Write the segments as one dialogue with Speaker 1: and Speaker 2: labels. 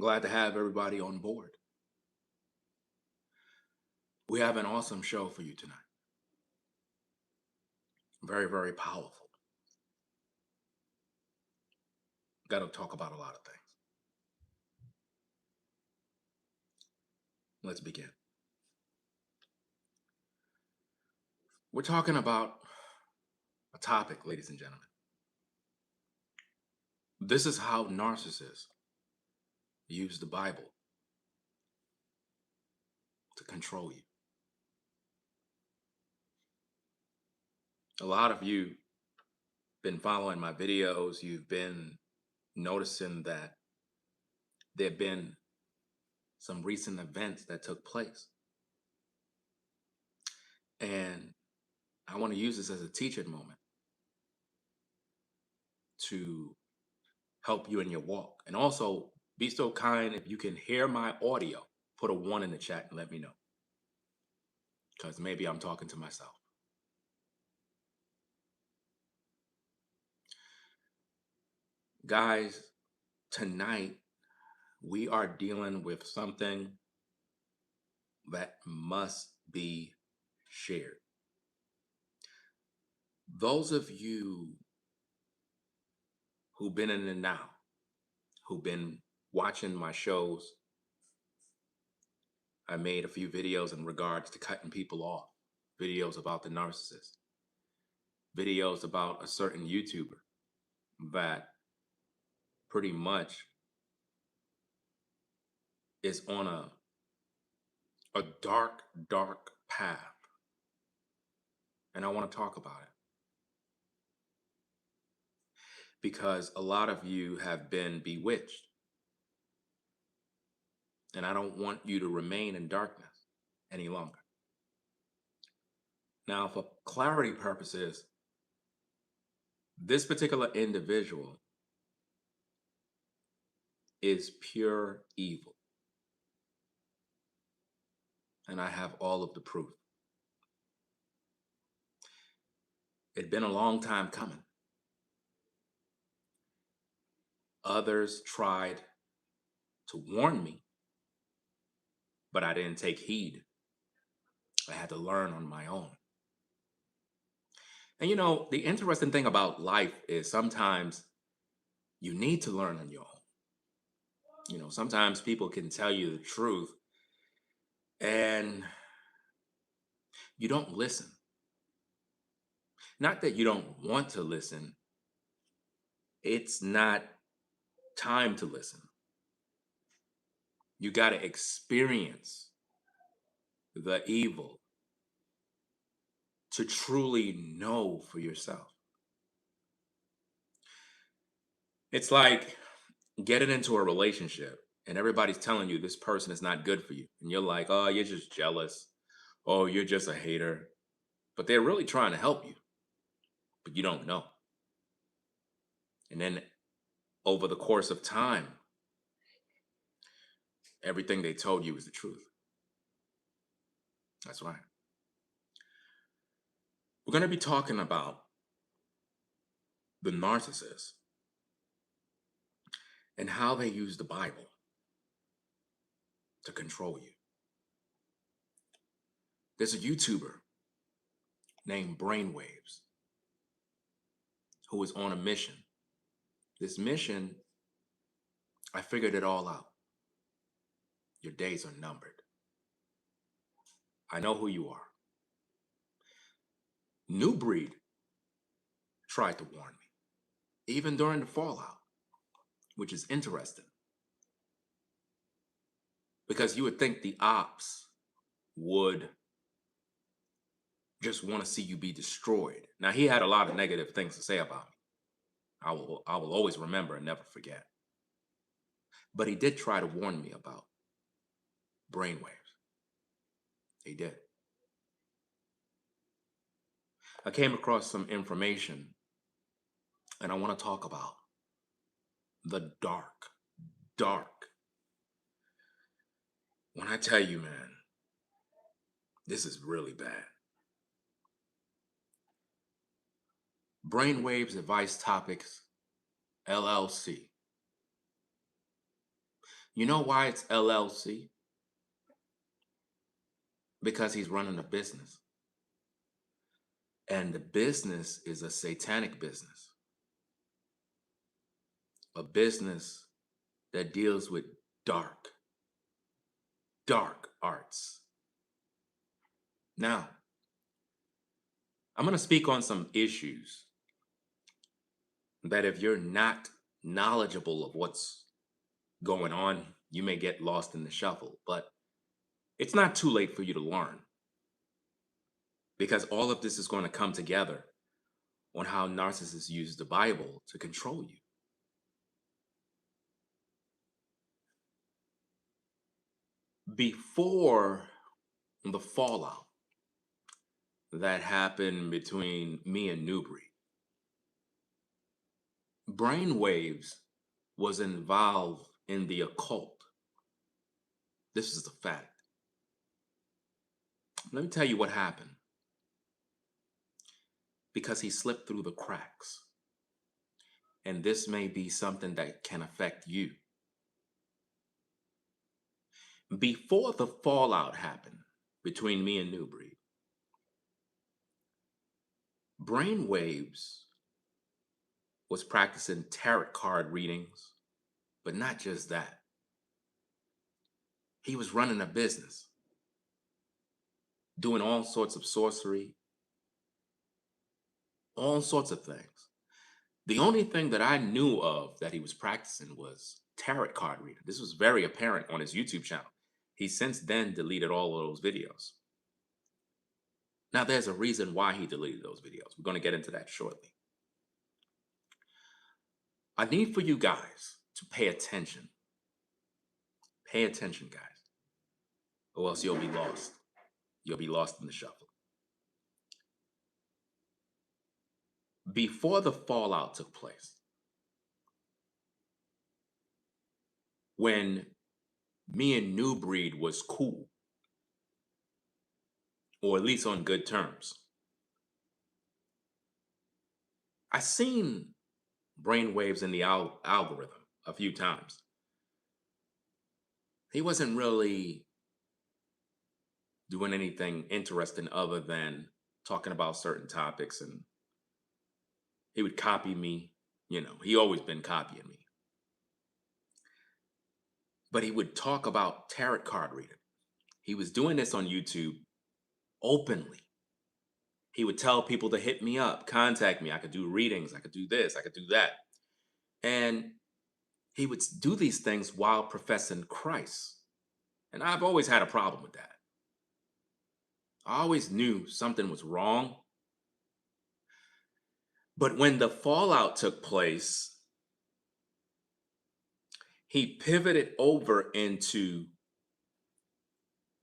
Speaker 1: Glad to have everybody on board. We have an awesome show for you tonight. Very, very powerful. Got to talk about a lot of things. Let's begin. We're talking about a topic, ladies and gentlemen. This is how narcissists use the Bible to control you. A lot of you been following my videos. You've been noticing that there have been some recent events that took place. And I want to use this as a teaching moment to help you in your walk. And also, be so kind, if you can hear my audio, put a 1 in the chat and let me know. Because maybe I'm talking to myself. Guys, tonight we are dealing with something that must be shared. Those of you who've been in the now, who've been watching my shows, I made a few videos in regards to cutting people off, videos about the narcissist, videos about a certain YouTuber that pretty much is on a dark, dark path. And I want to talk about it. Because a lot of you have been bewitched. And I don't want you to remain in darkness any longer. Now, for clarity purposes, this particular individual is pure evil. And I have all of the proof. It'd been a long time coming. Others tried to warn me, but I didn't take heed. I had to learn on my own. And you know, the interesting thing about life is sometimes you need to learn on your own. You know, sometimes people can tell you the truth and you don't listen. Not that you don't want to listen. It's not time to listen. You got to experience the evil to truly know for yourself. It's like getting into a relationship and everybody's telling you this person is not good for you. And you're like, oh, you're just jealous. Oh, you're just a hater. But they're really trying to help you, but you don't know. And then over the course of time, everything they told you is the truth. That's right. We're going to be talking about the narcissist and how they use the Bible to control you. There's a YouTuber named Brainwaves who was on a mission. This mission, I figured it all out. Your days are numbered. I know who you are. New Breed tried to warn me, even during the fallout, which is interesting. Because you would think the ops would just want to see you be destroyed. Now, he had a lot of negative things to say about me. I will always remember and never forget. But he did try to warn me about brainwaves. He did. I came across some information, and I want to talk about the dark, dark. When I tell you, man, this is really bad. Brainwaves Advice Topics, LLC. You know why it's LLC? Because he's running a business. And the business is a satanic business, a business that deals with dark, dark arts. Now, I'm going to speak on some issues that if you're not knowledgeable of what's going on, you may get lost in the shuffle. But it's not too late for you to learn, because all of this is going to come together on how narcissists use the Bible to control you. Before the fallout that happened between me and Newbury, Brainwaves was involved in the occult. This is the fact. Let me tell you what happened. Because he slipped through the cracks. And this may be something that can affect you. Before the fallout happened between me and Newbury, Brainwaves was practicing tarot card readings, but not just that. He was running a business, doing all sorts of sorcery, all sorts of things. The only thing that I knew of that he was practicing was tarot card reading. This was very apparent on his YouTube channel. He since then deleted all of those videos. Now, there's a reason why he deleted those videos. We're going to get into that shortly. I need for you guys to pay attention. Pay attention, guys, or else you'll be lost. You'll be lost in the shuffle. Before the fallout took place, when me and New Breed was cool, or at least on good terms, I seen Brainwaves in the algorithm a few times. He wasn't really doing anything interesting other than talking about certain topics, and he would copy me. You know, he always been copying me. But he would talk about tarot card reading. He was doing this on YouTube openly. He would tell people to hit me up, contact me. I could do readings. I could do this. I could do that. And he would do these things while professing Christ. And I've always had a problem with that. I always knew something was wrong. But when the fallout took place, he pivoted over into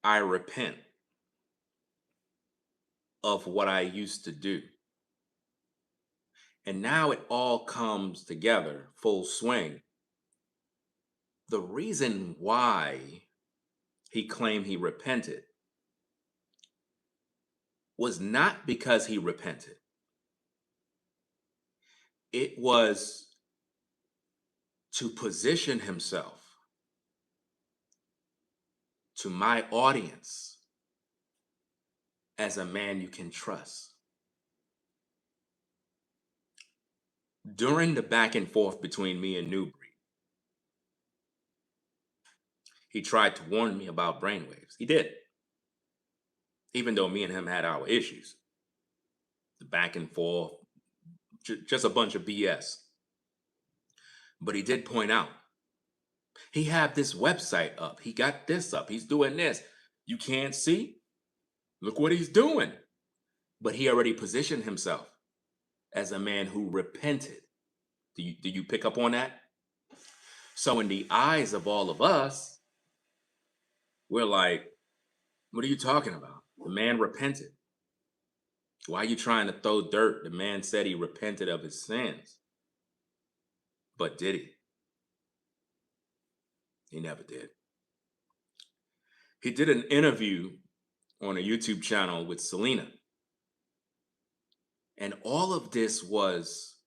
Speaker 1: I repent of what I used to do. And now it all comes together, full swing. The reason why he claimed he repented was not because he repented. It was to position himself to my audience as a man you can trust. During the back and forth between me and Newbury, he tried to warn me about brainwaves. He did. Even though me and him had our issues. The back and forth, just a bunch of BS. But he did point out, he had this website up. He got this up. He's doing this. You can't see? Look what he's doing. But he already positioned himself as a man who repented. Do you pick up on that? So in the eyes of all of us, we're like, what are you talking about? The man repented. Why are you trying to throw dirt? The man said he repented of his sins. But did he? He never did. He did an interview on a YouTube channel with Selena. And all of this was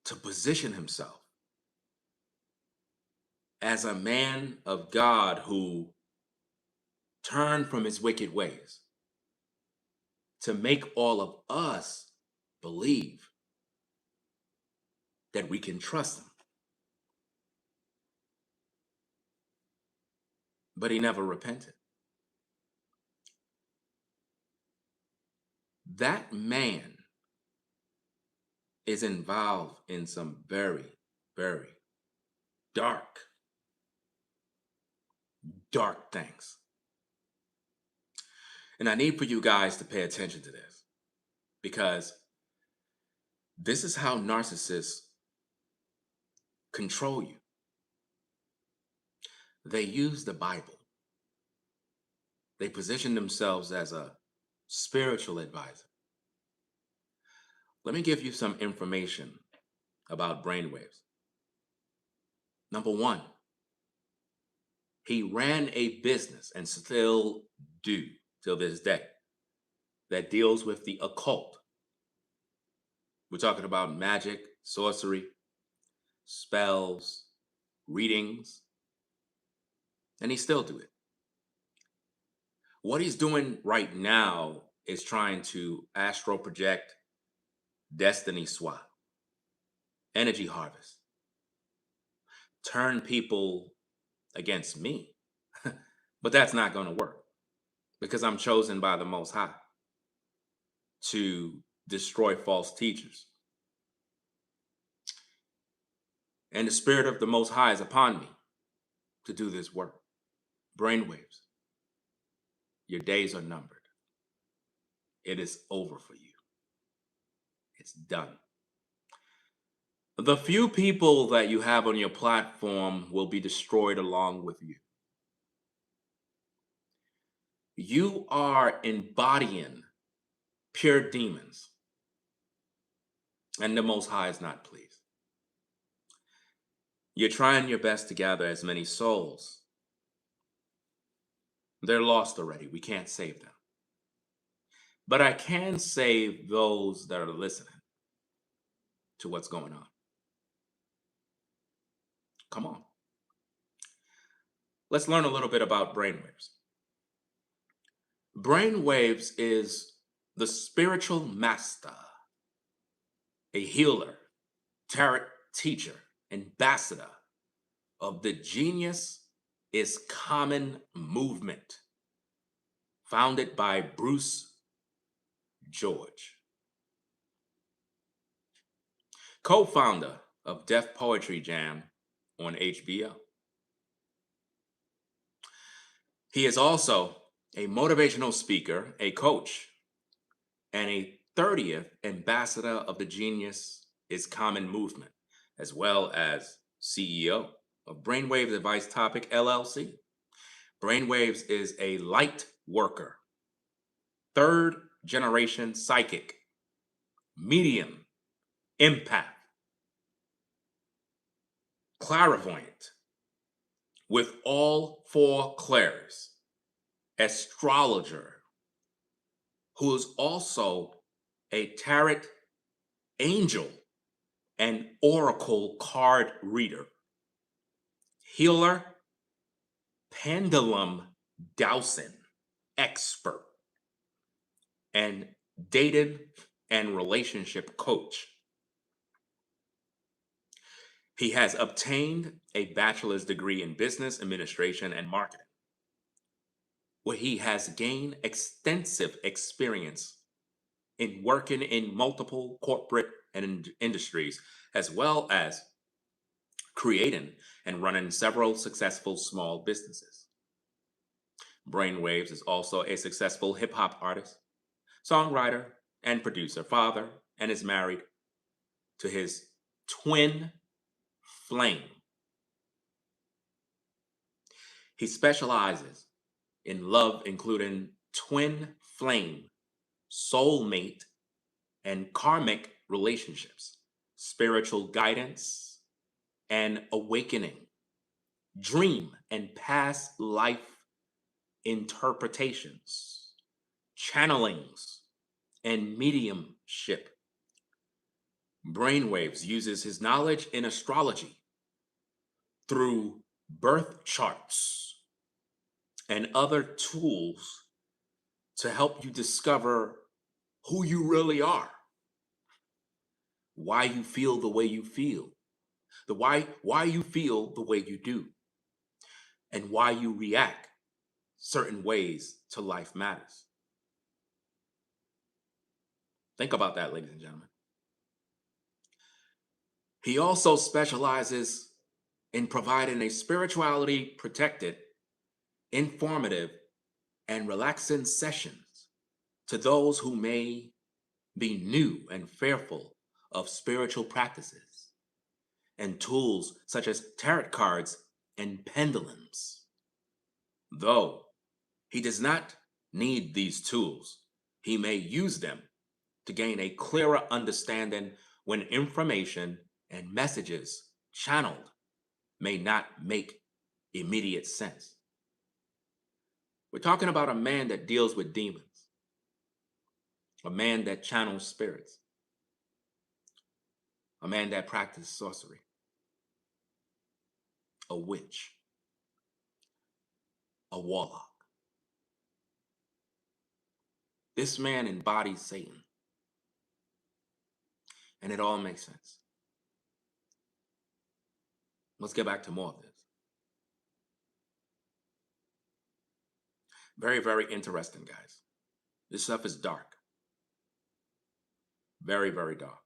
Speaker 1: to position himself as a man of God who turned from his wicked ways to make all of us believe that we can trust him. But he never repented. That man is involved in some very, very dark, dark things. And I need for you guys to pay attention to this because this is how narcissists control you. They use the Bible. They position themselves as a spiritual advisor. Let me give you some information about brainwaves. Number one, he ran a business and still do till this day that deals with the occult. We're talking about magic, sorcery, spells, readings, and he still do it. What he's doing right now is trying to astral project, destiny swap, energy harvest, turn people against me. But that's not going to work because I'm chosen by the Most High to destroy false teachers. And the Spirit of the Most High is upon me to do this work. Brainwaves, your days are numbered. It is over for you. It's done. The few people that you have on your platform will be destroyed along with you. You are embodying pure demons, and the Most High is not pleased. You're trying your best to gather as many souls. They're lost already. We can't save them. But I can save those that are listening to what's going on. Come on. Let's learn a little bit about brainwaves. Brainwaves is the spiritual master, a healer, tarot teacher, ambassador of the Genius is Common movement, founded by Bruce George, co-founder of Def Poetry Jam on HBO. He is also a motivational speaker, a coach, and a 30th ambassador of the Genius is Common movement, as well as CEO of Brainwaves Advice Topic LLC. Brainwaves is a light worker, third generation psychic, medium, empath, clairvoyant, with all four clairs, astrologer, who is also a tarot angel and oracle card reader, healer, pendulum dowsing expert, and dating and relationship coach. He has obtained a bachelor's degree in business administration and marketing, where he has gained extensive experience in working in multiple corporate and industries, as well as creating and running several successful small businesses. Brainwaves is also a successful hip hop artist, songwriter, and producer, father, and is married to his twin flame. He specializes in love, including twin flame, soulmate, and karmic relationships, spiritual guidance and awakening, dream and past life interpretations, channelings, and mediumship. Brainwaves uses his knowledge in astrology through birth charts, and other tools to help you discover who you really are, why you feel the way you feel, the why you feel the way you do, and why you react certain ways to life matters. Think about that, ladies and gentlemen. He also specializes in providing a spirituality protected, informative, and relaxing sessions to those who may be new and fearful of spiritual practices and tools such as tarot cards and pendulums. Though he does not need these tools, he may use them to gain a clearer understanding when information and messages channeled may not make immediate sense. We're talking about a man that deals with demons, a man that channels spirits, a man that practices sorcery, a witch, a warlock. This man embodies Satan, and it all makes sense. Let's get back to more of this. Very, very interesting, guys. This stuff is dark. Very, very dark.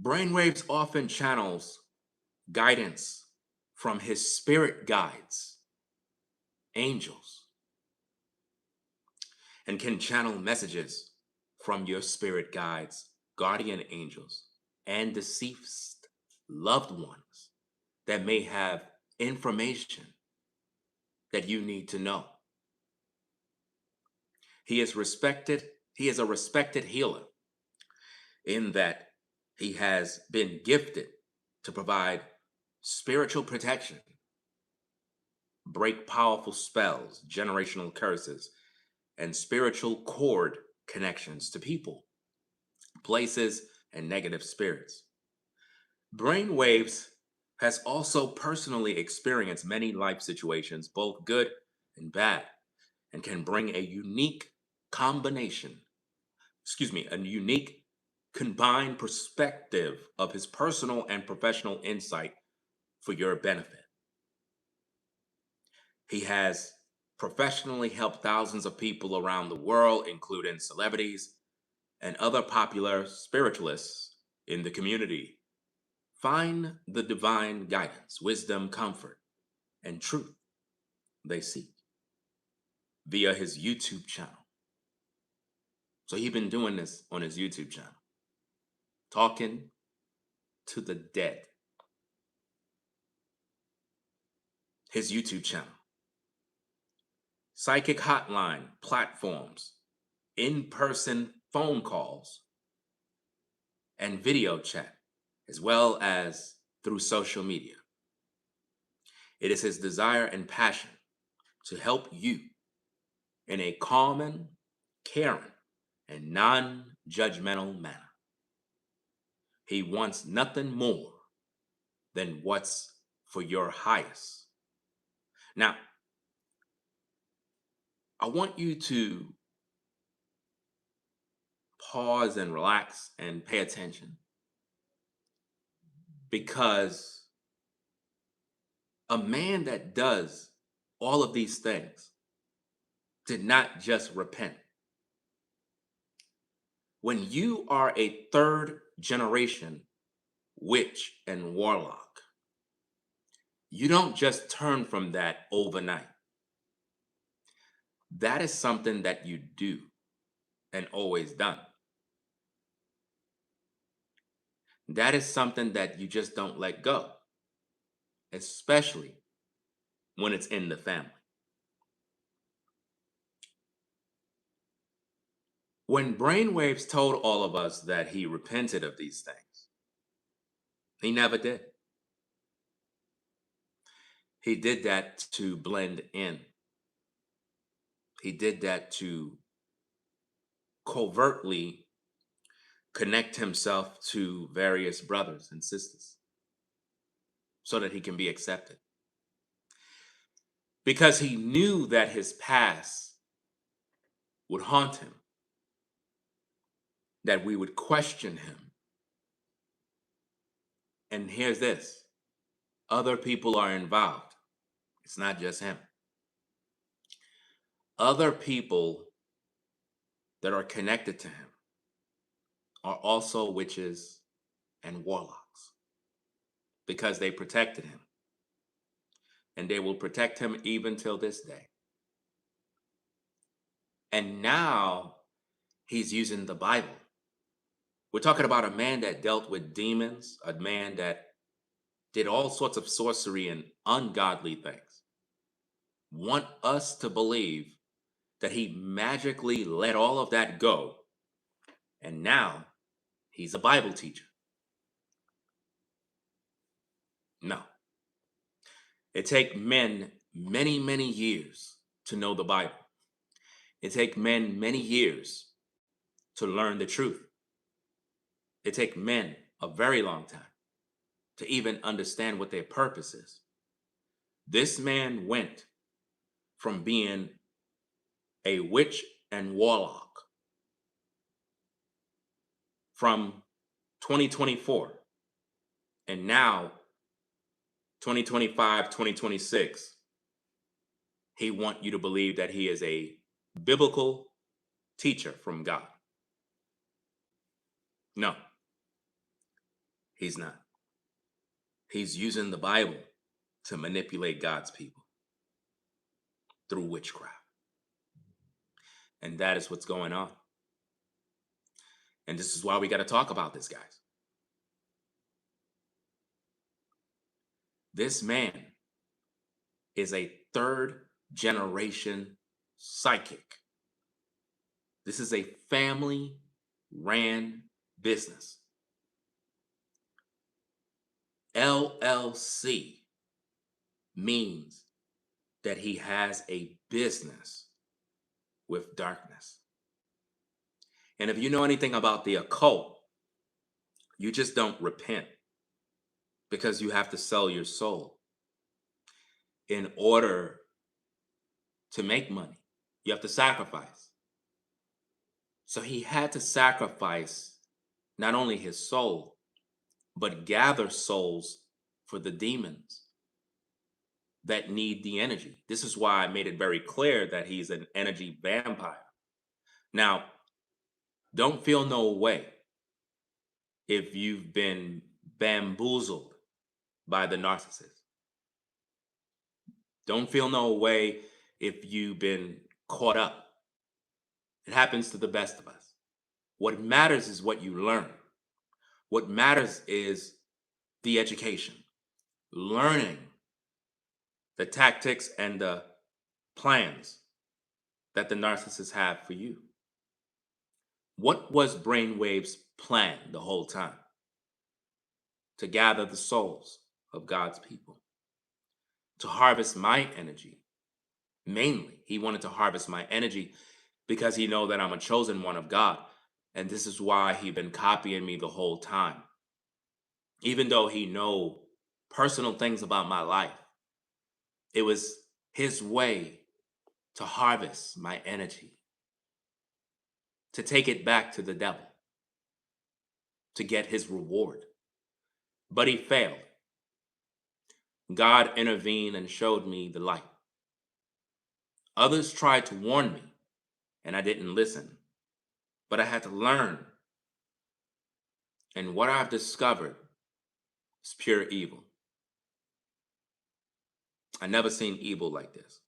Speaker 1: Brainwaves often channels guidance from his spirit guides, angels, and can channel messages from your spirit guides, guardian angels, and deceased loved ones that may have information that you need to know. He is a respected healer in that he has been gifted to provide spiritual protection, break powerful spells, generational curses, and spiritual cord connections to people, places, and negative spirits. Brainwaves has also personally experienced many life situations, both good and bad, and can bring a unique combined perspective of his personal and professional insight for your benefit. He has professionally helped thousands of people around the world, including celebrities and other popular spiritualists in the community, find the divine guidance, wisdom, comfort, and truth they seek via his YouTube channel. So he's been doing this on his YouTube channel, talking to the dead. His YouTube channel, psychic hotline platforms, in-person phone calls, and video chat, as well as through social media. It is his desire and passion to help you in a calming, caring, and non-judgmental manner. He wants nothing more than what's for your highest. Now, I want you to pause and relax and pay attention, because a man that does all of these things did not just repent. When you are a third generation witch and warlock, you don't just turn from that overnight. That is something that you do and always done. That is something that you just don't let go, especially when it's in the family. When Brainwaves told all of us that he repented of these things, he never did. He did that to blend in. He did that to covertly connect himself to various brothers and sisters so that he can be accepted. Because he knew that his past would haunt him, that we would question him. And here's this: other people are involved. It's not just him. Other people that are connected to him are also witches and warlocks because they protected him. And they will protect him even till this day. And now he's using the Bible. We're talking about a man that dealt with demons, a man that did all sorts of sorcery and ungodly things. Want us to believe that he magically let all of that go, and now he's a Bible teacher. No. It takes men many, many years to know the Bible. It takes men many years to learn the truth. It takes men a very long time to even understand what their purpose is. This man went from being a witch and warlock from 2024, and now 2025, 2026, he want you to believe that he is a biblical teacher from God. No, he's not. He's using the Bible to manipulate God's people through witchcraft. And that is what's going on. And this is why we got to talk about this, guys. This man is a third generation psychic. This is a family ran business. LLC means that he has a business with darkness. And if you know anything about the occult, you just don't repent because you have to sell your soul in order to make money. You have to sacrifice. So he had to sacrifice not only his soul, but gather souls for the demons that need the energy. This is why I made it very clear that he's an energy vampire. Now, don't feel no way if you've been bamboozled by the narcissist. Don't feel no way if you've been caught up. It happens to the best of us. What matters is what you learn. What matters is the education, learning the tactics and the plans that the narcissists have for you. What was Brainwaves' plan the whole time? To gather the souls of God's people, to harvest my energy. Mainly, he wanted to harvest my energy because he know that I'm a chosen one of God. And this is why he been copying me the whole time. Even though he know personal things about my life, it was his way to harvest my energy, to take it back to the devil, to get his reward. But he failed. God intervened and showed me the light. Others tried to warn me, and I didn't listen. But I had to learn. And what I've discovered is pure evil. I never seen evil like this.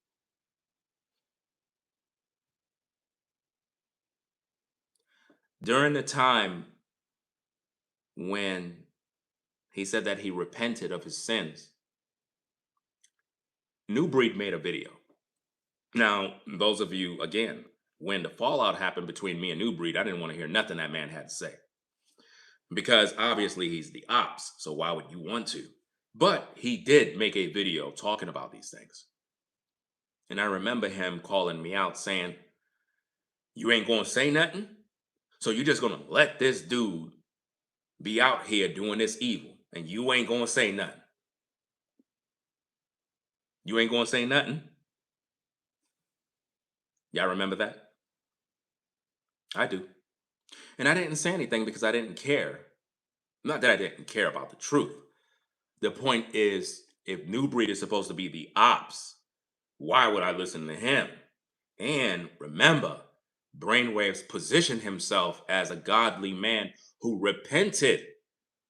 Speaker 1: During the time when he said that he repented of his sins, New Breed made a video. Now, those of you, again, when the fallout happened between me and New Breed, I didn't want to hear nothing that man had to say. Because obviously he's the ops, so why would you want to? But he did make a video talking about these things. And I remember him calling me out saying, "You ain't gonna say nothing? So you're just gonna let this dude be out here doing this evil, and you ain't gonna say nothing. You ain't gonna say nothing. Y'all remember that? I do. And I didn't say anything because I didn't care. Not that I didn't care about the truth. The point is, if New Breed is supposed to be the ops, why would I listen to him? And remember, Brainwaves positioned himself as a godly man who repented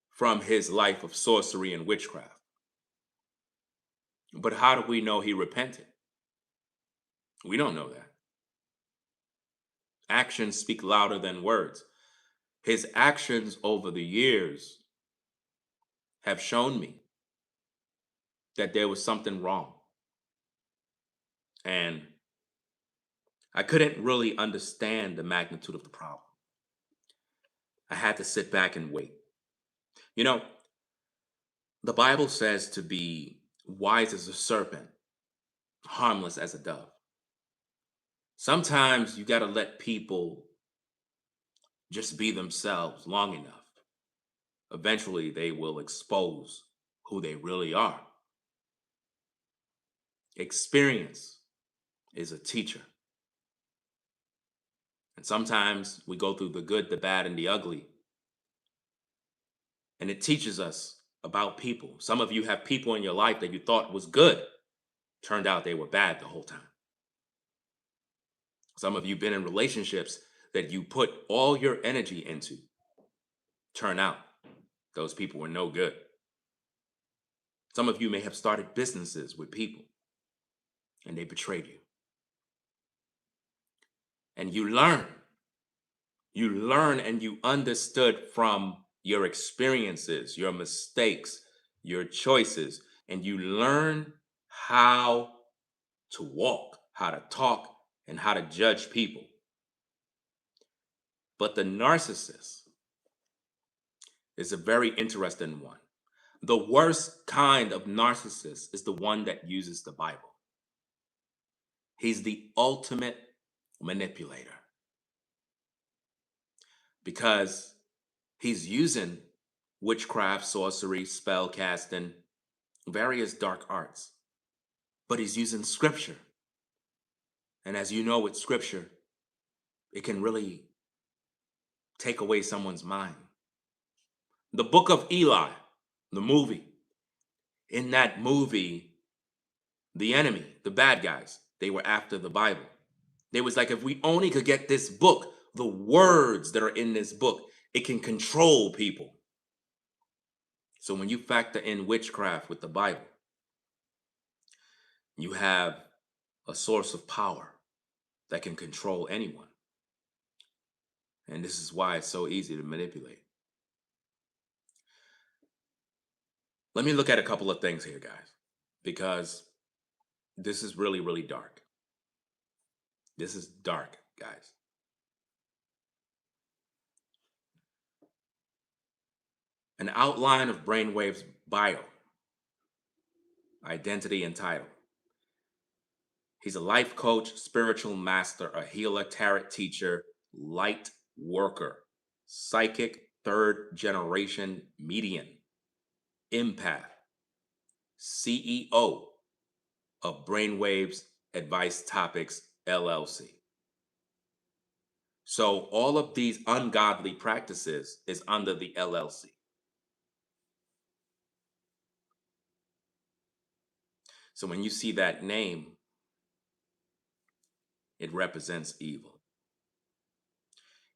Speaker 1: from his life of sorcery and witchcraft. But how do we know he repented? We don't know that. Actions speak louder than words. His actions over the years have shown me that there was something wrong. And I couldn't really understand the magnitude of the problem. I had to sit back and wait. You know, the Bible says to be wise as a serpent, harmless as a dove. Sometimes you got to let people just be themselves long enough. Eventually, they will expose who they really are. Experience is a teacher. And sometimes we go through the good, the bad, and the ugly. And it teaches us about people. Some of you have people in your life that you thought was good. Turned out they were bad the whole time. Some of you been in relationships that you put all your energy into. Turn out those people were no good. Some of you may have started businesses with people and they betrayed you. And you learn. You learn and you understood from your experiences, your mistakes, your choices, and you learn how to walk, how to talk, and how to judge people. But the narcissist is a very interesting one. The worst kind of narcissist is the one that uses the Bible. He's the ultimate manipulator because he's using witchcraft, sorcery, spell casting, various dark arts, but he's using scripture. And as you know, with scripture, it can really take away someone's mind. The Book of Eli, the movie, in that movie, the enemy, the bad guys, they were after the Bible. They was like, if we only could get this book, the words that are in this book, it can control people. So when you factor in witchcraft with the Bible, you have a source of power that can control anyone. And this is why it's so easy to manipulate. Let me look at a couple of things here, guys, because this is really, really dark. This is dark, guys. An outline of Brainwaves' bio, identity, and title. He's a life coach, spiritual master, a healer, tarot teacher, light worker, psychic, third generation medium, empath, CEO of Brainwaves Advice Topics LLC. So all of these ungodly practices is under the LLC. So when you see that name, it represents evil.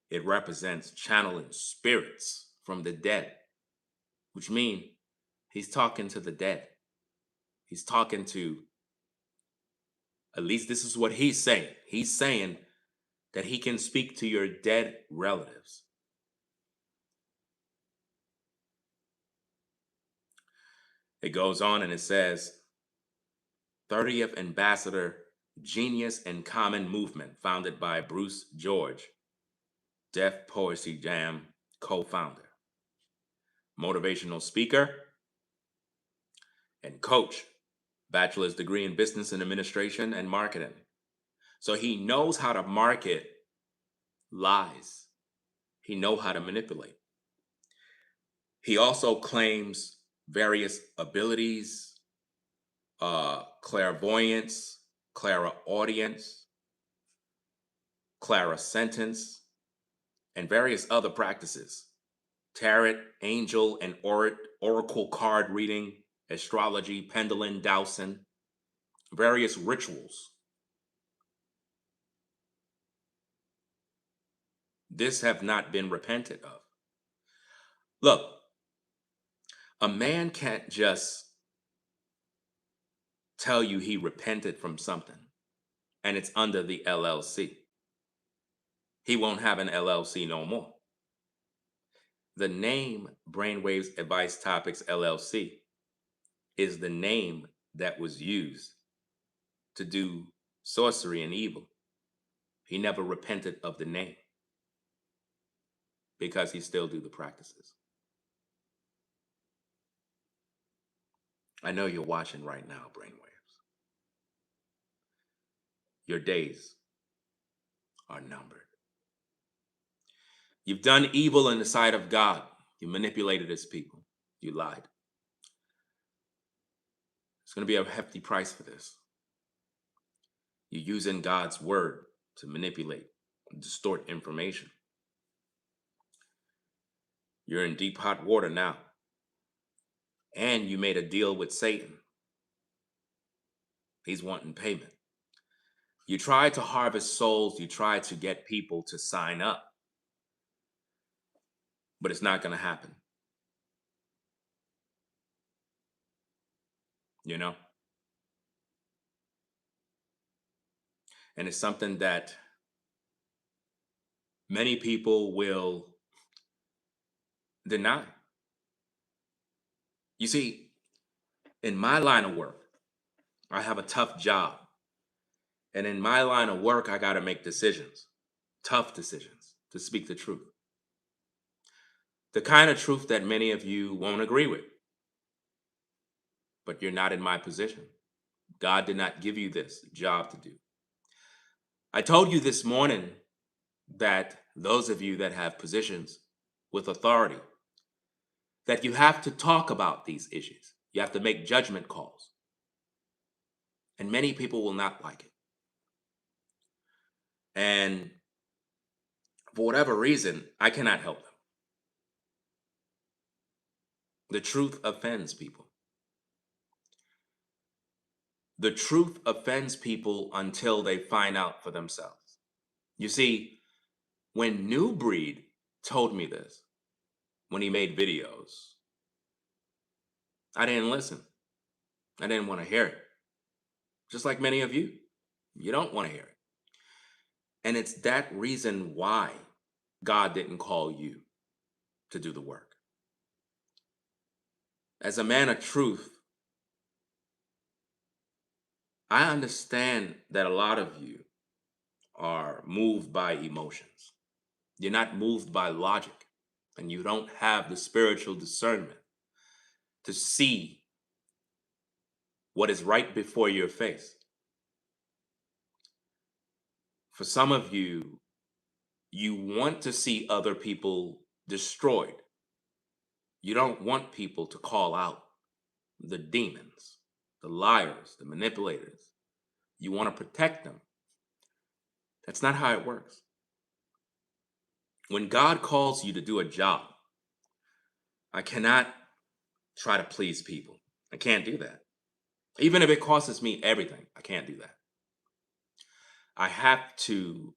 Speaker 1: It represents channeling spirits from the dead, which means he's talking to the dead. He's talking to, at least this is what he's saying. He's saying that he can speak to your dead relatives. It goes on and it says, 30th Ambassador Genius and Common Movement, founded by Bruce George, Def Poetry Jam co-founder, motivational speaker, and coach, bachelor's degree in business and administration and marketing. So he knows how to market lies. He know how to manipulate. He also claims various abilities, clairvoyance, clairaudience, clairsentience, and various other practices. Tarot, angel, and oracle card reading, astrology, pendulum dowsing, various rituals. This have not been repented of. Look, a man can't just tell you he repented from something and it's under the LLC. He won't have an LLC no more. The name Brainwaves Advice Topics LLC is the name that was used to do sorcery and evil. He never repented of the name because he still do the practices. I know you're watching right now, Brainwaves. Your days are numbered. You've done evil in the sight of God. You manipulated his people. You lied. It's going to be a hefty price for this. You're using God's word to manipulate, distort information. You're in deep hot water now. And you made a deal with Satan. He's wanting payment. You tried to harvest souls. You tried to get people to sign up. But it's not going to happen. You know? And it's something that many people will deny. You see, in my line of work, I have a tough job. And in my line of work, I got to make decisions, tough decisions, to speak the truth. The kind of truth that many of you won't agree with. But you're not in my position. God did not give you this job to do. I told you this morning that those of you that have positions with authority, that you have to talk about these issues. You have to make judgment calls. And many people will not like it. And for whatever reason, I cannot help them. The truth offends people. The truth offends people until they find out for themselves. You see, when New Breed told me this, when he made videos, I didn't listen. I didn't want to hear it. Just like many of you. You don't want to hear it. And it's that reason why God didn't call you to do the work. As a man of truth, I understand that a lot of you are moved by emotions. You're not moved by logic, and you don't have the spiritual discernment to see what is right before your face. For some of you, you want to see other people destroyed. You don't want people to call out the demons, the liars, the manipulators. You want to protect them. That's not how it works. When God calls you to do a job, I cannot try to please people. I can't do that. Even if it costs me everything, I can't do that. I have to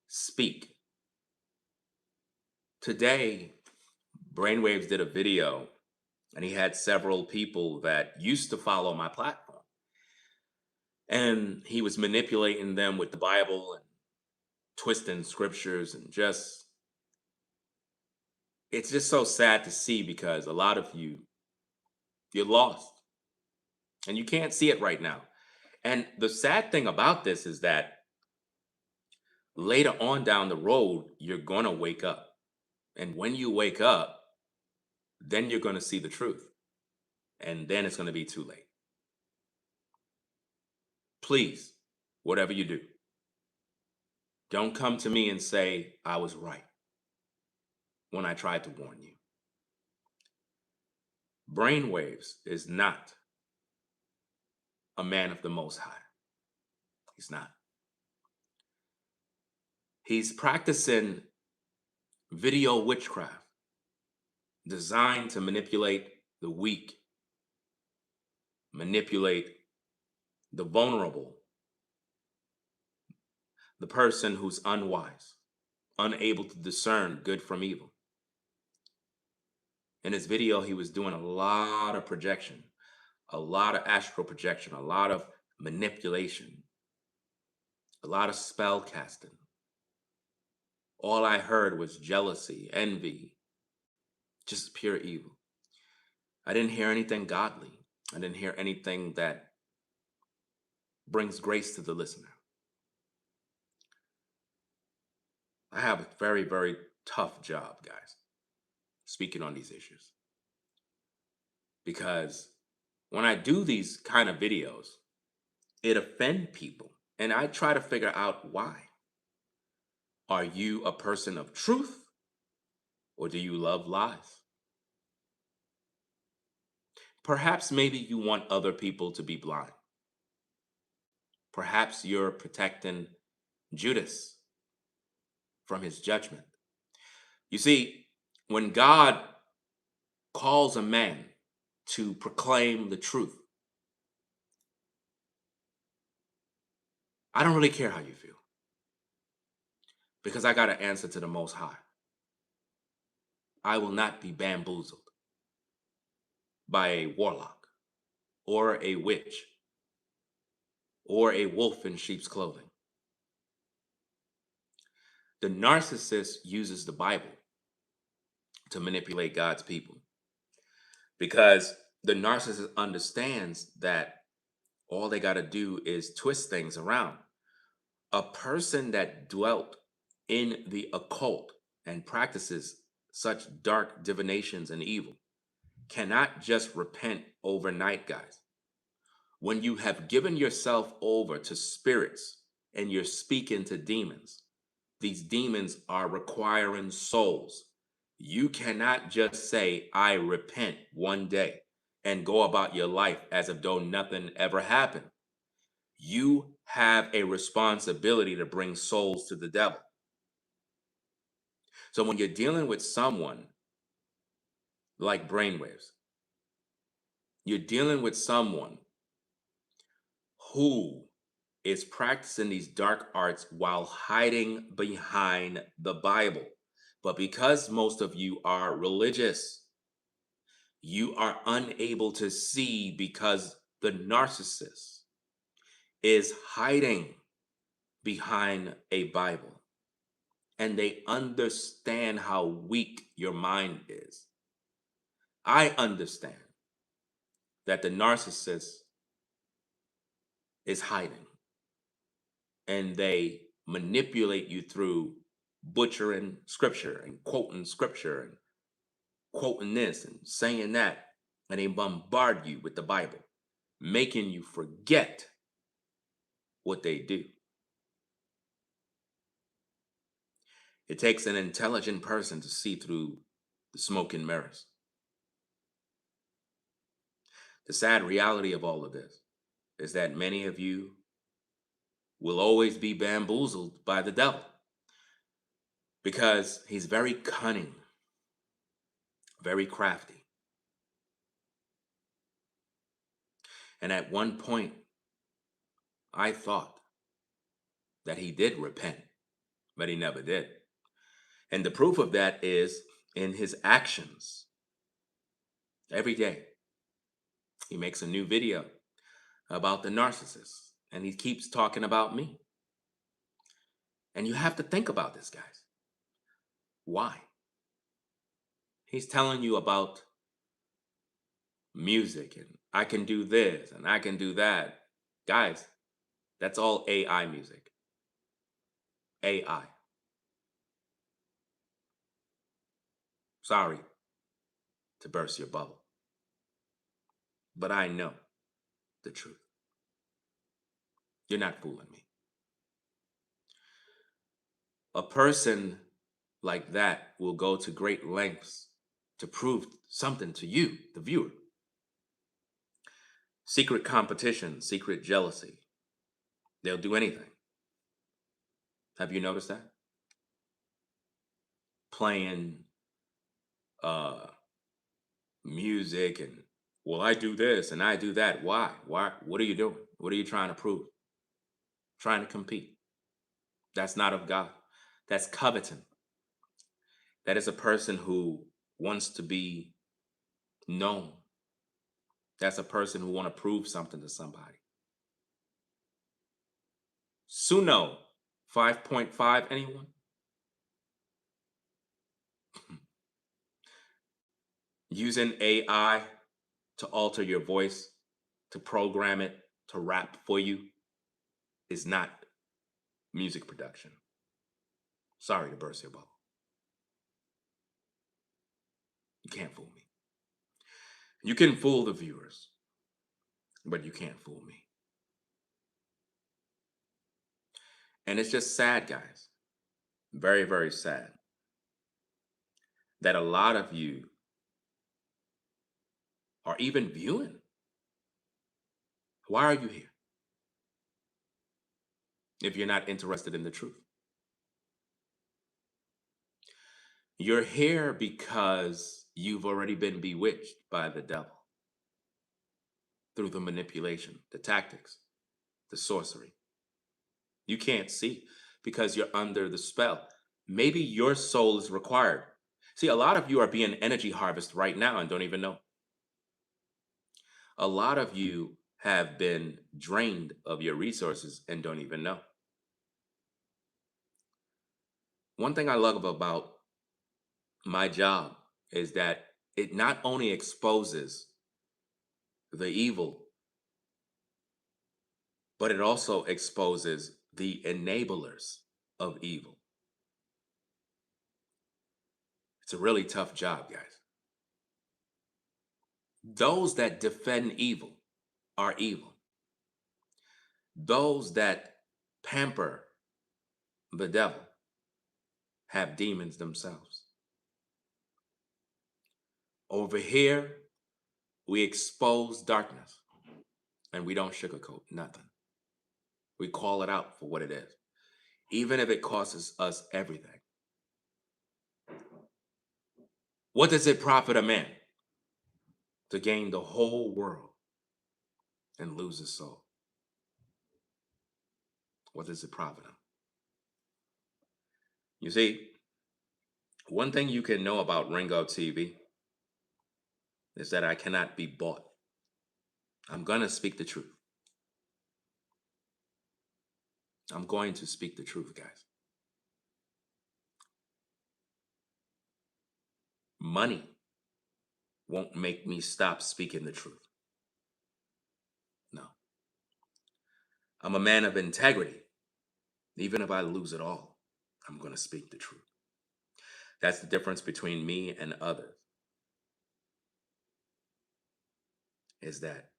Speaker 1: speak. Today, Brainwaves did a video, and he had several people that used to follow my platform. And he was manipulating them with the Bible and twisting scriptures, and it's just so sad to see, because a lot of you, you're lost and you can't see it right now. And the sad thing about this is that later on down the road, you're going to wake up. And when you wake up, then you're going to see the truth. And then it's going to be too late. Please, whatever you do, don't come to me and say, I was right. when I tried to warn you. Brainwaves is not a man of the Most High. He's not. He's practicing video witchcraft designed to manipulate the weak, manipulate the vulnerable, the person who's unwise, unable to discern good from evil. In his video, he was doing a lot of projection, a lot of astral projection, a lot of manipulation, a lot of spell casting. All I heard was jealousy, envy, just pure evil. I didn't hear anything godly. I didn't hear anything that brings grace to the listener. I have a very, very tough job, guys, speaking on these issues. Because when I do these kind of videos, it offends people. And I try to figure out why. Are you a person of truth, or do you love lies? Perhaps maybe you want other people to be blind. Perhaps you're protecting Judas from his judgment. You see, when God calls a man to proclaim the truth, I don't really care how you feel, because I got to answer to the Most High. I will not be bamboozled by a warlock or a witch or a wolf in sheep's clothing. The narcissist uses the Bible to manipulate God's people, because the narcissist understands that all they got to do is twist things around. A person that dwelt in the occult and practices such dark divinations and evil cannot just repent overnight, guys. When you have given yourself over to spirits and you're speaking to demons, these demons are requiring souls. You cannot just say, I repent one day and go about your life as if though nothing ever happened. You have a responsibility to bring souls to the devil. So when you're dealing with someone like Brainwaves, you're dealing with someone who is practicing these dark arts while hiding behind the Bible. But because most of you are religious, you are unable to see, because the narcissist is hiding behind a Bible. And they understand how weak your mind is. I understand that the narcissist is hiding, and they manipulate you through butchering scripture and quoting this and saying that, and they bombard you with the Bible, making you forget what they do. It takes an intelligent person to see through the smoke and mirrors. The sad reality of all of this is that many of you will always be bamboozled by the devil, because he's very cunning, very crafty. And at one point, I thought that he did repent, but he never did. And the proof of that is in his actions. Every day, he makes a new video about the narcissist, and he keeps talking about me. And you have to think about this, guys. Why? He's telling you about music, and I can do this and I can do that. Guys, that's all AI music. AI. Sorry to burst your bubble, but I know the truth. You're not fooling me. A person like that will go to great lengths to prove something to you, the viewer. Secret competition, secret jealousy. They'll do anything. Have you noticed that? Playing uh music and, well, I do this and I do that. Why? Why? What are you doing? What are you trying to prove? Trying to compete. That's not of God. That's coveting. That is a person who wants to be known. That's a person who want to prove something to somebody. Suno 5.5, anyone? Using AI to alter your voice, to program it to rap for you is not music production. Sorry to burst your bubble. You can't fool me. You can fool the viewers, but you can't fool me. And it's just sad, guys. Very, very sad that a lot of you are even viewing. Why are you here if you're not interested in the truth? You're here because you've already been bewitched by the devil through the manipulation, the tactics, the sorcery. You can't see because you're under the spell. Maybe your soul is required. See, a lot of you are being energy harvested right now and don't even know. A lot of you have been drained of your resources and don't even know. One thing I love about my job is that it not only exposes the evil, but it also exposes the enablers of evil. It's a really tough job, guys. Those that defend evil are evil. Those that pamper the devil have demons themselves. Over here, we expose darkness and we don't sugarcoat nothing. We call it out for what it is, even if it costs us everything. What does it profit a man to gain the whole world and lose his soul? What does it profit him? You see, one thing you can know about Ringo TV is that I cannot be bought. I'm going to speak the truth. I'm going to speak the truth, guys. Money won't make me stop speaking the truth. No. I'm a man of integrity. Even if I lose it all, I'm going to speak the truth. That's the difference between me and others, is that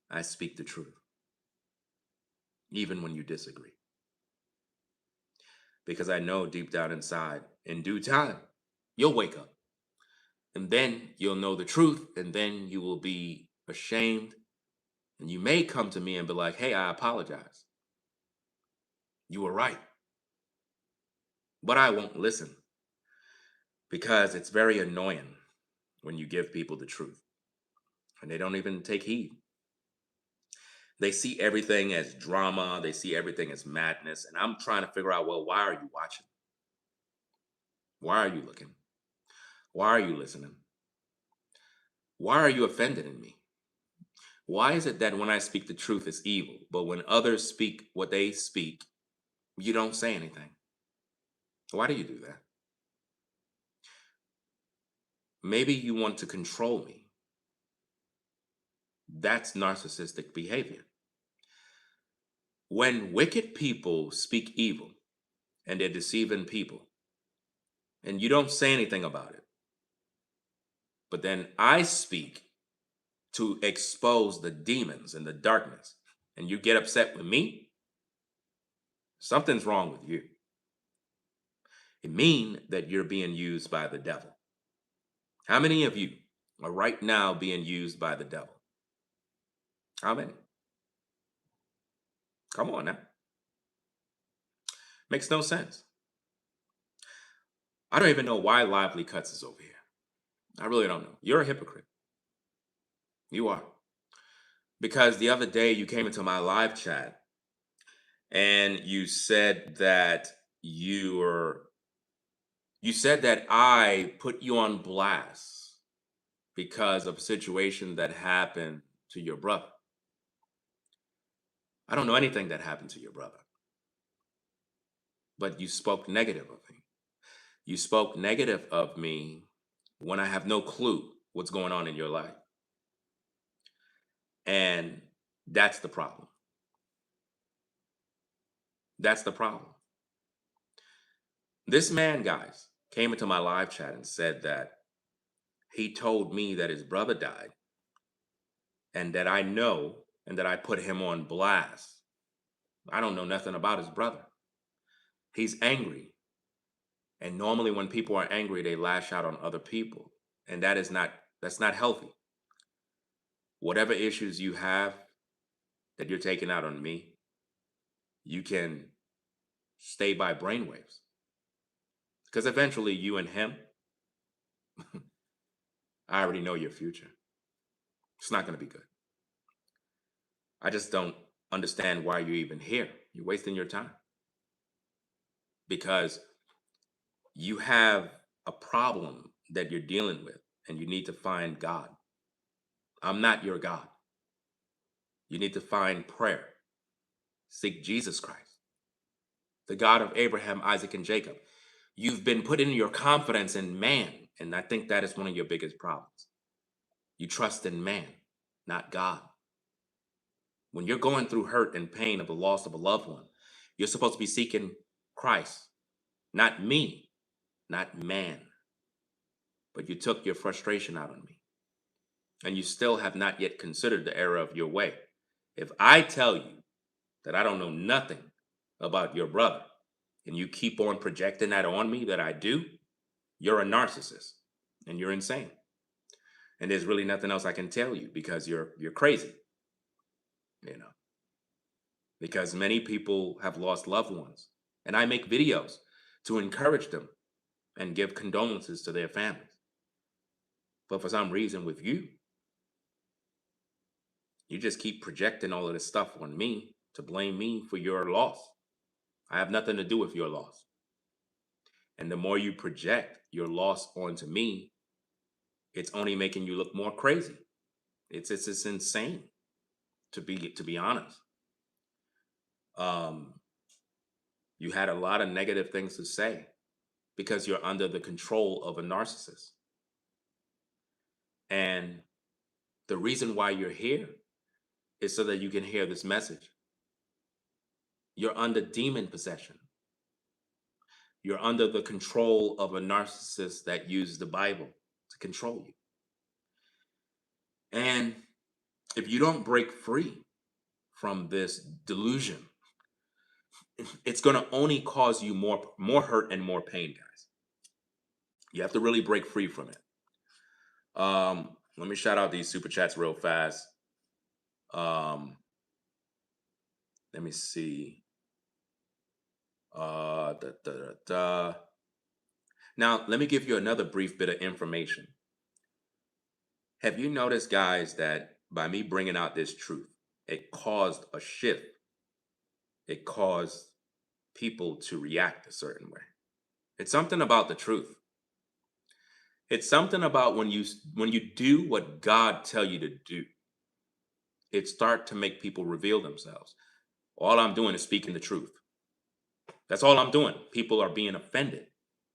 Speaker 1: I speak the truth, even when you disagree. Because I know deep down inside, in due time, you'll wake up. And then you'll know the truth, and then you will be ashamed. And you may come to me and be like, hey, I apologize. You were right. But I won't listen because it's very annoying when you give people the truth and they don't even take heed. They see everything as drama. They see everything as madness. And I'm trying to figure out, well, why are you watching? Why are you looking? Why are you listening? Why are you offended in me? Why is it that when I speak the truth, it's evil, but when others speak what they speak, you don't say anything? Why do you do that? Maybe you want to control me. That's narcissistic behavior. When wicked people speak evil and they're deceiving people, and you don't say anything about it, but then I speak to expose the demons and the darkness, and you get upset with me, something's wrong with you. It means that you're being used by the devil. How many of you are right now being used by the devil? How many? Come on now. Makes no sense. I don't even know why Lively Cuts is over here. I really don't know. You're a hypocrite. You are. Because the other day you came into my live chat and you said that I put you on blast because of a situation that happened to your brother. I don't know anything that happened to your brother, but you spoke negative of me. You spoke negative of me when I have no clue what's going on in your life. And that's the problem. That's the problem. This man, guys, came into my live chat and said that he told me that his brother died and that I know and that I put him on blast. I don't know nothing about his brother. He's angry. And normally when people are angry, they lash out on other people. And that's not healthy. Whatever issues you have that you're taking out on me, you can stay by brainwaves. Because eventually you and him, I already know your future. It's not going to be good. I just don't understand why you're even here. You're wasting your time. Because you have a problem that you're dealing with and you need to find God. I'm not your God. You need to find prayer. Seek Jesus Christ, the God of Abraham, Isaac, and Jacob. You've been putting your confidence in man, and I think that is one of your biggest problems. You trust in man, not God. When you're going through hurt and pain of the loss of a loved one, you're supposed to be seeking Christ, not me, not man. But you took your frustration out on me, and you still have not yet considered the error of your way. If I tell you that I don't know nothing about your brother, and you keep on projecting that on me that I do, you're a narcissist and you're insane. And there's really nothing else I can tell you because you're crazy, you know. Because many people have lost loved ones, and I make videos to encourage them and give condolences to their families. But for some reason with you just keep projecting all of this stuff on me to blame me for your loss. I have nothing to do with your loss. And the more you project your loss onto me, it's only making you look more crazy. It's insane to be honest. Um, you had a lot of negative things to say because you're under the control of a narcissist. And the reason why you're here is so that you can hear this message. You're under demon possession. You're under the control of a narcissist that uses the Bible to control you. And if you don't break free from this delusion, it's going to only cause you more hurt and more pain, guys. You have to really break free from it. Let me shout out these super chats real fast. Um, let me see. Da, da, da, da. Now, let me give you another brief bit of information. Have you noticed, guys, that by me bringing out this truth, it caused a shift? It caused people to react a certain way. It's something about the truth. It's something about when you do what God tell you to do, it start to make people reveal themselves. All I'm doing is speaking the truth. That's all I'm doing. People are being offended,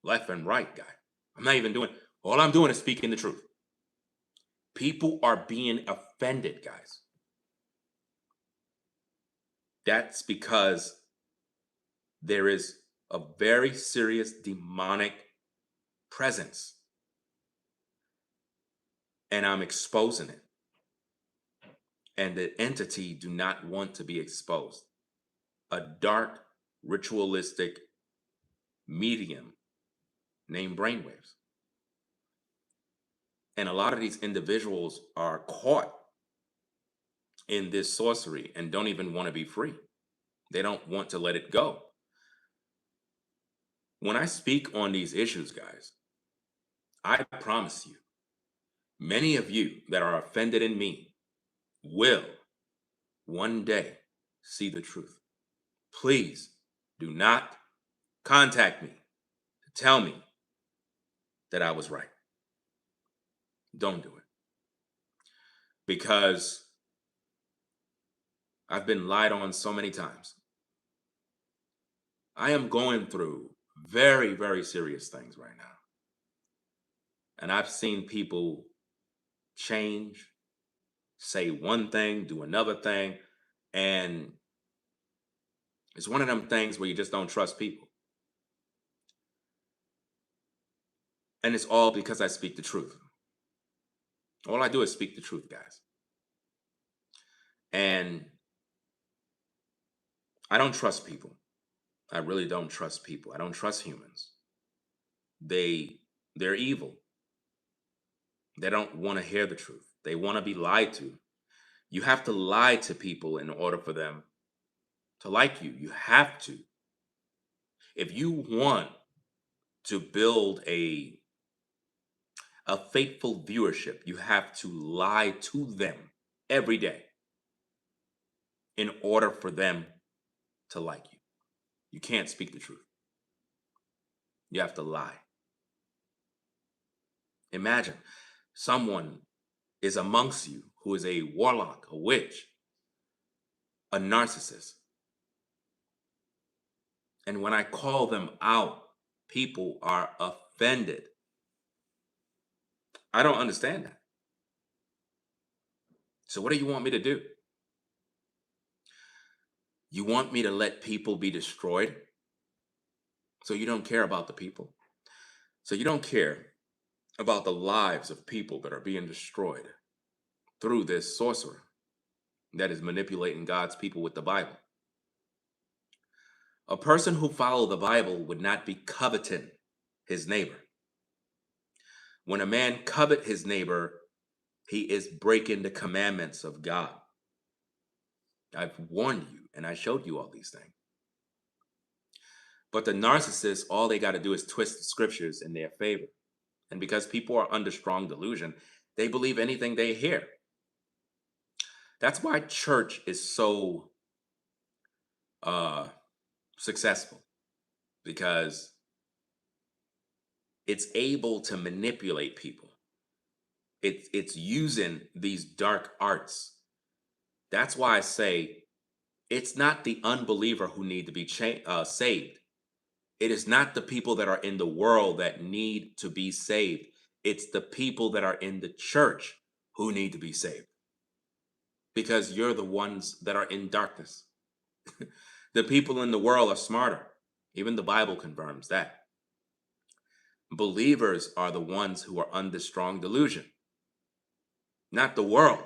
Speaker 1: left and right, guy. I'm not even doing. All I'm doing is speaking the truth. People are being offended, guys. That's because there is a very serious demonic presence, and I'm exposing it. And the entity do not want to be exposed. A dark, ritualistic medium named Brainwaves. And a lot of these individuals are caught in this sorcery and don't even want to be free. They don't want to let it go. When I speak on these issues, guys, I promise you, many of you that are offended in me will one day see the truth. Please do not contact me to tell me that I was right. Don't do it. Because I've been lied on so many times. I am going through very, very serious things right now. And I've seen people change, say one thing, do another thing. And it's one of them things where you just don't trust people. And it's all because I speak the truth. All I do is speak the truth, guys. And I don't trust people. I really don't trust people. I don't trust humans. They're evil. They don't want to hear the truth. They want to be lied to. You have to lie to people in order for them to like you. You have to. If you want to build a faithful viewership, you have to lie to them every day in order for them to like you. You can't speak the truth. You have to lie. Imagine someone is amongst you who is a warlock, a witch, a narcissist. And when I call them out, people are offended. I don't understand that. So what do you want me to do? You want me to let people be destroyed? So you don't care about the people? So you don't care about the lives of people that are being destroyed through this sorcerer that is manipulating God's people with the Bible? A person who followed the Bible would not be coveting his neighbor. When a man covet his neighbor, he is breaking the commandments of God. I've warned you and I showed you all these things. But the narcissists, all they got to do is twist the scriptures in their favor. And because people are under strong delusion, they believe anything they hear. That's why church is so successful, because it's able to manipulate people. It's using these dark arts. That's why I say it's not the unbeliever who need to be saved. It is not the people that are in the world that need to be saved. It's the people that are in the church who need to be saved. Because you're the ones that are in darkness. The people in the world are smarter. Even the Bible confirms that. Believers are the ones who are under strong delusion, not the world.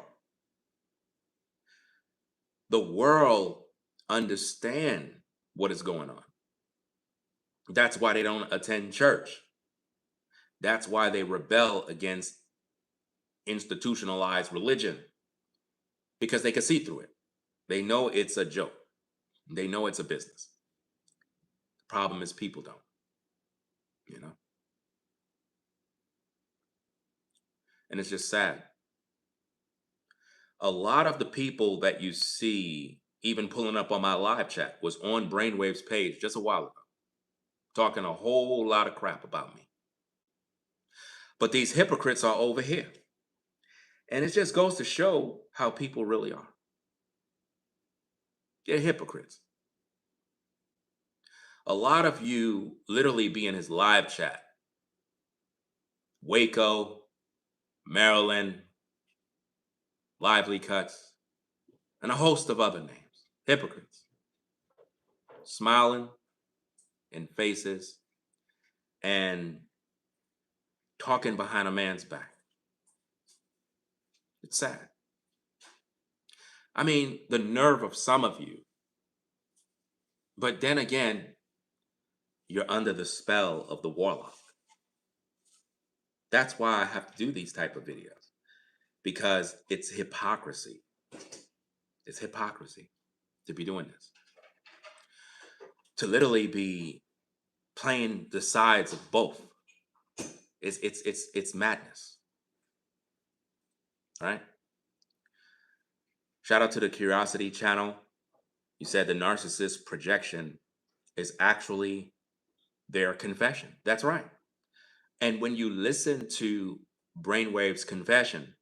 Speaker 1: The world understand what is going on. That's why they don't attend church. That's why they rebel against institutionalized religion, because they can see through it. They know it's a joke. They know it's a business. The problem is people don't, you know? And it's just sad. A lot of the people that you see even pulling up on my live chat was on Brainwaves page just a while ago, talking a whole lot of crap about me. But these hypocrites are over here. And it just goes to show how people really are. They're hypocrites. A lot of you literally be in his live chat. Waco, Maryland, Lively Cuts, and a host of other names. Hypocrites. Smiling in faces and talking behind a man's back. It's sad. I mean, the nerve of some of you. But then again, you're under the spell of the warlock. That's why I have to do these type of videos, because it's hypocrisy. It's hypocrisy to be doing this. To literally be playing the sides of both. It's madness. All right. Shout out to the Curiosity channel. You said the narcissist projection is actually their confession. That's right. And when you listen to Brainwaves' confession,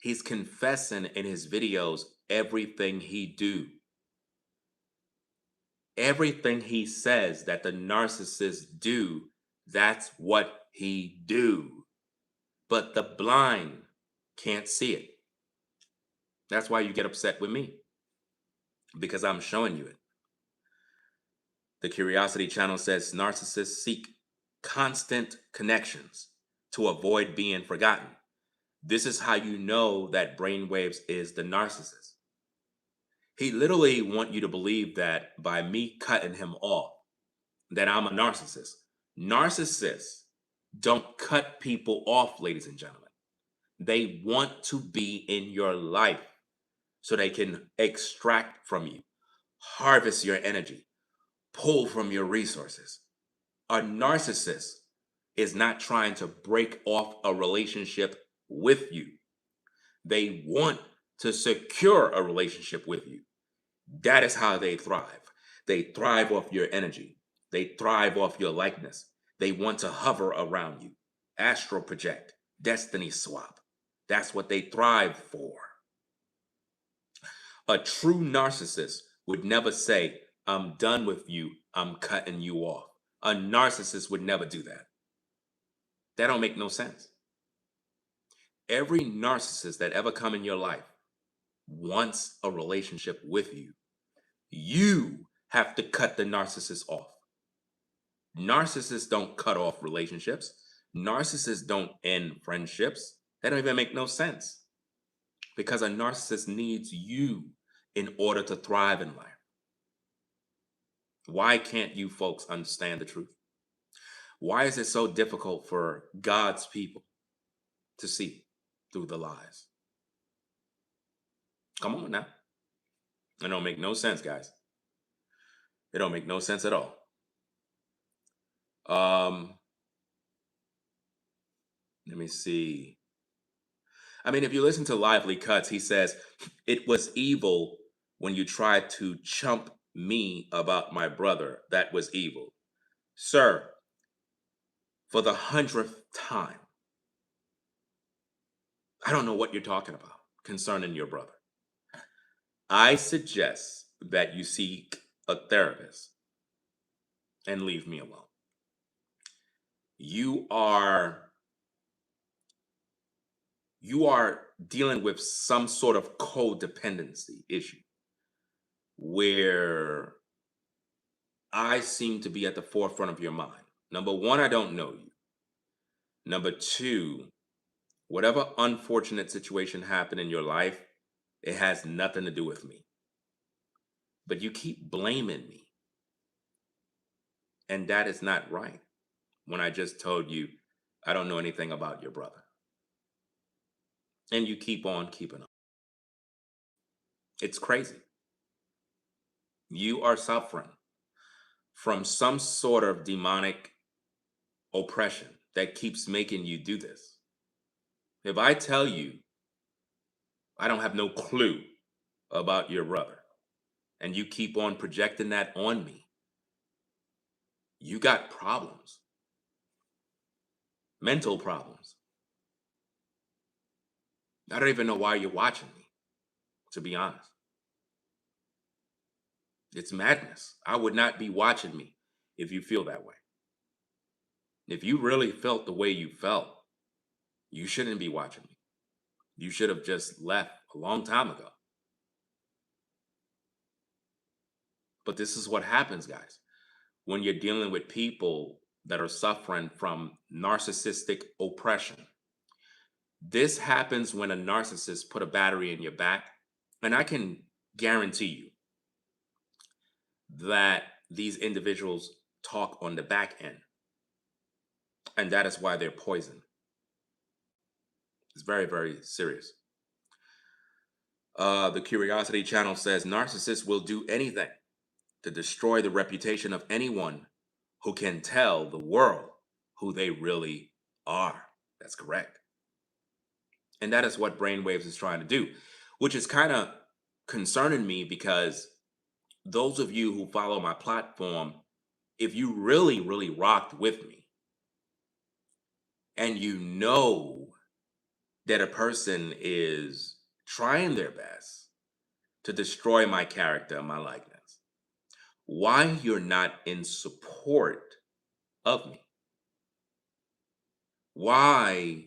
Speaker 1: he's confessing in his videos everything he do. Everything he says that the narcissists do, that's what he do. But the blind can't see it. That's why you get upset with me, because I'm showing you it. The Curiosity channel says narcissists seek constant connections to avoid being forgotten. This is how you know that Brainwaves is the narcissist. He literally want you to believe that by me cutting him off, that I'm a narcissist. Narcissists don't cut people off, ladies and gentlemen. They want to be in your life so they can extract from you, harvest your energy, pull from your resources. A narcissist is not trying to break off a relationship with you. They want to secure a relationship with you. That is how they thrive. They thrive off your energy. They thrive off your likeness. They want to hover around you, astral project, destiny swap. That's what they thrive for. A true narcissist would never say, I'm done with you, I'm cutting you off. A narcissist would never do that. That don't make no sense. Every narcissist that ever come in your life wants a relationship with you. You have to cut the narcissist off. Narcissists don't cut off relationships. Narcissists don't end friendships. That don't even make no sense, because a narcissist needs you in order to thrive in life. Why can't you folks understand the truth? Why is it so difficult for God's people to see through the lies? Come on now. It don't make no sense, guys. It don't make no sense at all. Let me see. I mean, if you listen to Lively Cuts, he says, it was evil when you tried to chump me about my brother. That was evil. Sir, for the 100th time, I don't know what you're talking about concerning your brother. I suggest that you seek a therapist and leave me alone. You are dealing with some sort of codependency issue where I seem to be at the forefront of your mind. Number one, I don't know you. Number two, whatever unfortunate situation happened in your life, it has nothing to do with me. But you keep blaming me. And that is not right. When I just told you, I don't know anything about your brother. And you keep on keeping on. It's crazy. You are suffering from some sort of demonic oppression that keeps making you do this. If I tell you I don't have no clue about your brother, and you keep on projecting that on me, you got problems, mental problems. I don't even know why you're watching me, to be honest. It's madness. I would not be watching me if you feel that way. If you really felt the way you felt, you shouldn't be watching me. You should have just left a long time ago. But this is what happens, guys, when you're dealing with people that are suffering from narcissistic oppression. This happens when a narcissist put a battery in your back. And I can guarantee you that these individuals talk on the back end. And that is why they're poison. It's very, very serious. The Curiosity Channel says narcissists will do anything to destroy the reputation of anyone who can tell the world who they really are. That's correct. And that is what Brainwaves is trying to do, which is kind of concerning me because those of you who follow my platform, if you really, really rocked with me and you know that a person is trying their best to destroy my character and my likeness, why you're not in support of me, why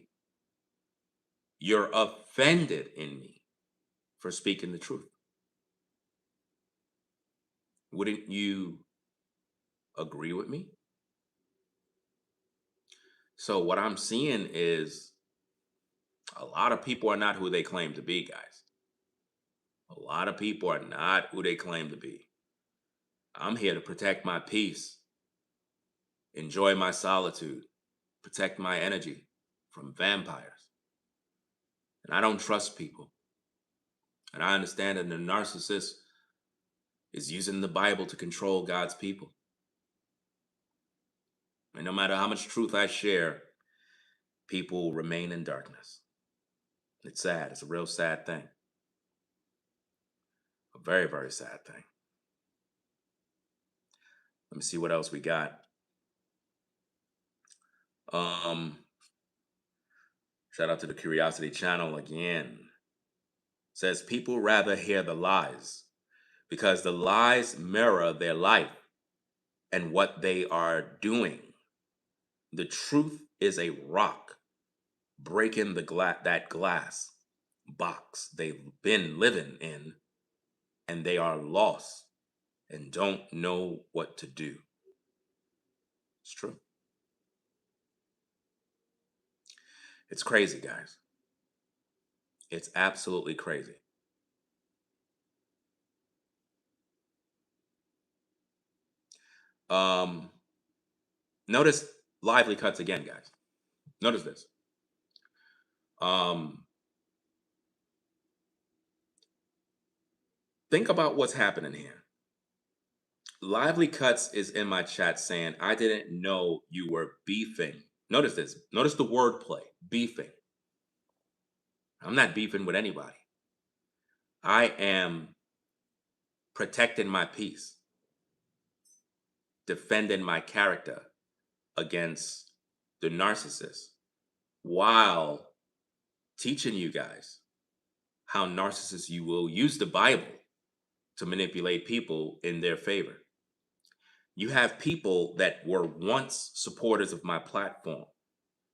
Speaker 1: you're offended in me for speaking the truth. Wouldn't you agree with me? So what I'm seeing is a lot of people are not who they claim to be, guys. A lot of people are not who they claim to be. I'm here to protect my peace, enjoy my solitude, protect my energy from vampires. And I don't trust people. And I understand that the narcissist is using the Bible to control God's people. And no matter how much truth I share, people remain in darkness. It's sad. It's a real sad thing. A very, very sad thing. Let me see what else we got. Shout out to the Curiosity Channel again. Says people rather hear the lies because the lies mirror their life and what they are doing. The truth is a rock breaking that glass box they've been living in, and they are lost and don't know what to do. It's true. It's crazy, guys. It's absolutely crazy. Um, Notice lively cuts again, guys. Notice this. Um, think about what's happening here. Lively Cuts is in my chat saying, I didn't know you were beefing. Notice this. Notice the wordplay. Beefing. I'm not beefing with anybody. I am protecting my peace, defending my character against the narcissist while teaching you guys how narcissists you will use the Bible to manipulate people in their favor. You have people that were once supporters of my platform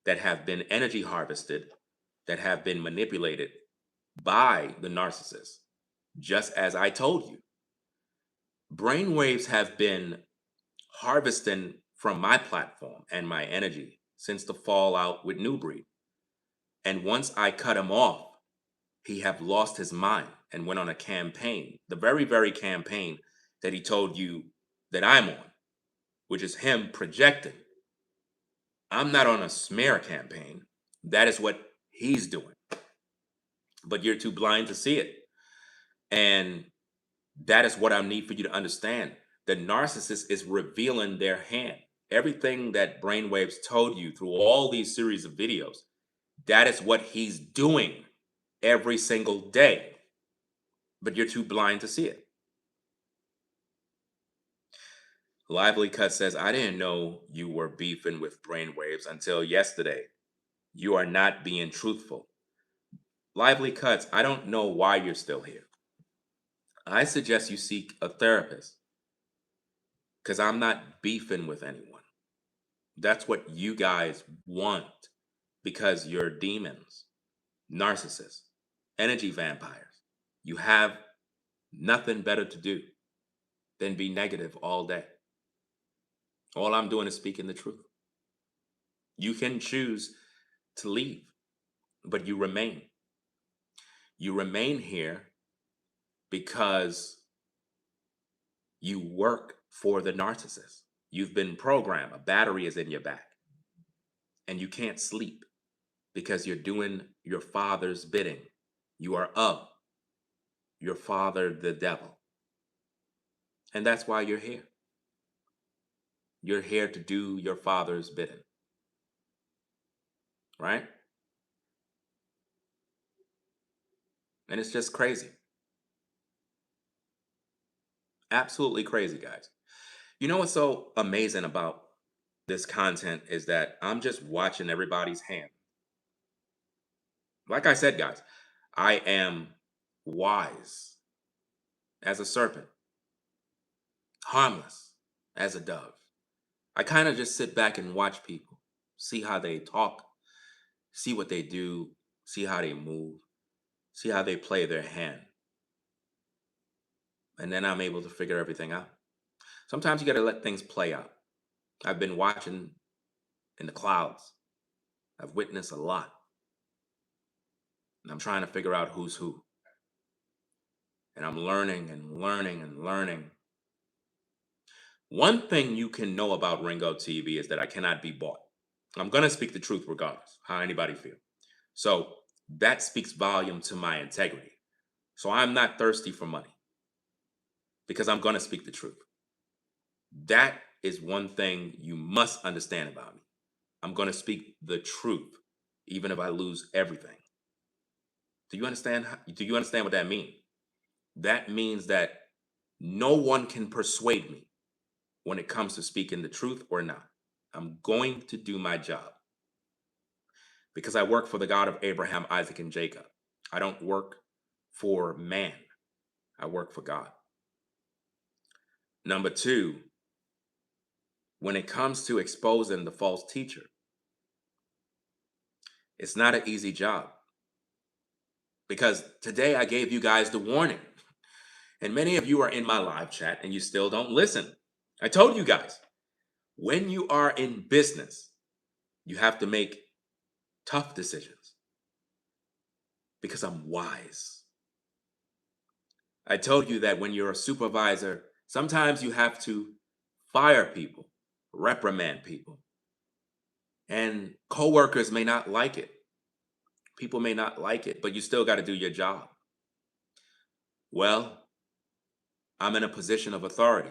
Speaker 1: that have been energy harvested, that have been manipulated by the narcissist. Just as I told you, brainwaves have been harvesting from my platform and my energy since the fallout with New Breed. And once I cut him off, he have lost his mind and went on a campaign, the very, very campaign that he told you that I'm on, which is him projecting. I'm not on a smear campaign. That is what he's doing. But you're too blind to see it. And that is what I need for you to understand. The narcissist is revealing their hand. Everything that Brainwaves told you through all these series of videos, that is what he's doing every single day. But you're too blind to see it. Lively Cut says, I didn't know you were beefing with Brainwaves until yesterday. You are not being truthful. Lively Cuts, I don't know why you're still here. I suggest you seek a therapist because I'm not beefing with anyone. That's what you guys want because you're demons, narcissists, energy vampires. You have nothing better to do than be negative all day. All I'm doing is speaking the truth. You can choose to leave, but you remain. You remain here because you work for the narcissist. You've been programmed. A battery is in your back and you can't sleep. because you're doing your father's bidding. You are of your father, the devil. And that's why you're here. You're here to do your father's bidding, right? And it's just crazy. Absolutely crazy, guys. You know what's so amazing about this content is that I'm just watching everybody's hand. Like I said, guys, I am wise as a serpent, harmless as a dove. I kind of just sit back and watch people, see how they talk, see what they do, see how they move, see how they play their hand. And then I'm able to figure everything out. Sometimes you got to let things play out. I've been watching in the clouds. I've witnessed a lot. And I'm trying to figure out who's who. And I'm learning and learning and learning. One thing you can know about Ringo TV is that I cannot be bought. I'm going to speak the truth regardless, how anybody feels. So that speaks volume to my integrity. So I'm not thirsty for money because I'm going to speak the truth. That is one thing you must understand about me. I'm going to speak the truth, even if I lose everything. Do you understand? Do you understand what that means? That means that no one can persuade me when it comes to speaking the truth or not. I'm going to do my job because I work for the God of Abraham, Isaac, and Jacob. I don't work for man. I work for God. Number two, when it comes to exposing the false teacher, it's not an easy job because today I gave you guys the warning. And many of you are in my live chat and you still don't listen. I told you guys, when you are in business, you have to make tough decisions because I'm wise. I told you that when you're a supervisor, sometimes you have to fire people, reprimand people, and coworkers may not like it. People may not like it, but you still got to do your job. Well, I'm in a position of authority.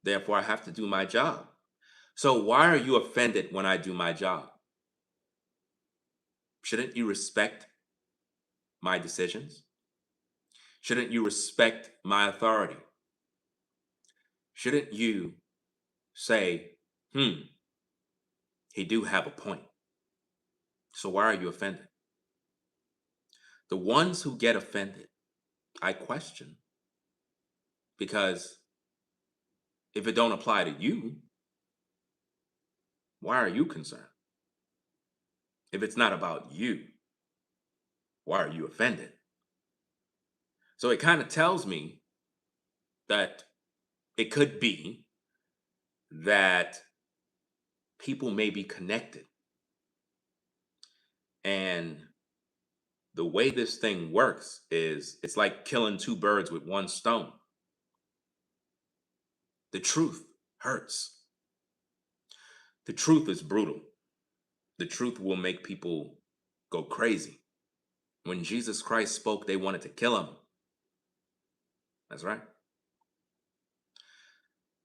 Speaker 1: Therefore, I have to do my job. So why are you offended when I do my job? Shouldn't you respect my decisions? Shouldn't you respect my authority? Shouldn't you say, he do have a point. So why are you offended? The ones who get offended, I question. Because if it don't apply to you, why are you concerned? If it's not about you, why are you offended? So it kind of tells me that it could be that people may be connected. And the way this thing works is it's like killing two birds with one stone. The truth hurts. The truth is brutal. The truth will make people go crazy. When Jesus Christ spoke, they wanted to kill him. That's right.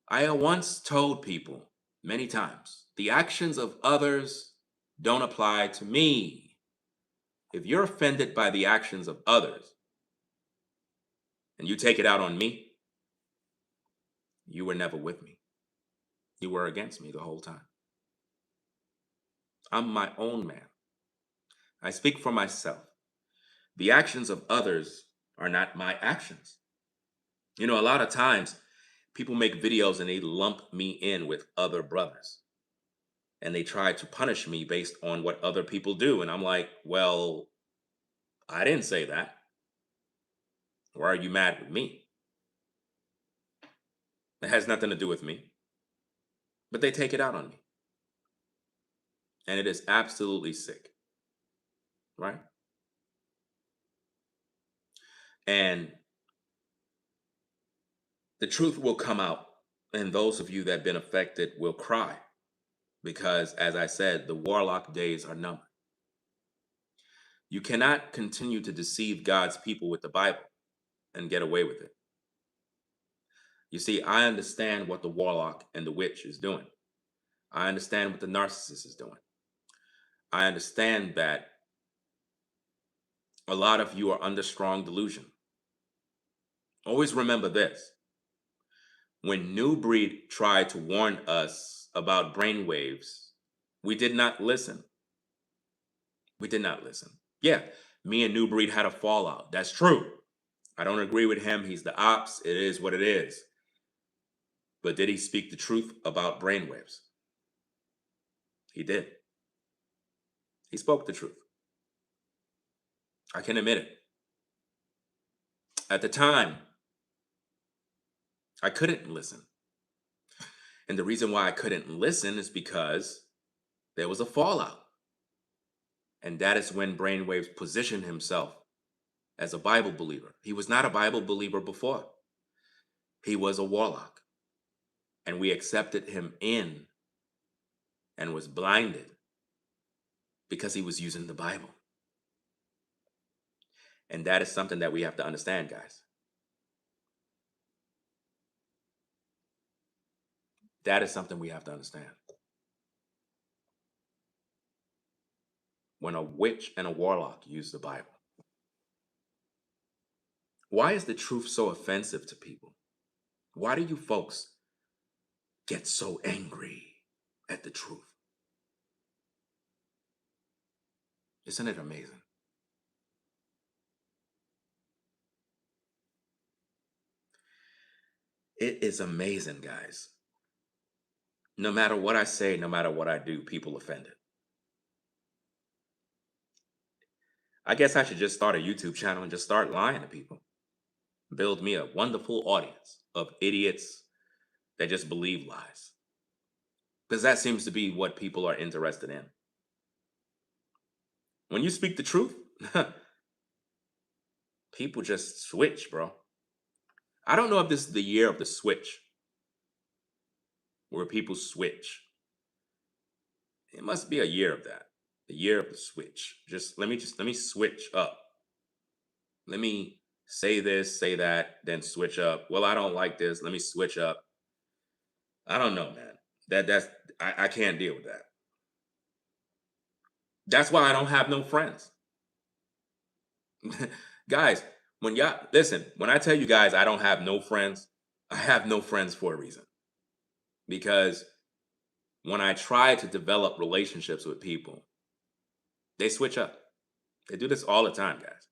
Speaker 1: I once told people many times, the actions of others don't apply to me. If you're offended by the actions of others and you take it out on me, you were never with me. You were against me the whole time. I'm my own man. I speak for myself. The actions of others are not my actions. You know, a lot of times people make videos and they lump me in with other brothers and they try to punish me based on what other people do. And I'm like, well, I didn't say that. Why are you mad with me? It has nothing to do with me. But they take it out on me. And it is absolutely sick. Right? And the truth will come out. And those of you that have been affected will cry. Because, as I said, the warlock days are numbered. You cannot continue to deceive God's people with the Bible and get away with it. You see, I understand what the warlock and the witch is doing. I understand what the narcissist is doing. I understand that a lot of you are under strong delusion. Always remember this. When New Breed tried to warn us about brainwaves, we did not listen. We did not listen. Yeah, me and New Breed had a fallout. That's true. I don't agree with him. He's the ops. It is what it is. But did he speak the truth about brainwaves? He did. He spoke the truth. I can admit it. At the time, I couldn't listen. And the reason why I couldn't listen is because there was a fallout. And that is when Brainwaves positioned himself as a Bible believer. He was not a Bible believer before. He was a warlock. And we accepted him in and was blinded because he was using the Bible. And that is something that we have to understand, guys. That is something we have to understand. When a witch and a warlock use the Bible, why is the truth so offensive to people? Why do you folks get so angry at the truth? Isn't it amazing? It is amazing, guys. No matter what I say, no matter what I do, people offended. I guess I should just start a YouTube channel and just start lying to people. Build me a wonderful audience of idiots that just believe lies. Because that seems to be what people are interested in. When you speak the truth, people just switch, bro. I don't know if this is the year of the switch, where people switch. It must be a year of that. The year of the switch. Let me switch up. Let me say this, say that, then switch up. Well, I don't like this. Let me switch up. I don't know, man. I can't deal with that. That's why I don't have no friends. Guys, when I tell you guys I don't have no friends, I have no friends for a reason. Because when I try to develop relationships with people, they switch up. They do this all the time, guys.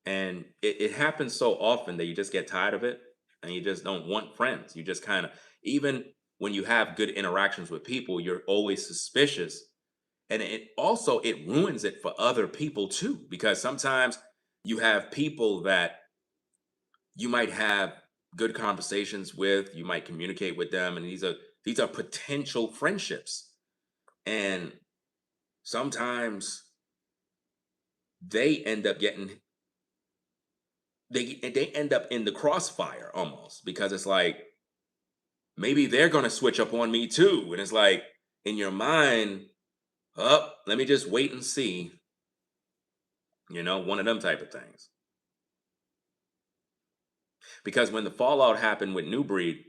Speaker 1: And it happens so often that you just get tired of it and you just don't want friends. You just kind of, even when you have good interactions with people, you're always suspicious. And it ruins it for other people too, because sometimes you have people that you might have good conversations with, you might communicate with them, and these are potential friendships. And sometimes they end up getting they end up in the crossfire almost, because it's like maybe they're going to switch up on me too, and it's like in your mind, oh, let me just wait and see, one of them type of things. Because when the fallout happened with New Breed,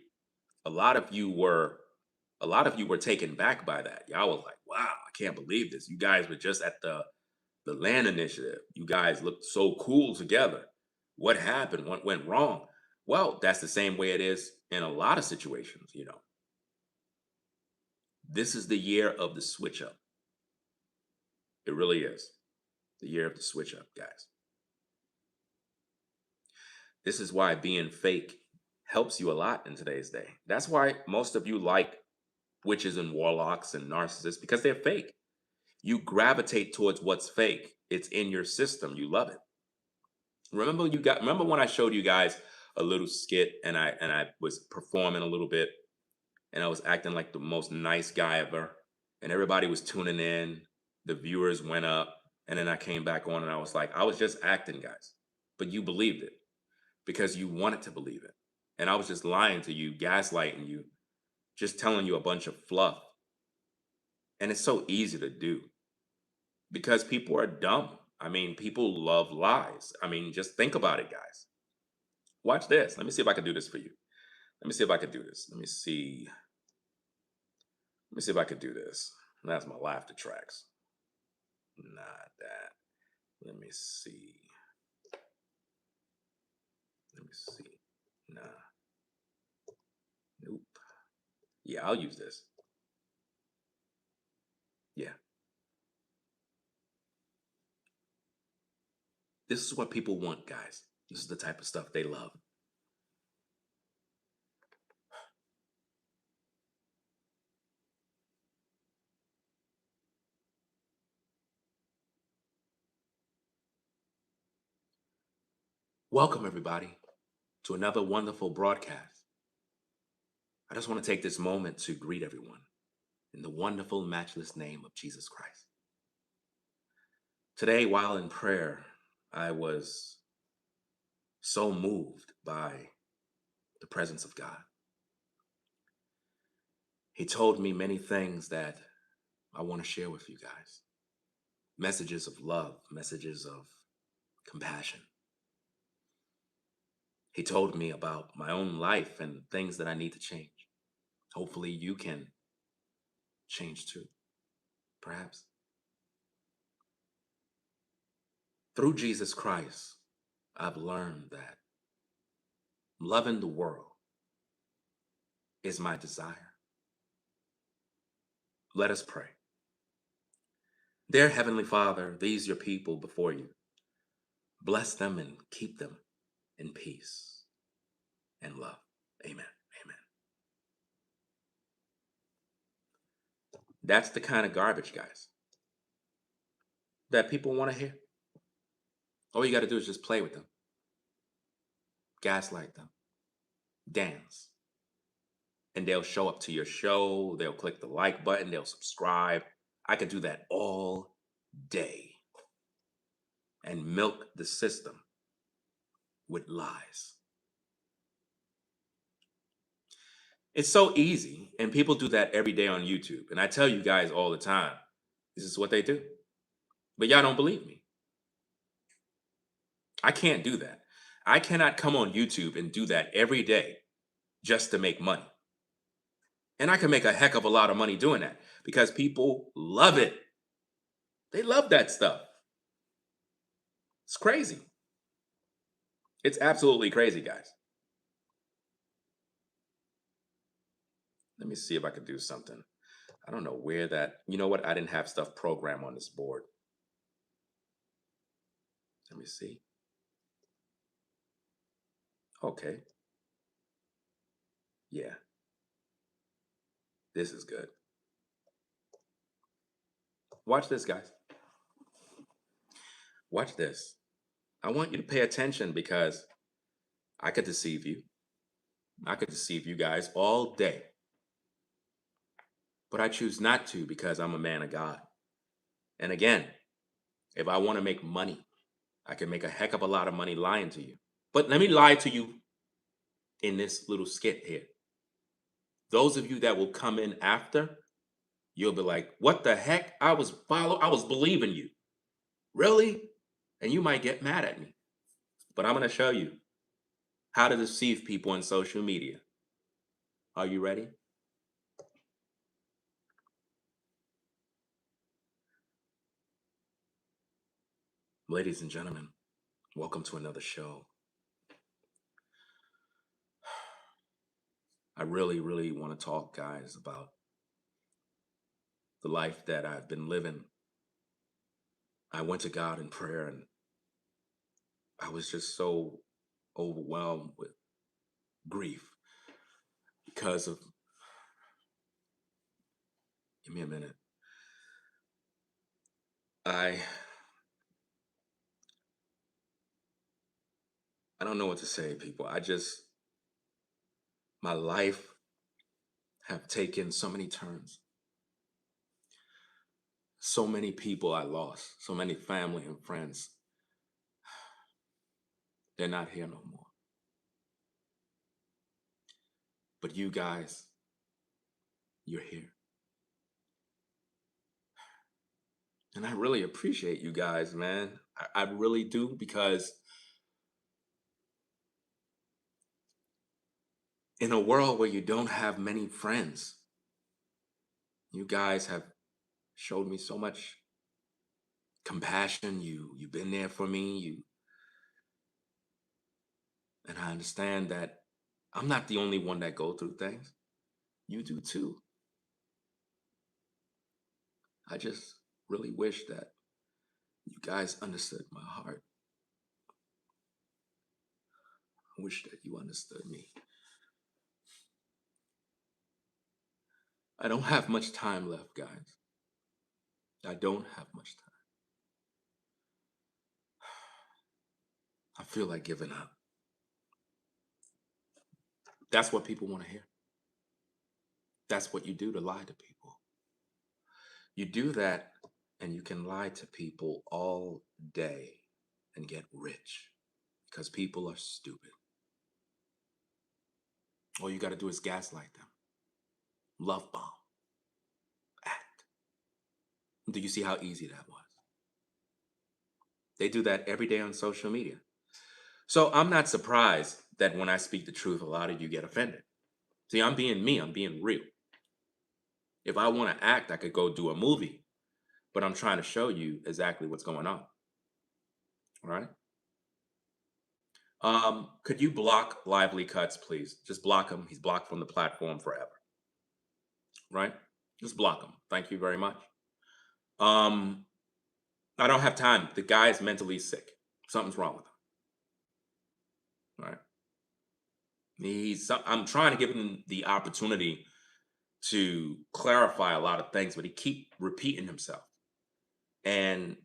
Speaker 1: a lot of you were taken back by that. Y'all was like, wow, I can't believe this. You guys were just at the land initiative. You guys looked so cool together. What happened? What went wrong? Well, that's the same way it is in a lot of situations. This is the year of the switch up. It really is the year of the switch up, guys. This is why being fake helps you a lot in today's day. That's why most of you like witches and warlocks and narcissists, because they're fake. You gravitate towards what's fake. It's in your system. You love it. Remember when I showed you guys a little skit and I was performing a little bit and I was acting like the most nice guy ever and everybody was tuning in, the viewers went up, and then I came back on and I was like, I was just acting, guys. But you believed it because you wanted to believe it. And I was just lying to you, gaslighting you, just telling you a bunch of fluff. And it's so easy to do. because people are dumb. I mean, people love lies. I mean, just think about it, guys. Watch this. Let me see if I can do this for you. Let me see if I can do this. Let me see. Let me see if I can do this. That's my laughter tracks. Not that. Let me see. Let me see. Nah. Nope. Yeah, I'll use this. Yeah. This is what people want, guys. This is the type of stuff they love. Welcome, everybody, to another wonderful broadcast. I just want to take this moment to greet everyone in the wonderful, matchless name of Jesus Christ. Today, while in prayer, I was so moved by the presence of God. He told me many things that I want to share with you guys. Messages of love, messages of compassion. He told me about my own life and things that I need to change. Hopefully, you can change too, perhaps. Through Jesus Christ, I've learned that loving the world is my desire. Let us pray. Dear Heavenly Father, these your people before you. Bless them and keep them in peace and love. Amen. Amen. That's the kind of garbage, guys, that people want to hear. All you got to do is just play with them, gaslight them, dance, and they'll show up to your show. They'll click the like button, they'll subscribe. I could do that all day and milk the system with lies. It's so easy, and people do that every day on YouTube. And I tell you guys all the time, this is what they do. But y'all don't believe me. I can't do that. I cannot come on YouTube and do that every day just to make money. And I can make a heck of a lot of money doing that because people love it. They love that stuff. It's crazy. It's absolutely crazy, guys. Let me see if I could do something. I don't know where that, you know what? I didn't have stuff programmed on this board. Let me see. Okay. Yeah, this is good. Watch this, guys. Watch this. I want you to pay attention because I could deceive you. I could deceive you guys all day. But I choose not to because I'm a man of God. And again, if I want to make money, I can make a heck of a lot of money lying to you. But let me lie to you in this little skit here. Those of you that will come in after, you'll be like, what the heck? I was believing you. Really? And you might get mad at me. But I'm going to show you how to deceive people on social media. Are you ready? Ladies and gentlemen, welcome to another show. I really, really want to talk, guys, about the life that I've been living. I went to God in prayer and I was just so overwhelmed with grief because of, give me a minute. I I don't know what to say, people. My life have taken so many turns. So many people I lost, so many family and friends. They're not here no more. But you guys, you're here. And I really appreciate you guys, man. I really do, because in a world where you don't have many friends, you guys have showed me so much compassion. You've been there for me. And I understand that I'm not the only one that go through things. You do too. I just really wish that you guys understood my heart. I wish that you understood me. I don't have much time left, guys. I don't have much time. I feel like giving up. That's what people want to hear. That's what you do to lie to people. You do that, and you can lie to people all day and get rich because people are stupid. All you got to do is gaslight them, love bomb, act. Do you see how easy that was? They do that every day on social media. So I'm not surprised that when I speak the truth, a lot of you get offended. See, I'm being me, I'm being real. If I want to act, I could go do a movie, but I'm trying to show you exactly what's going on. All right. Could you block Lively Cuts, please? Just block him. He's blocked from the platform forever. Right? Just block him. Thank you very much. Um, I don't have time. The guy is mentally sick. Something's wrong with him. Right? I'm trying to give him the opportunity to clarify a lot of things, but he keep repeating himself. And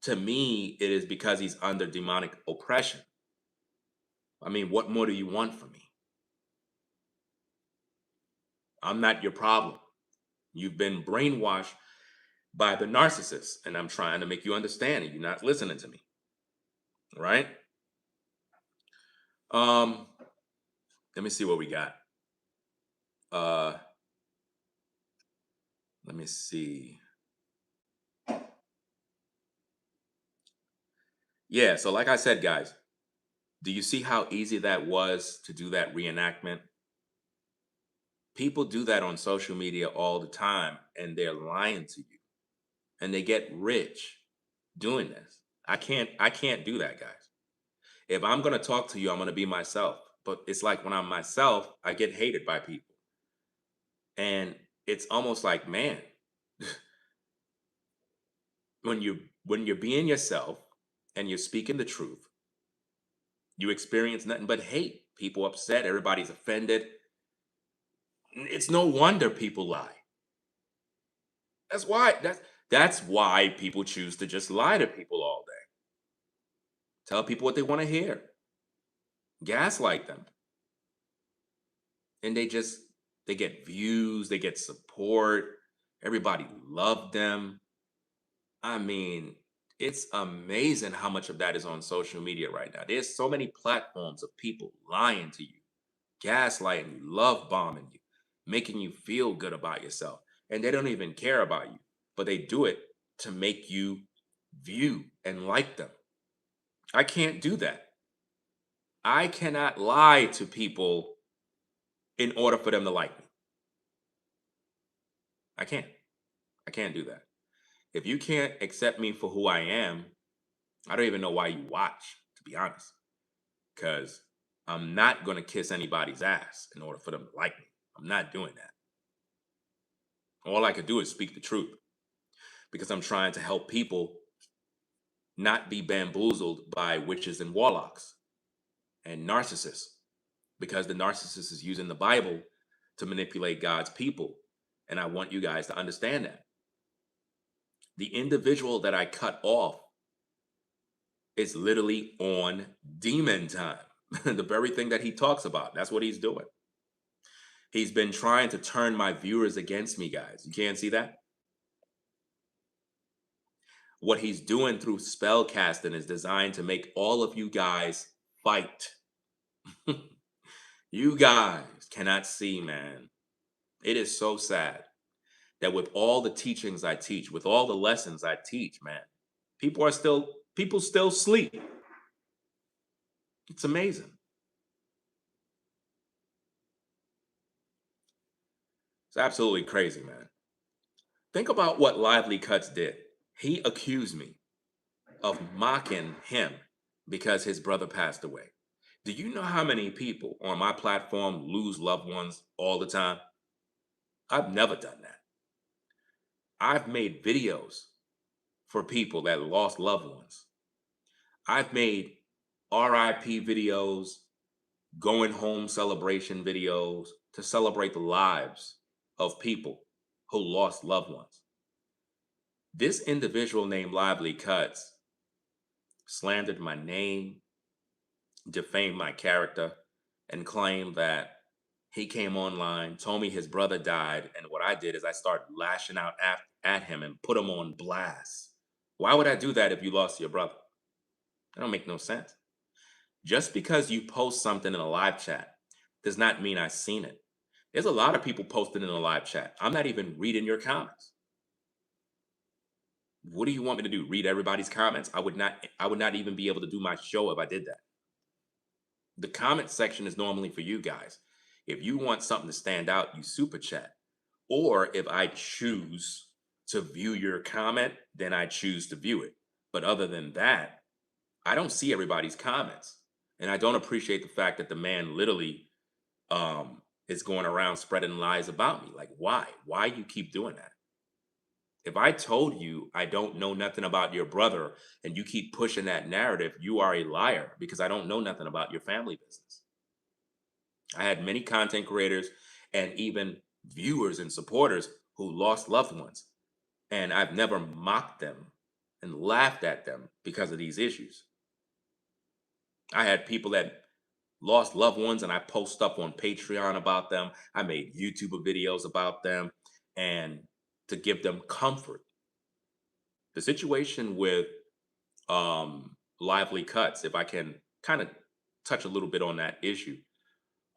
Speaker 1: to me, it is because he's under demonic oppression. I mean, what more do you want from me? I'm not your problem. You've been brainwashed by the narcissist, and I'm trying to make you understand it. You're not listening to me, right? Um, let me see what we got. Uh, let me see. Yeah, so like I said, guys, do you see how easy that was to do that reenactment? People do that on social media all the time, and they're lying to you, and they get rich doing this. I can't do that, guys. If I'm gonna talk to you, I'm gonna be myself. But it's like when I'm myself, I get hated by people. And it's almost like, man, when you're being yourself and you're speaking the truth, you experience nothing but hate. People upset, everybody's offended. It's no wonder people lie. That's why people choose to just lie to people all day. Tell people what they want to hear. Gaslight them. And they get views, they get support. Everybody loved them. I mean, it's amazing how much of that is on social media right now. There's so many platforms of people lying to you, gaslighting you, love bombing you, making you feel good about yourself. And they don't even care about you, but they do it to make you view and like them. I can't do that. I cannot lie to people in order for them to like me. I can't. I can't do that. If you can't accept me for who I am, I don't even know why you watch, to be honest. Because I'm not going to kiss anybody's ass in order for them to like me. I'm not doing that. All I could do is speak the truth because I'm trying to help people not be bamboozled by witches and warlocks and narcissists, because the narcissist is using the Bible to manipulate God's people. And I want you guys to understand that. The individual that I cut off is literally on demon time. The very thing that he talks about. That's what he's doing. He's been trying to turn my viewers against me, guys. You can't see that? What he's doing through spell casting is designed to make all of you guys fight. You guys cannot see, man. It is so sad. that with all the teachings I teach, with all the lessons I teach, man, people still sleep. It's amazing. It's absolutely crazy, man. Think about what Lively Cuts did. He accused me of mocking him because his brother passed away. Do you know how many people on my platform lose loved ones all the time? I've never done that. I've made videos for people that lost loved ones. I've made RIP videos, going home celebration videos to celebrate the lives of people who lost loved ones. This individual named Lively Cuts slandered my name, defamed my character, and claimed that he came online, told me his brother died, and what I did is I started lashing out at him and put him on blast. Why would I do that if you lost your brother? That don't make no sense. Just because you post something in a live chat does not mean I've seen it. There's a lot of people posting in a live chat. I'm not even reading your comments. What do you want me to do? Read everybody's comments? I would not even be able to do my show if I did that. The comment section is normally for you guys. If you want something to stand out, you super chat. Or if I choose to view your comment, then I choose to view it. But other than that, I don't see everybody's comments. And I don't appreciate the fact that the man literally is going around spreading lies about me. Like, why? Why you keep doing that? If I told you I don't know nothing about your brother and you keep pushing that narrative, you are a liar because I don't know nothing about your family business. I had many content creators and even viewers and supporters who lost loved ones, and I've never mocked them and laughed at them because of these issues. I had people that lost loved ones, and I post stuff on Patreon about them. I made YouTube videos about them, and to give them comfort. The situation with Lively Cuts, if I can kind of touch a little bit on that issue.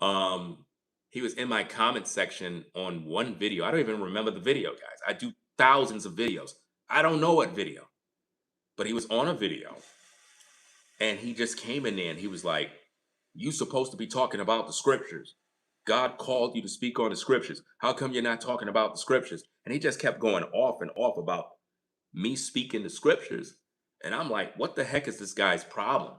Speaker 1: Um, he was in my comment section on one video. I don't even remember the video, guys. I do thousands of videos. I don't know what video, but he was on a video and he just came in there and he was like, "You supposed to be talking about the scriptures. God called you to speak on the scriptures. How come you're not talking about the scriptures?" And he just kept going off and off about me speaking the scriptures. And I'm like, what the heck is this guy's problem?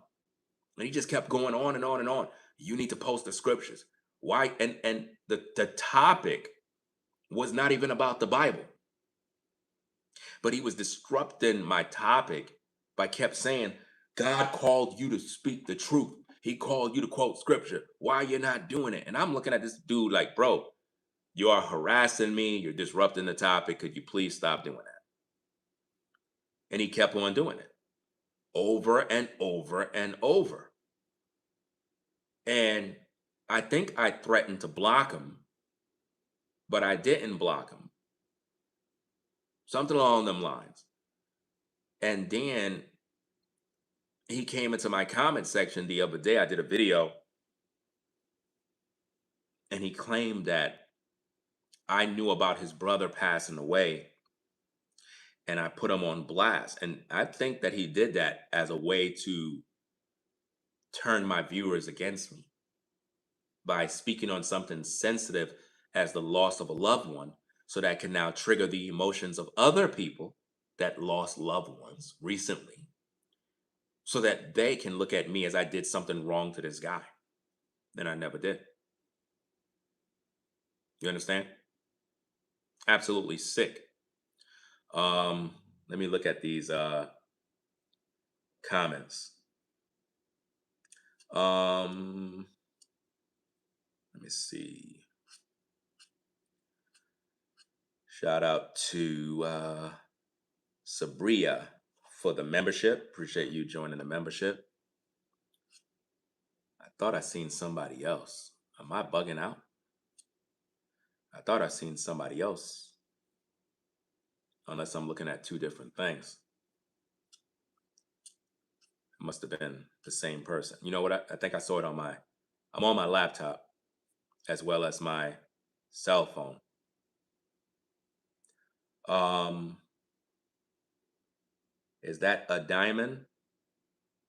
Speaker 1: And he just kept going on and on and on. You need to post the scriptures. Why? And the topic was not even about the Bible, but he was disrupting my topic by kept saying, God called you to speak the truth. He called you to quote scripture. Why are you not doing it? And I'm looking at this dude like, bro, you are harassing me. You're disrupting the topic. Could you please stop doing that? And he kept on doing it over and over and over. And I think I threatened to block him, but I didn't block him. Something along them lines. And then he came into my comment section the other day. I did a video and he claimed that I knew about his brother passing away and I put him on blast. And I think that he did that as a way to turn my viewers against me by speaking on something sensitive as the loss of a loved one. So that can now trigger the emotions of other people that lost loved ones recently so that they can look at me as I did something wrong to this guy. And I never did. You understand? Absolutely sick. Let me look at these comments. Let me see. Shout out to Sabria for the membership. Appreciate you joining the membership. I thought I seen somebody else. Am I bugging out? I thought I seen somebody else. Unless I'm looking at two different things. It must have been the same person. You know what? I think I saw it I'm on my laptop as well as my cell phone. Um, is that a diamond?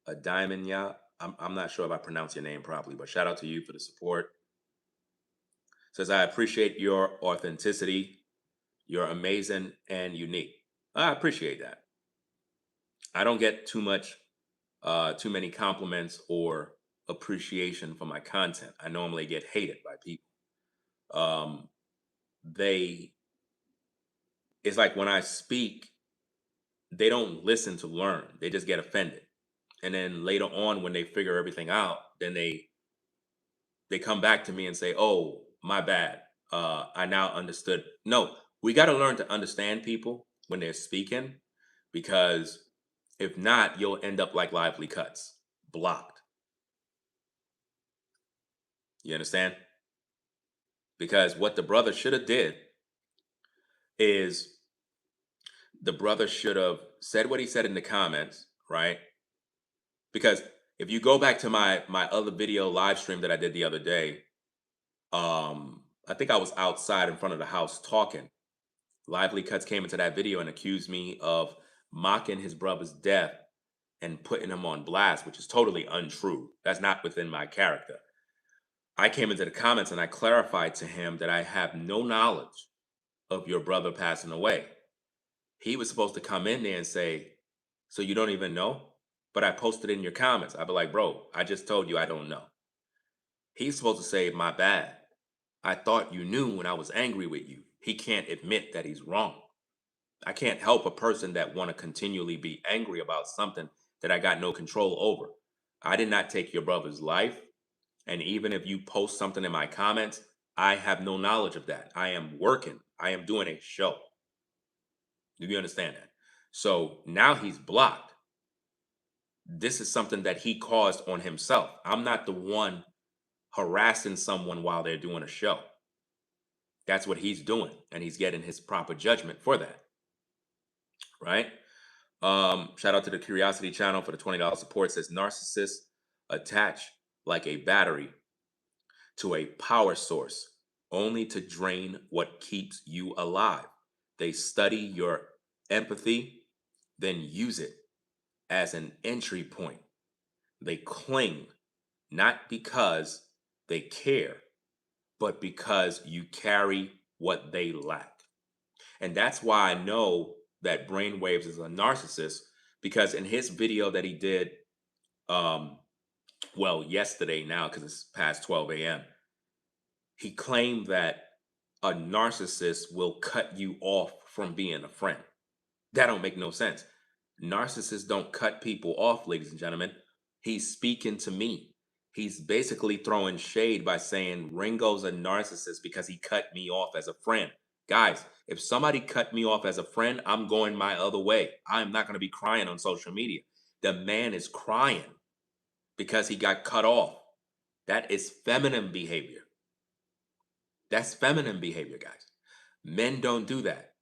Speaker 1: A diamond, yeah. I'm not sure if I pronounce your name properly, but shout out to you for the support. Says I appreciate your authenticity. You're amazing and unique. I appreciate that. I don't get too many compliments or appreciation for my content. I normally get hated by people. Um, they it's like when I speak, they don't listen to learn. They just get offended. And then later on, when they figure everything out, then they come back to me and say, "Oh, my bad. I now understood." No, we got to learn to understand people when they're speaking, because if not, you'll end up like Lively Cuts, blocked. You understand? Because what the brother should have did is the brother should have said what he said in the comments, right? Because if you go back to my other video live stream that I did the other day, I think I was outside in front of the house talking. Lively Cuts came into that video and accused me of mocking his brother's death and putting him on blast, which is totally untrue. That's not within my character. I came into the comments and I clarified to him that I have no knowledge of your brother passing away. He was supposed to come in there and say, "So you don't even know?" But I posted in your comments. I'd be like, "Bro, I just told you I don't know." He's supposed to say, "My bad. I thought you knew when I was angry with you." He can't admit that he's wrong. I can't help a person that want to continually be angry about something that I got no control over. I did not take your brother's life. And even if you post something in my comments, I have no knowledge of that. I am working. I am doing a show. Do you understand that? So now he's blocked. This is something that he caused on himself. I'm not the one harassing someone while they're doing a show. That's what he's doing. And he's getting his proper judgment for that. Right? Shout out to the Curiosity channel for the $20 support. It says narcissists attach like a battery to a power source only to drain what keeps you alive. They study your empathy, then use it as an entry point. They cling not because they care, but because you carry what they lack. And that's why I know that Brainwaves is a narcissist, because in his video that he did, um, well, yesterday now, because it's past 12 a.m., he claimed that a narcissist will cut you off from being a friend. That don't make no sense. Narcissists don't cut people off, ladies and gentlemen. He's speaking to me. He's basically throwing shade by saying Ringo's a narcissist because he cut me off as a friend. Guys, if somebody cut me off as a friend, I'm going my other way. I'm not going to be crying on social media. The man is crying because he got cut off. That is feminine behavior. That's feminine behavior, guys. Men don't do that.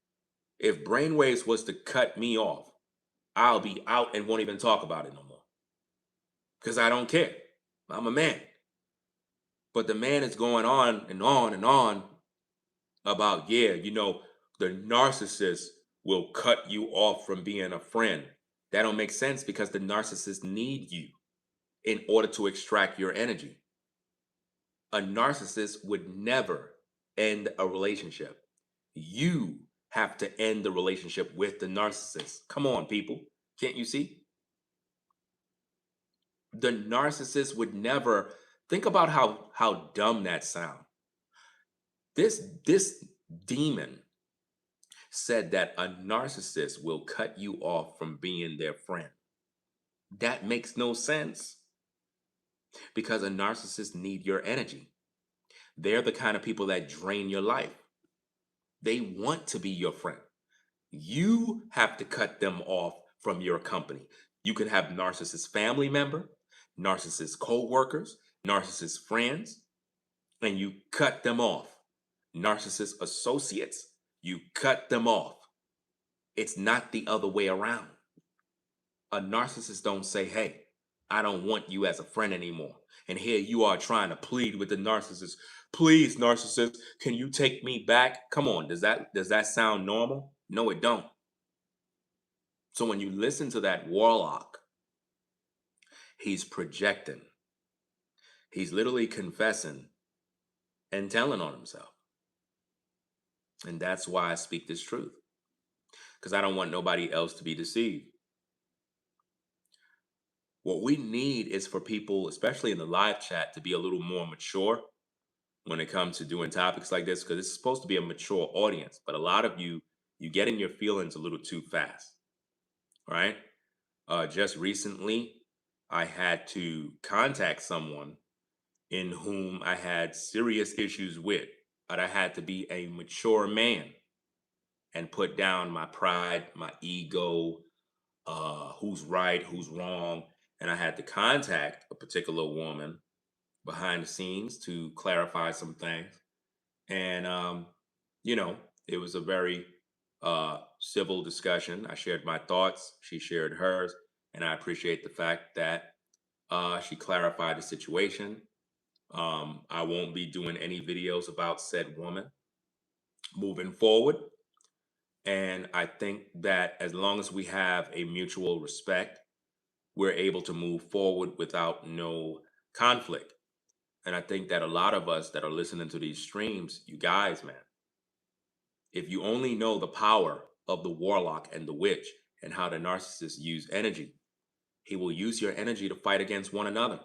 Speaker 1: If Brainwaves was to cut me off, I'll be out and won't even talk about it no more. Because I don't care. I'm a man. But the man is going on and on and on about, yeah, the narcissist will cut you off from being a friend. That don't make sense because the narcissist need you in order to extract your energy. A narcissist would never end a relationship. You have to end the relationship with the narcissist. Come on, people. Can't you see? The narcissist would never think about how dumb that sound. This demon said that a narcissist will cut you off from being their friend. That makes no sense because a narcissist need your energy. They're the kind of people that drain your life. They want to be your friend. You have to cut them off from your company. You can have narcissist family member, narcissist co-workers, narcissist friends, and you cut them off. Narcissist associates, you cut them off. It's not the other way around. A narcissist don't say, "Hey, I don't want you as a friend anymore." And here you are trying to plead with the narcissist. "Please, narcissist, can you take me back?" Come on, does that sound normal? No, it don't. So when you listen to that warlock, he's projecting. He's literally confessing and telling on himself. And that's why I speak this truth, because I don't want nobody else to be deceived. What we need is for people, especially in the live chat, to be a little more mature when it comes to doing topics like this, because it's supposed to be a mature audience. But a lot of you get in your feelings a little too fast, right? Just recently, I had to contact someone in whom I had serious issues with, but I had to be a mature man and put down my pride, my ego, who's right, who's wrong. And I had to contact a particular woman behind the scenes to clarify some things. And, you know, it was a very civil discussion. I shared my thoughts, she shared hers. And I appreciate the fact that she clarified the situation. I won't be doing any videos about said woman moving forward. And I think that as long as we have a mutual respect, we're able to move forward without no conflict. And I think that a lot of us that are listening to these streams, you guys, man, if you only know the power of the warlock and the witch and how the narcissist use energy, he will use your energy to fight against one another.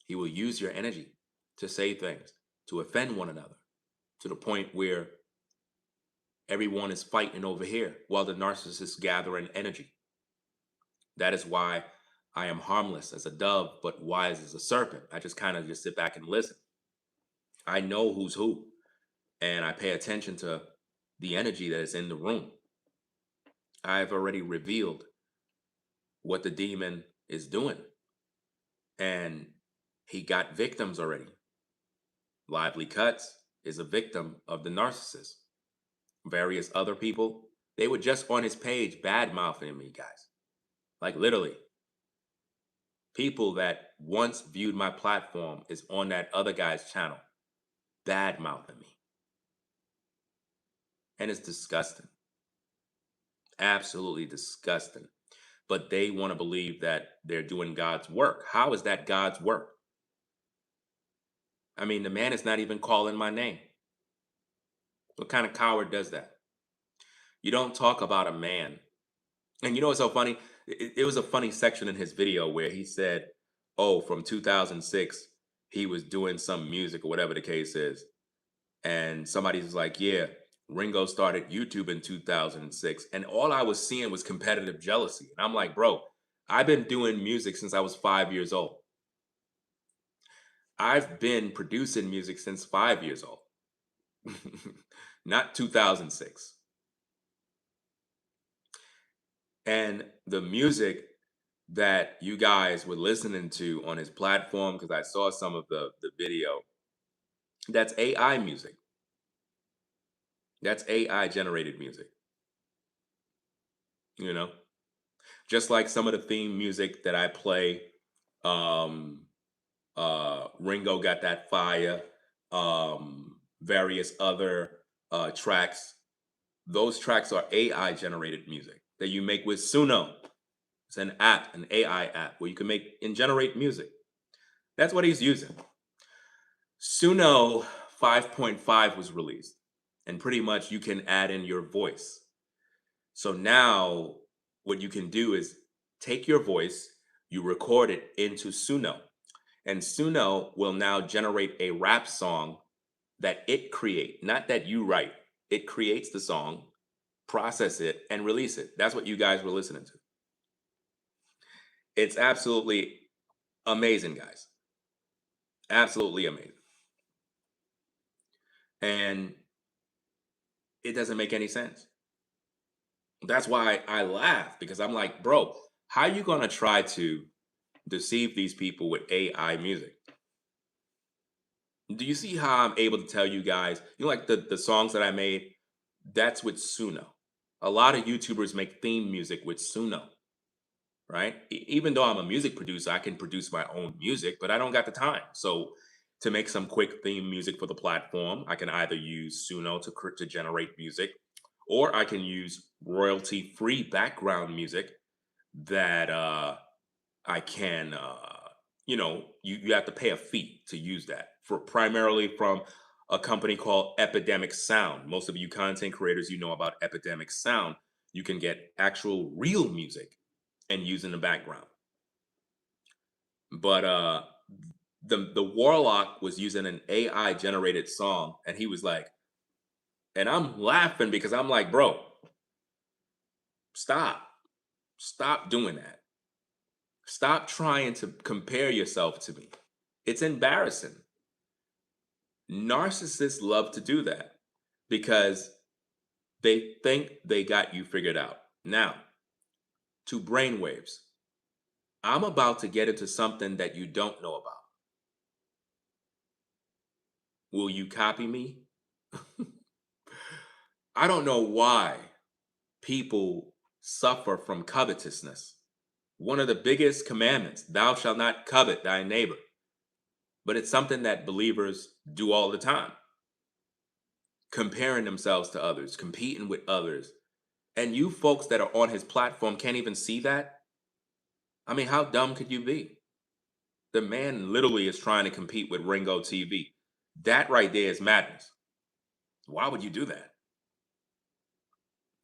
Speaker 1: He will use your energy to say things, to offend one another, to the point where everyone is fighting over here while the narcissist gathering energy. That is why I am harmless as a dove, but wise as a serpent. I just kind of just sit back and listen. I know who's who, and I pay attention to the energy that is in the room. I've already revealed what the demon is doing, and he got victims already. Lively Cuts is a victim of the narcissist. Various other people, they were just on his page bad mouthing me, guys. Like literally. People that once viewed my platform is on that other guy's channel, bad mouthing me. And it's disgusting. Absolutely disgusting. But they want to believe that they're doing God's work. How is that God's work? I mean, the man is not even calling my name. What kind of coward does that? You don't talk about a man. And you know what's so funny? It was a funny section in his video where he said, oh, from 2006, he was doing some music or whatever the case is. And somebody's like, yeah, Ringo started YouTube in 2006. And all I was seeing was competitive jealousy. And I'm like, bro, I've been doing music since I was 5 years old. I've been producing music since 5 years old, not 2006. And the music that you guys were listening to on his platform, because I saw some of the video, that's AI music. That's AI generated music. You know, just like some of the theme music that I play, um, Ringo got that fire, various other tracks. Those tracks are AI generated music that you make with Suno. It's an app, an AI app where you can make and generate music. That's what he's using. Suno 5.5 was released, and pretty much you can add in your voice. So now what you can do is take your voice, you record it into Suno, and Suno will now generate a rap song that it create, not that you write. It creates the song, process it, and release it. That's what you guys were listening to. It's absolutely amazing, guys. Absolutely amazing. And it doesn't make any sense. That's why I laugh, because I'm like, bro, how are you going to try to deceive these people with AI music? Do you see how I'm able to tell you guys, like the songs that I made, that's with Suno. A lot of YouTubers make theme music with Suno, right? Even though I'm a music producer, I can produce my own music, but I don't got the time. So to make some quick theme music for the platform, I can either use Suno to generate music, or I can use royalty free background music that I can, you have to pay a fee to use that, for primarily from a company called Epidemic Sound. Most of you content creators, you know about Epidemic Sound. You can get actual real music and use in the background. But the warlock was using an AI generated song, and he was like, and I'm laughing because I'm like, bro, stop, stop doing that. Stop trying to compare yourself to me. It's embarrassing. Narcissists love to do that because they think they got you figured out. Now, to brainwaves, I'm about to get into something that you don't know about. Will you copy me? I don't know why people suffer from covetousness. One of the biggest commandments, thou shalt not covet thy neighbor. But it's something that believers do all the time, comparing themselves to others, competing with others. And you folks that are on his platform can't even see that. I mean, how dumb could you be? The man literally is trying to compete with Ringo TV. That right there is madness. Why would you do that?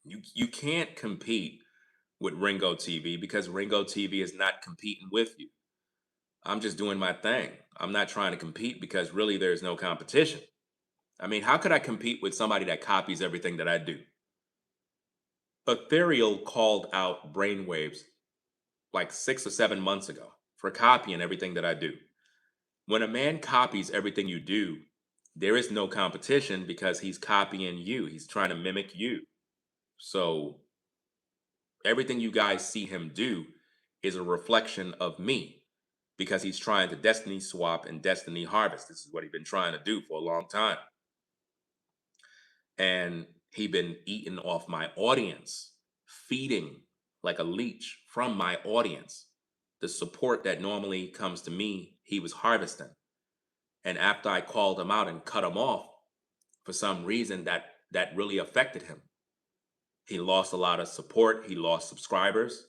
Speaker 1: You can't compete with Ringo TV because Ringo TV is not competing with you. I'm just doing my thing. I'm not trying to compete because really there's no competition. I mean, how could I compete with somebody that copies everything that I do? Ethereal called out Brainwaves like 6 or 7 months ago for copying everything that I do. When a man copies everything you do, there is no competition because he's copying you. He's trying to mimic you. So everything you guys see him do is a reflection of me because he's trying to destiny swap and destiny harvest. This is what he's been trying to do for a long time. And he been eating off my audience, feeding like a leech from my audience. The support that normally comes to me, he was harvesting. And after I called him out and cut him off, for some reason that really affected him. He lost a lot of support, he lost subscribers.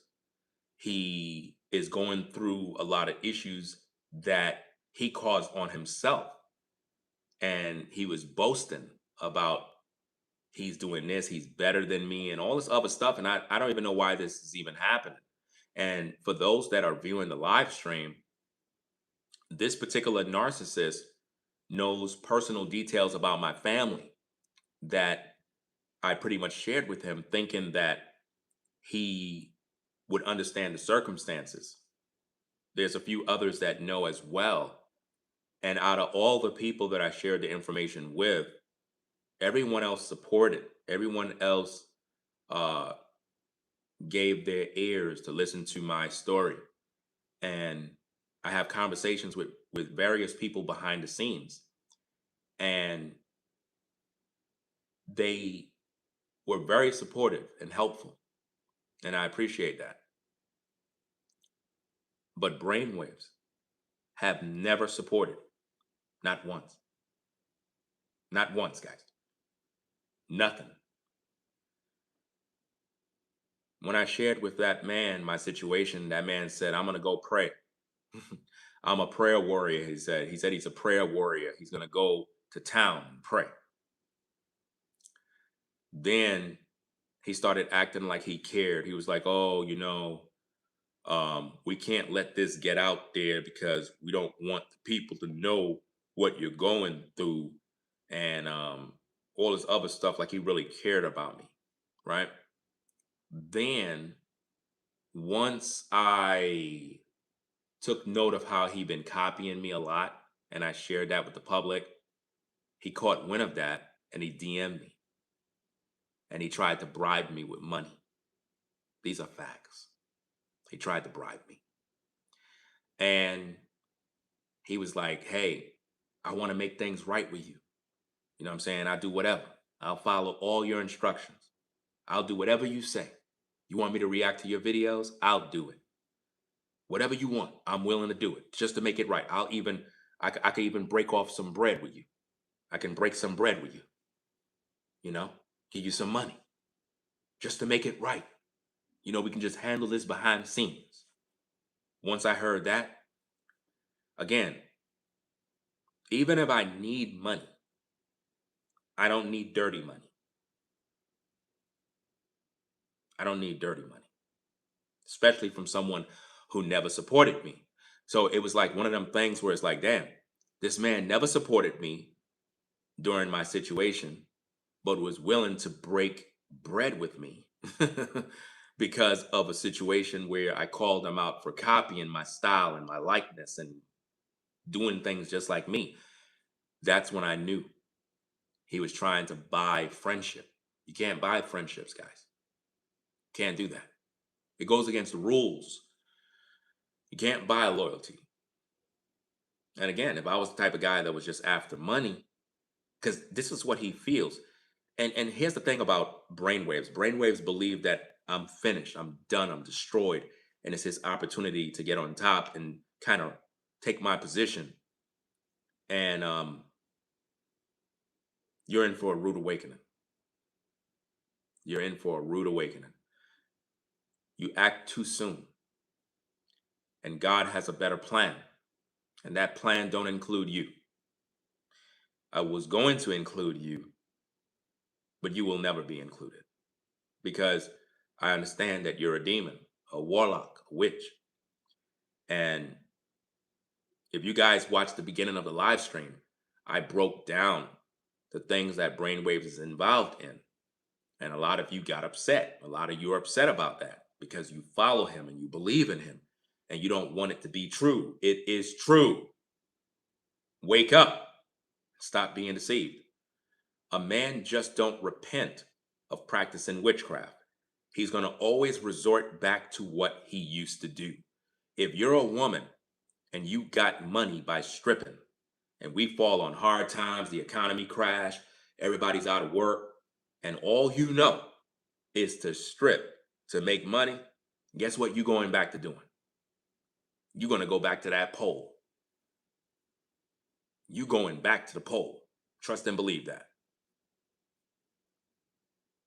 Speaker 1: He is going through a lot of issues that he caused on himself. And he was boasting about he's doing this, he's better than me, and all this other stuff. And I don't even know why this is even happening. And for those that are viewing the live stream, this particular narcissist knows personal details about my family that I pretty much shared with him, thinking that he would understand the circumstances. There's a few others that know as well. And out of all the people that I shared the information with, everyone else supported, everyone else uh, gave their ears to listen to my story. And I have conversations with various people behind the scenes, and they were very supportive and helpful, and I appreciate that. But brainwaves have never supported, not once, not once, guys, nothing. When I shared with that man my situation, that man said, I'm going to go pray. I'm a prayer warrior, he said he's a prayer warrior. He's going to go to town and pray. Then he started acting like he cared. He was like, oh, we can't let this get out there because we don't want the people to know what you're going through, and all this other stuff, like he really cared about me, right? Then once I took note of how he'd been copying me a lot and I shared that with the public, he caught wind of that and he DM'd me and he tried to bribe me with money. These are facts. He tried to bribe me. And he was like, hey, I want to make things right with you. You know what I'm saying? I'll do whatever. I'll follow all your instructions. I'll do whatever you say. You want me to react to your videos? I'll do it. Whatever you want, I'm willing to do it just to make it right. I could even break off some bread with you. I can break some bread with you, you know, give you some money. just to make it right. We can just handle this behind the scenes. Once I heard that, again, even if I need money, I don't need dirty money. I don't need dirty money, especially from someone who never supported me. So it was like one of them things where it's like, damn, this man never supported me during my situation, but was willing to break bread with me because of a situation where I called him out for copying my style and my likeness and doing things just like me. That's when I knew he was trying to buy friendship. You can't buy friendships, guys. Can't do that. It goes against the rules. You can't buy loyalty. And again, if I was the type of guy that was just after money, because this is what he feels. And here's the thing about brainwaves. Brainwaves believe that I'm finished, I'm done, I'm destroyed, and it's his opportunity to get on top and kind of take my position. And you're in for a rude awakening. You're in for a rude awakening. You act too soon, and God has a better plan, and that plan don't include you. I was going to include you, but you will never be included because I understand that you're a demon, a warlock, a witch. And if you guys watched the beginning of the live stream, I broke down the things that Brainwaves is involved in. And a lot of you got upset. A lot of you are upset about that because you follow him and you believe in him and you don't want it to be true. It is true. Wake up. Stop being deceived. A man just don't repent of practicing witchcraft. He's going to always resort back to what he used to do. If you're a woman and you got money by stripping, and we fall on hard times, the economy crash, everybody's out of work, and all you know is to strip to make money, guess what you're going back to doing? You're going to go back to that pole. You going back to the pole. Trust and believe that.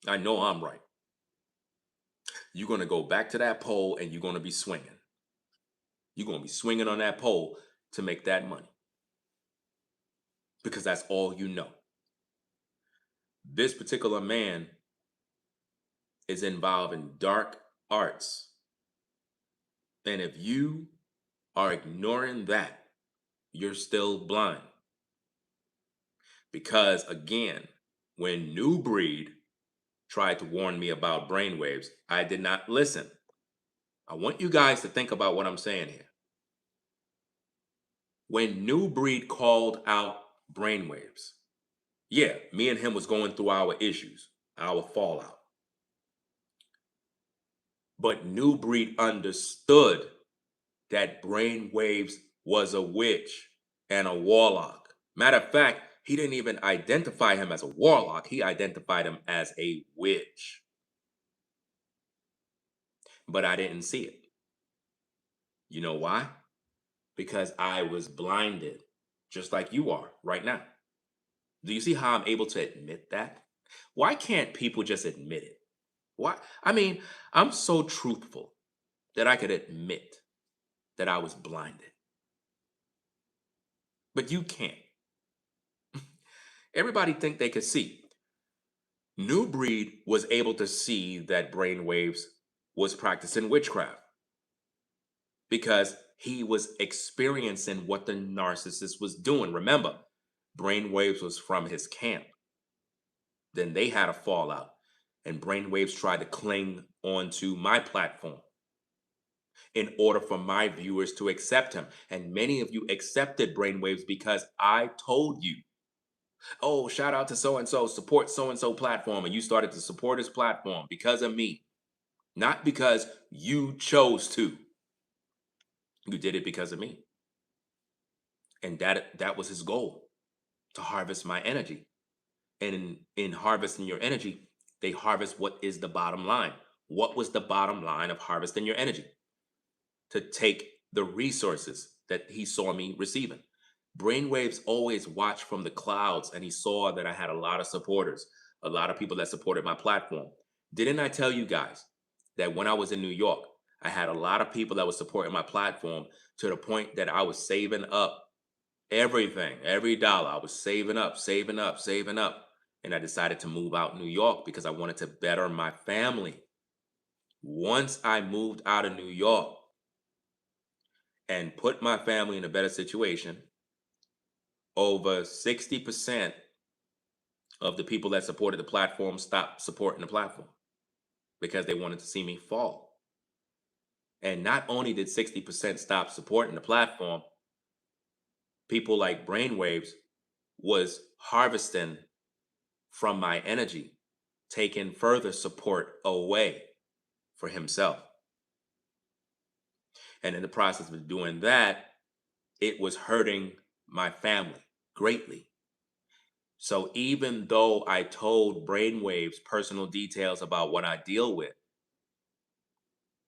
Speaker 1: I know I'm right. You're going to go back to that pole and you're going to be swinging. You're going to be swinging on that pole to make that money because that's all you know. This particular man is involved in dark arts. And if you are ignoring that, you're still blind. Because again, when New Breed tried to warn me about brainwaves, I did not listen. I want you guys to think about what I'm saying here. When New Breed called out brainwaves, yeah, me and him was going through our issues, our fallout. But New Breed understood that brainwaves was a witch and a warlock. Matter of fact, he didn't even identify him as a warlock. He identified him as a witch. But I didn't see it. You know why? Because I was blinded, just like you are right now. Do you see how I'm able to admit that? Why can't people just admit it? Why? I mean, I'm so truthful that I could admit that I was blinded. But you can't. Everybody think they could see. New Breed was able to see that Brainwaves was practicing witchcraft because he was experiencing what the narcissist was doing. Remember, Brainwaves was from his camp. Then they had a fallout, and Brainwaves tried to cling onto my platform in order for my viewers to accept him. And many of you accepted Brainwaves because I told you, oh, shout out to so and so platform. And you started to support his platform because of me, not because you chose to. You did it because of me. And that was his goal, to harvest my energy. And in harvesting your energy, they harvest what is the bottom line. What was the bottom line of harvesting your energy? To take the resources that he saw me receiving. Brainwaves always watched from the clouds, and he saw that I had a lot of supporters, a lot of people that supported my platform. Didn't I tell you guys that when I was in New York, I had a lot of people that was supporting my platform to the point that I was saving up everything, every dollar. I was saving up, saving up, saving up. And I decided to move out New York because I wanted to better my family. Once I moved out of New York and put my family in a better situation, over 60% of the people that supported the platform stopped supporting the platform because they wanted to see me fall. And not only did 60% stop supporting the platform, people like Brainwaves was harvesting from my energy, taking further support away for himself. And in the process of doing that, it was hurting my family greatly. So even though I told Brainwaves personal details about what I deal with,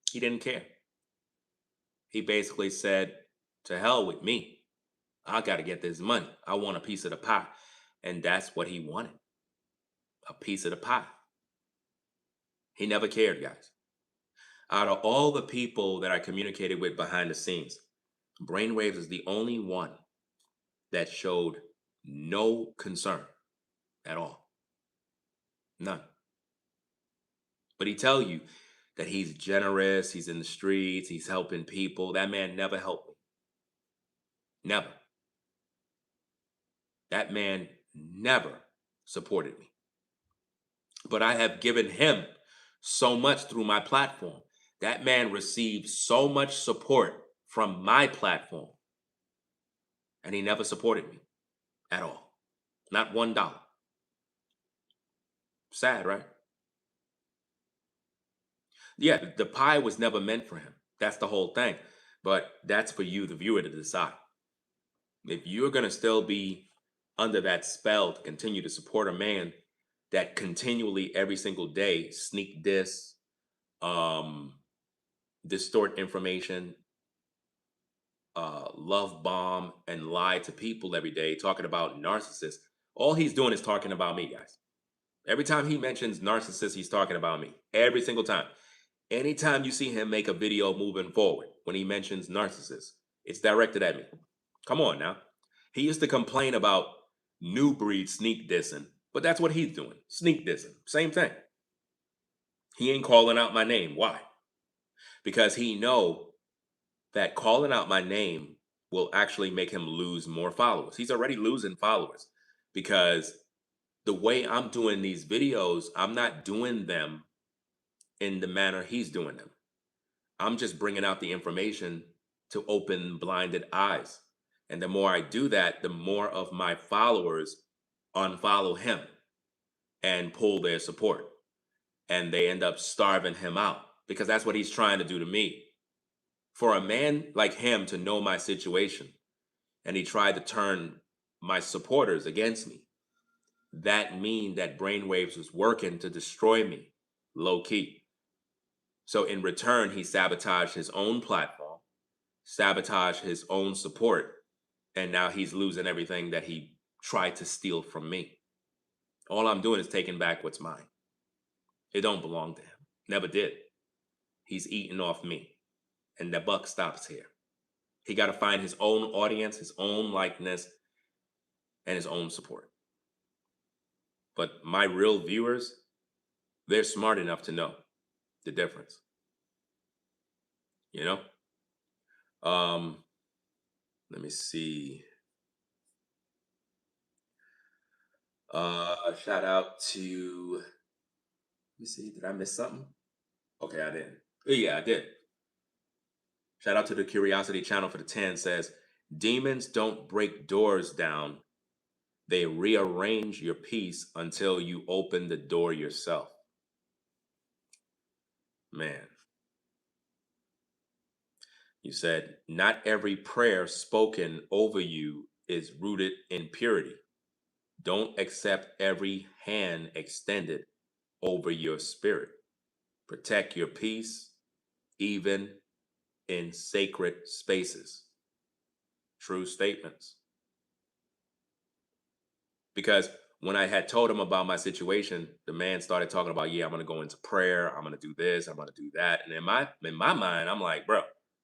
Speaker 1: he didn't care. He basically said, to hell with me. I got to get this money. I want a piece of the pie. And that's what he wanted, a piece of the pie. He never cared, guys. Out of all the people that I communicated with behind the scenes, Brainwaves is the only one that showed no concern at all. None. But he tell you that he's generous, he's in the streets, he's helping people. That man never helped me. Never. That man never supported me. But I have given him so much through my platform. That man received so much support from my platform, and he never supported me at all. Not $1. Sad, right? Yeah, the pie was never meant for him. That's the whole thing. But that's for you, the viewer, to decide. If you're going to still be under that spell to continue to support a man that continually, every single day, sneak diss, um, distort information, love bomb, and lie to people every day, talking about narcissists, all he's doing is talking about me, guys. Every time he mentions narcissist, he's talking about me. Every single time. Anytime you see him make a video moving forward, when he mentions narcissists, it's directed at me. Come on now. He used to complain about new breed sneak dissing, but that's what he's doing. Sneak dissing. Same thing. He ain't calling out my name. Why? Because he know that calling out my name will actually make him lose more followers. He's already losing followers because the way I'm doing these videos, I'm not doing them in the manner he's doing them. I'm just bringing out the information to open blinded eyes. And the more I do that, the more of my followers unfollow him and pull their support. And they end up starving him out because that's what he's trying to do to me. For a man like him to know my situation and he tried to turn my supporters against me, that mean that Brainwaves was working to destroy me low key. So in return, he sabotaged his own platform, sabotaged his own support, and now he's losing everything that he tried to steal from me. All I'm doing is taking back what's mine. It don't belong to him. Never did. He's eating off me. And the buck stops here. He got to find his own audience, his own likeness, and his own support. But my real viewers, they're smart enough to know the difference. You know? Let me see. Shout out to, let me see, did I miss something? Okay, I didn't. Yeah, I did. Shout out to the Curiosity channel for the 10 says, demons don't break doors down. They rearrange your piece until you open the door yourself. Man. You said, not every prayer spoken over you is rooted in purity. Don't accept every hand extended over your spirit. Protect your peace, even in sacred spaces. True statements. Because when I had told him about my situation, the man started talking about, yeah, I'm gonna go into prayer, I'm gonna do this, I'm gonna do that. And in my mind, I'm like, bro,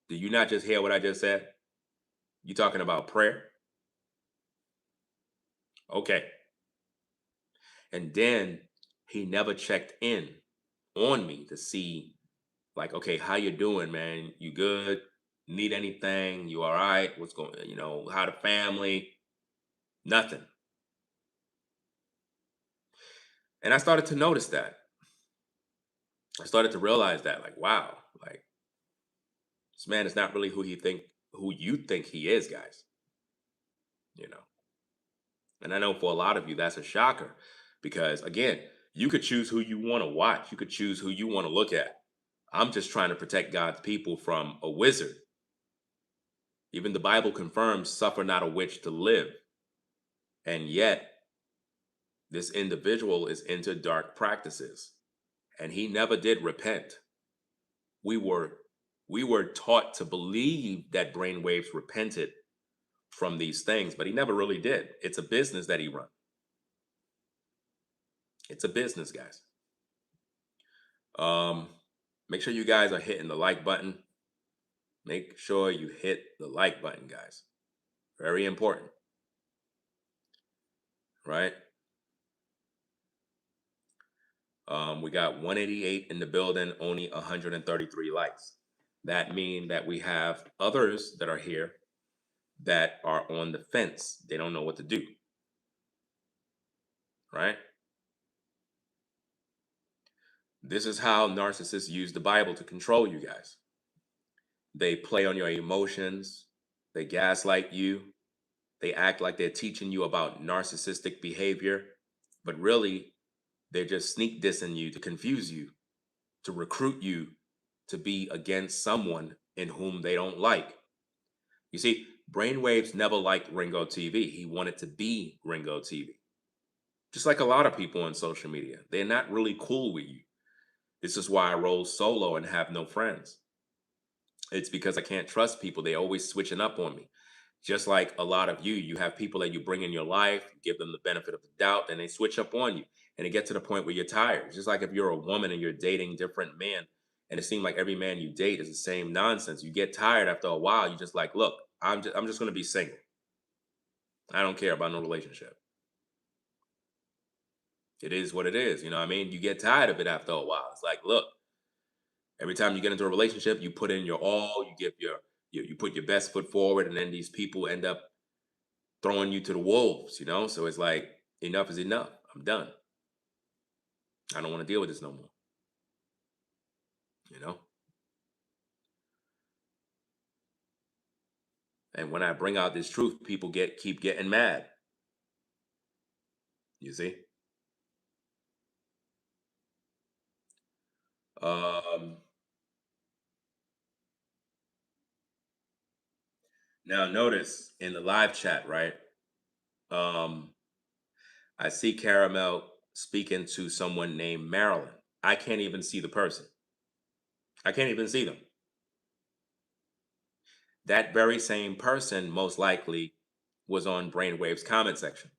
Speaker 1: do you not just hear what I just said? You talking about prayer? Okay. And then he never checked in on me to see, like, okay, how you doing, man? You good? Need anything? You all right? What's going, how the family? Nothing. And I started to notice that. I started to realize that, like, wow, like this man is not really who you think he is, guys. You know. And I know for a lot of you that's a shocker because again, you could choose who you want to watch. You could choose who you want to look at. I'm just trying to protect God's people from a wizard. Even the Bible confirms, suffer not a witch to live. And yet, this individual is into dark practices. And he never did repent. We were we were taught to believe that Brainwaves repented from these things, but he never really did. It's a business that he run. It's a business, guys. Um, Make sure you guys are hitting the like button. Make sure you hit the like button, guys. Very important, right? We got 188 in the building, only 133 likes. That means that we have others that are here that are on the fence. They don't know what to do, right? This is how narcissists use the Bible to control you guys. They play on your emotions, they gaslight you, they act like they're teaching you about narcissistic behavior, but really, they're just sneak dissing you to confuse you, to recruit you to be against someone in whom they don't like. You see, Brainwaves never liked Ringo TV. He wanted to be Ringo TV. Just like a lot of people on social media, they're not really cool with you. This is why I roll solo and have no friends. It's because I can't trust people. They always switching up on me. Just like a lot of you, you have people that you bring in your life, give them the benefit of the doubt, then they switch up on you. And it gets to the point where you're tired. It's just like if you're a woman and you're dating different men, and it seems like every man you date is the same nonsense. You get tired after a while. You just like, look, I'm just gonna be single. I don't care about no relationship. It is what it is. You know what I mean? You get tired of it after a while. It's like, look, every time you get into a relationship, you put in your all, you give you put your best foot forward, and then these people end up throwing you to the wolves. So it's like enough is enough. I'm done. I don't want to deal with this no more. You know. And when I bring out this truth, people keep getting mad. You see. Um, Now notice in the live chat, right? Um, I see Caramel speaking to someone named Marilyn. I can't even see the person. I can't even see them. That very same person most likely was on Brainwave's comment section,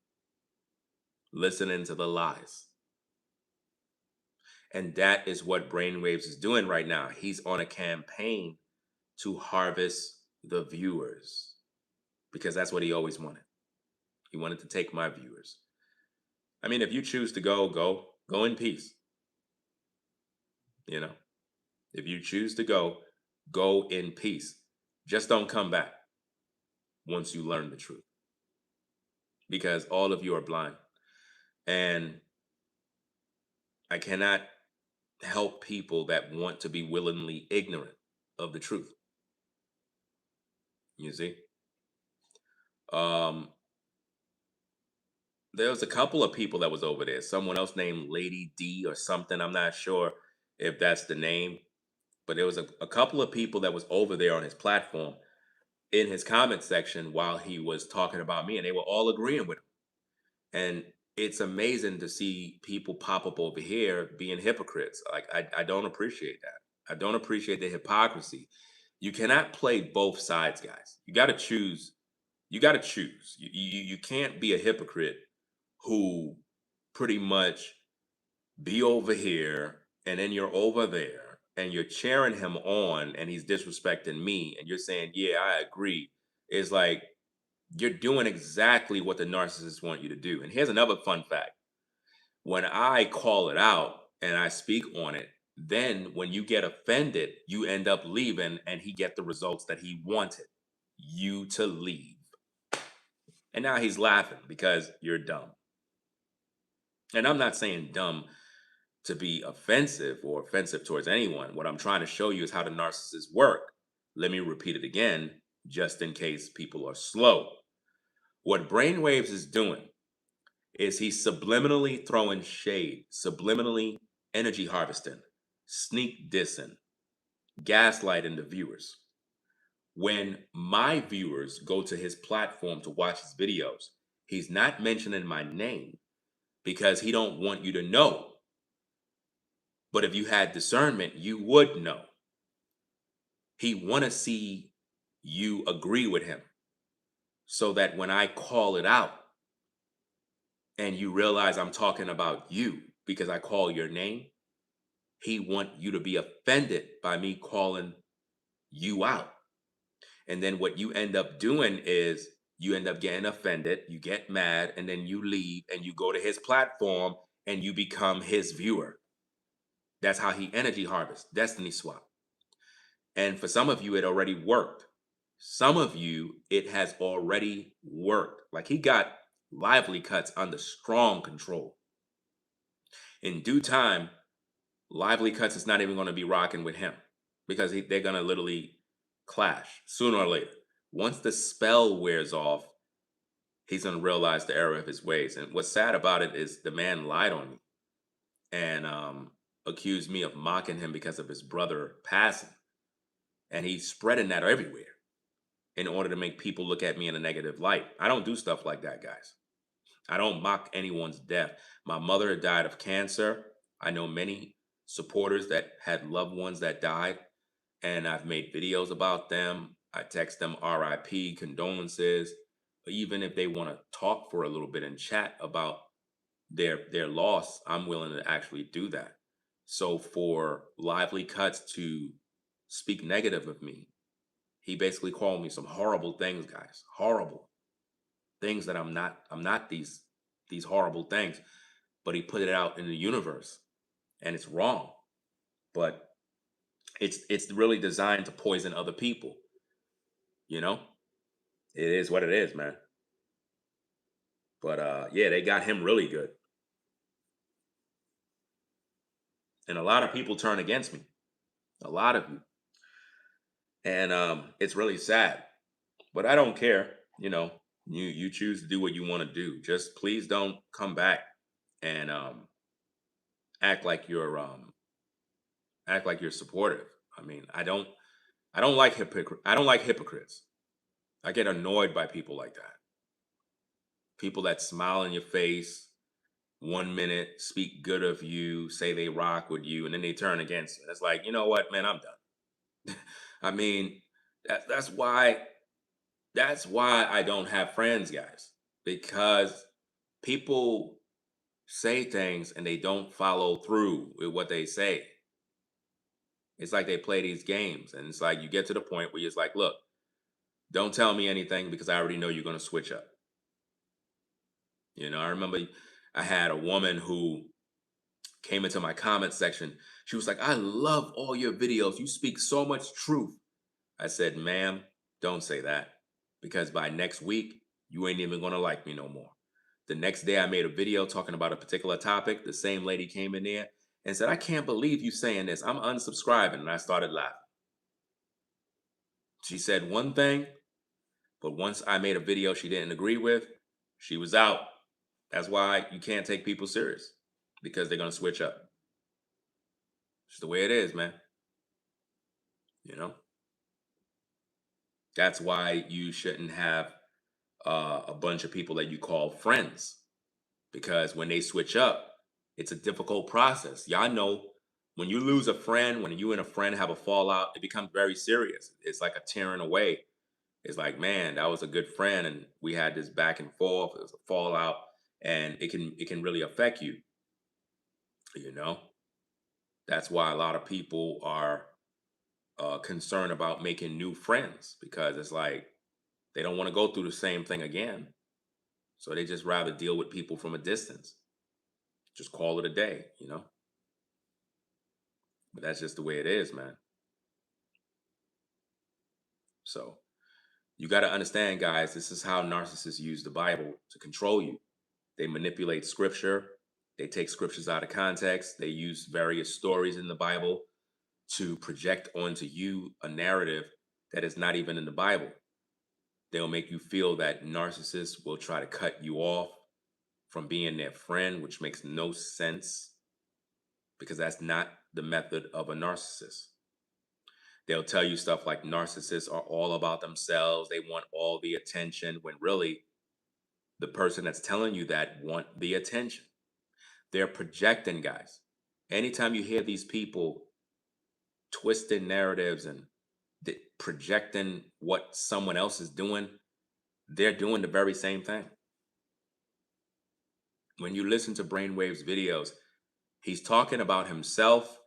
Speaker 1: listening to the lies. And that is what Brainwaves is doing right now. He's on a campaign to harvest the viewers because that's what he always wanted. He wanted to take my viewers. I mean, if you choose to go in peace. You know, if you choose to go in peace. Just don't come back once you learn the truth because all of you are blind. And I cannot help people that want to be willingly ignorant of the truth. You see? Um, there was a couple of people that was over there. Someone else named Lady D or something. I'm not sure if that's the name, but there was a couple of people that was over there on his platform in his comment section while he was talking about me, and they were all agreeing with him. And it's amazing to see people pop up over here being hypocrites. Like I don't appreciate that. I don't appreciate the hypocrisy. You cannot play both sides, guys. You got to choose. You got to choose. You can't be a hypocrite who pretty much be over here and then you're over there and you're cheering him on and he's disrespecting me and you're saying, yeah, I agree. It's like you're doing exactly what the narcissists want you to do. And here's another fun fact: when I call it out and I speak on it, then when you get offended, you end up leaving and he get the results that he wanted you to leave. And now he's laughing because you're dumb. And I'm not saying dumb to be offensive or offensive towards anyone. What I'm trying to show you is how the narcissists work. Let me repeat it again, just in case people are slow. What Brainwaves is doing is he's subliminally throwing shade, subliminally energy harvesting, sneak dissing, gaslighting the viewers. When my viewers go to his platform to watch his videos, he's not mentioning my name because he don't want you to know. But if you had discernment, you would know. He want to see you agree with him so that when I call it out and you realize I'm talking about you because I call your name, he want you to be offended by me calling you out. And then what you end up doing is you end up getting offended, you get mad, and then you leave and you go to his platform and you become his viewer. That's how he energy harvests, destiny swap. And for some of you, it already worked. Some of you, it has already worked. Like he got lively cuts under strong control. In due time, lively cuts is not even going to be rocking with him because they're going to literally clash sooner or later. Once the spell wears off, he's going to realize the error of his ways. And what's sad about it is the man lied on me and accused me of mocking him because of his brother passing. And he's spreading that everywhere in order to make people look at me in a negative light. I don't do stuff like that, guys. I don't mock anyone's death. My mother had died of cancer. I know many supporters that had loved ones that died, and I've made videos about them. I text them RIP, condolences. Even if they want to talk for a little bit and chat about their loss, I'm willing to actually do that. So for Lively Cuts to speak negative of me, he basically called me some horrible things, guys. Horrible things that I'm not. I'm not these horrible things. But he put it out in the universe, and it's wrong. But it's really designed to poison other people. You know, it is what it is, man. But yeah, they got him really good, and a lot of people turn against me. A lot of you, and it's really sad. But I don't care. You know, you choose to do what you want to do. Just please don't come back and act like you're act like you're supportive. I mean, I don't like I don't like hypocrites. I get annoyed by people like that. People that smile in your face, 1 minute speak good of you, say they rock with you, and then they turn against you. It's like, you know what, man, I'm done. I mean, that's why that's why I don't have friends, guys, because people say things and they don't follow through with what they say. It's like they play these games, and it's like you get to the point where you're just like, look, don't tell me anything because I already know you're going to switch up. You know, I remember I had a woman who came into my comment section. She was like, I love all your videos. You speak so much truth. I said, ma'am, don't say that because by next week, you ain't even going to like me no more. The next day, I made a video talking about a particular topic. The same lady came in there and said, I can't believe you saying this. I'm unsubscribing. And I started laughing. She said one thing, but once I made a video she didn't agree with, she was out. That's why you can't take people serious because they're going to switch up. It's the way it is, man. You know, that's why you shouldn't have a bunch of people that you call friends because when they switch up, it's a difficult process. Y'all know when you lose a friend, when you and a friend have a fallout, it becomes very serious. It's like a tearing away. It's like, man, that was a good friend, and we had this back and forth. It was a fallout, and it can really affect you. You know, that's why a lot of people are concerned about making new friends, because it's like they don't want to go through the same thing again. So they just rather deal with people from a distance. Just call it a day, you know? But that's just the way it is, man. So you got to understand, guys, this is how narcissists use the Bible to control you. They manipulate scripture, they take scriptures out of context, they use various stories in the Bible to project onto you a narrative that is not even in the Bible. They'll make you feel that narcissists will try to cut you off from being their friend, which makes no sense, because that's not the method of a narcissist. They'll tell you stuff like narcissists are all about themselves, they want all the attention, when really the person that's telling you that want the attention. They're projecting, guys. Anytime you hear these people twisting narratives and projecting what someone else is doing, they're doing the very same thing. When you listen to Brainwaves videos, he's talking about himself,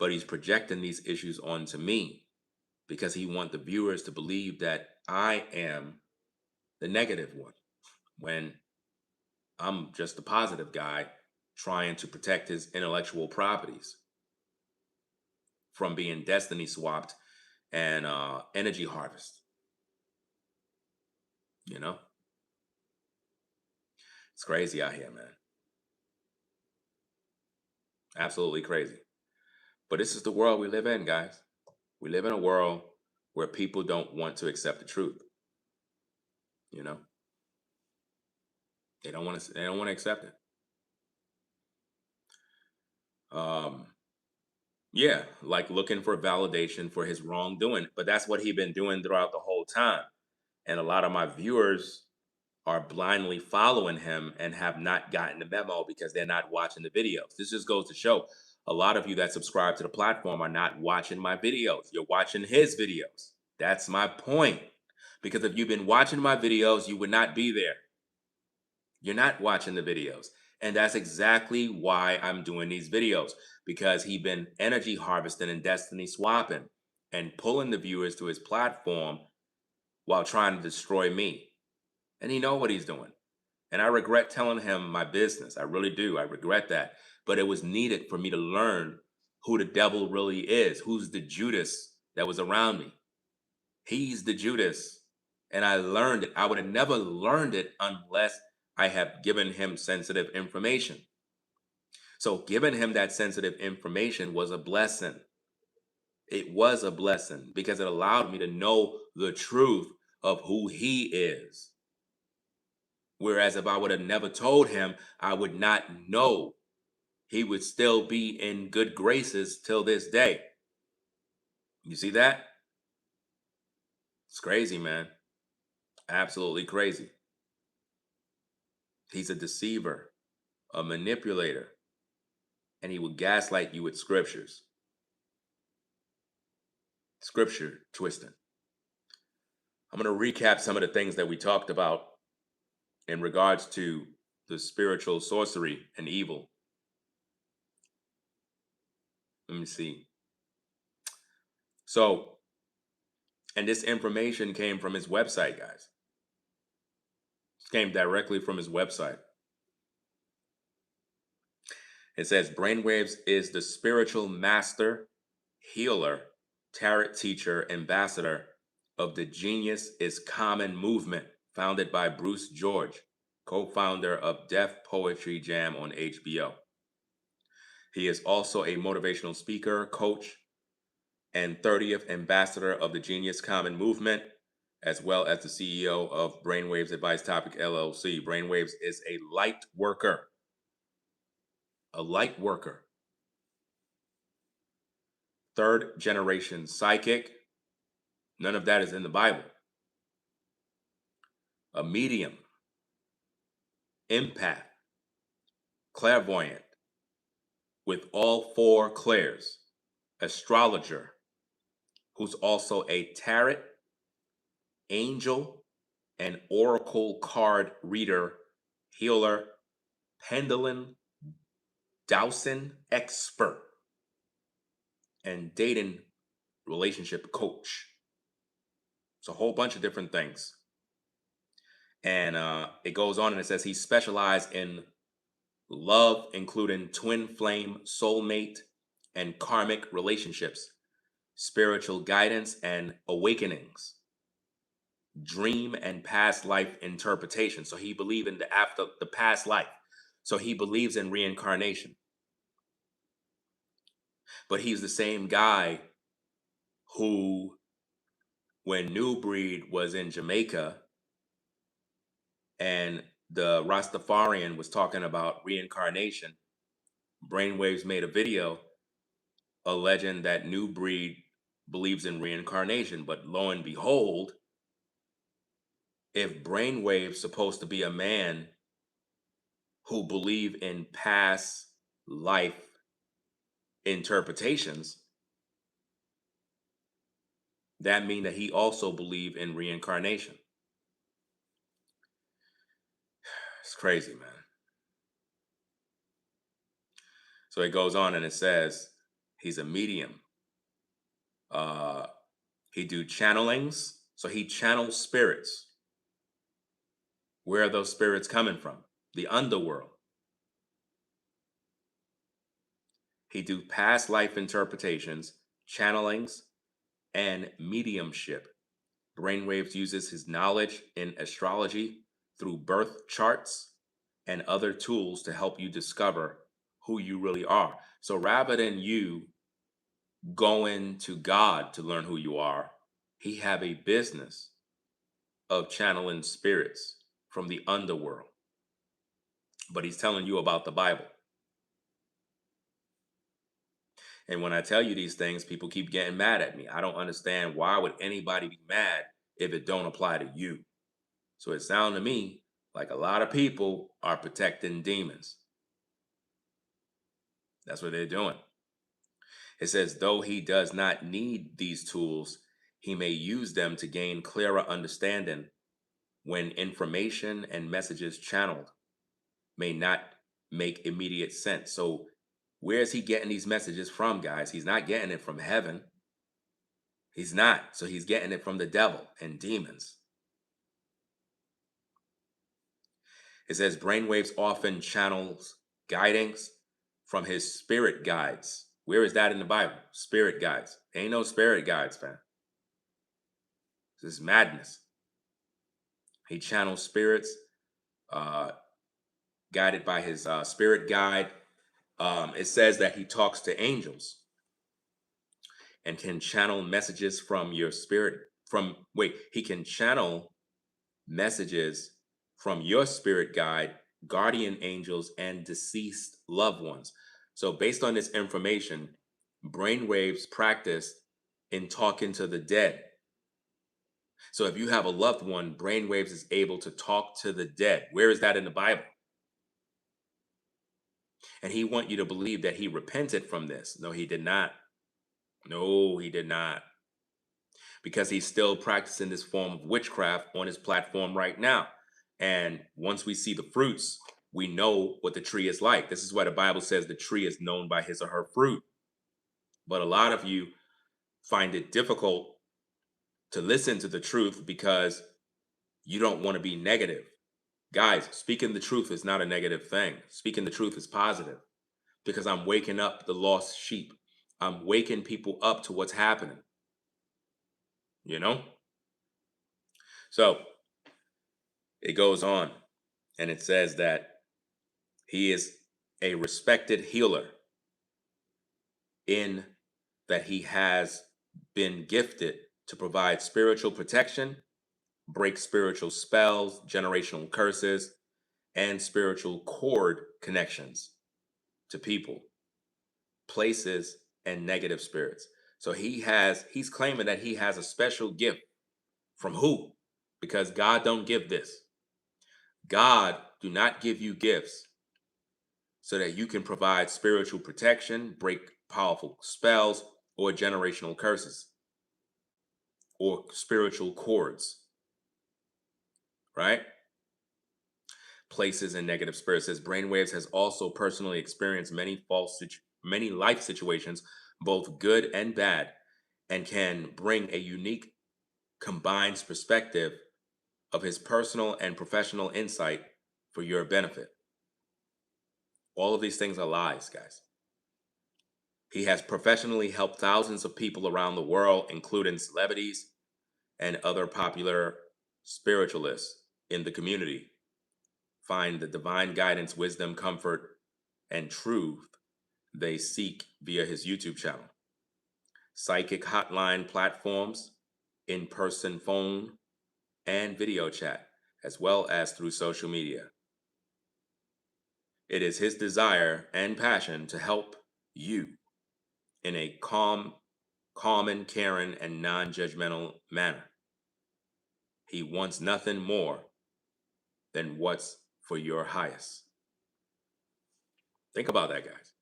Speaker 1: but he's projecting these issues onto me because he wants the viewers to believe that I am the negative one, when I'm just the positive guy trying to protect his intellectual properties from being destiny swapped and energy harvest. You know, it's crazy out here, man. Absolutely crazy. But this is the world we live in, guys. We live in a world where people don't want to accept the truth. You know, they don't want to. They don't want to accept it. Um, yeah, like looking for validation for his wrongdoing. But that's what he's been doing throughout the whole time. And a lot of my viewers are blindly following him and have not gotten the memo because they're not watching the videos. This just goes to show a lot of you that subscribe to the platform are not watching my videos. You're watching his videos. That's my point. Because if you've been watching my videos, you would not be there. You're not watching the videos. And that's exactly why I'm doing these videos, because he been energy harvesting and destiny swapping and pulling the viewers to his platform while trying to destroy me. And he know what he's doing. And I regret telling him my business. I really do. I regret that. But it was needed for me to learn who the devil really is, who's the Judas that was around me. He's the Judas. And I learned it. I would have never learned it unless I have given him sensitive information. So giving him that sensitive information was a blessing. It was a blessing because it allowed me to know the truth of who he is. Whereas if I would have never told him, I would not know. He would still be in good graces till this day. You see that? It's crazy, man. Absolutely crazy. He's a deceiver, a manipulator, and he will gaslight you with scriptures. Scripture twisting. I'm going to recap some of the things that we talked about in regards to the spiritual sorcery and evil. Let me see. So, and this information came from his website, guys. It came directly from his website. It says Brainwaves is the spiritual master, healer, tarot teacher, ambassador of the Genius is Common movement, founded by Bruce George, co-founder of Deaf Poetry Jam on HBO. He is also a motivational speaker, coach, and 30th ambassador of the Genius Common movement, as well as the CEO of Brainwaves Advice Topic LLC. Brainwaves is a light worker. A light worker. Third generation psychic. None of that is in the Bible. A medium. Empath. Clairvoyant. With all four clairs. Astrologer. Who's also a tarot, angel, and oracle card reader, healer, pendulum dowsing expert, and dating relationship coach. It's a whole bunch of different things. And it goes on and it says he specialized in love, including twin flame, soulmate, and karmic relationships, spiritual guidance and awakenings, dream and past life interpretation. So he believed in the past life. So he believes in reincarnation. But he's the same guy who, when New Breed was in Jamaica and the Rastafarian was talking about reincarnation, Brainwaves made a video alleging that New Breed believes in reincarnation. But lo and behold, if Brainwaves supposed to be a man who believe in past life interpretations, that mean that he also believe in reincarnation. It's crazy, man. So it goes on and it says he's a medium. He do channelings. So he channels spirits. Where are those spirits coming from? The underworld. He do past life interpretations, channelings, and mediumship. Brainwaves uses his knowledge in astrology through birth charts and other tools to help you discover who you really are. So rather than you going to God to learn who you are, he have a business of channeling spirits from the underworld. But he's telling you about the Bible. And when I tell you these things, people keep getting mad at me. I don't understand, why would anybody be mad if it don't apply to you? So it sounds to me like a lot of people are protecting demons. That's what they're doing. It says, though he does not need these tools, he may use them to gain clearer understanding when information and messages channeled may not make immediate sense. So where is he getting these messages from, guys? He's not getting it from heaven. He's not. So he's getting it from the devil and demons. It says Brainwaves often channels guidance from his spirit guides. Where is that in the Bible? Spirit guides. Ain't no spirit guides, fam. This is madness. He channels spirits, guided by his spirit guide. It says that he talks to angels and can channel messages from your spirit. He can channel messages from your spirit guide, guardian angels, and deceased loved ones. So based on this information, Brainwaves practice in talking to the dead. So if you have a loved one, Brainwaves is able to talk to the dead. Where is that in the Bible? And he want you to believe that he repented from this. No, he did not. No, he did not. Because he's still practicing this form of witchcraft on his platform right now. And once we see the fruits, we know what the tree is like. This is why the Bible says the tree is known by his or her fruit. But a lot of you find it difficult to listen to the truth because you don't want to be negative. Guys, speaking the truth is not a negative thing. Speaking the truth is positive because I'm waking up the lost sheep. I'm waking people up to what's happening. You know? So it goes on and it says that he is a respected healer in that he has been gifted to provide spiritual protection, break spiritual spells, generational curses, and spiritual cord connections to people, places, and negative spirits. So he's claiming that he has a special gift. From who? Because God don't give this. God do not give you gifts so that you can provide spiritual protection, break powerful spells, or generational curses, or spiritual cords, right? places in negative spirits. Says Brainwaves has also personally experienced many life situations, both good and bad, and can bring a unique combined perspective of his personal and professional insight for your benefit. All of these things are lies, guys. He has professionally helped thousands of people around the world, including celebrities and other popular spiritualists in the community, find the divine guidance, wisdom, comfort, and truth they seek via his YouTube channel, psychic hotline platforms, in person phone and video chat, as well as through social media. It is his desire and passion to help you in a calm and caring and non-judgmental manner. He wants nothing more than what's for your highest. Think about that, guys.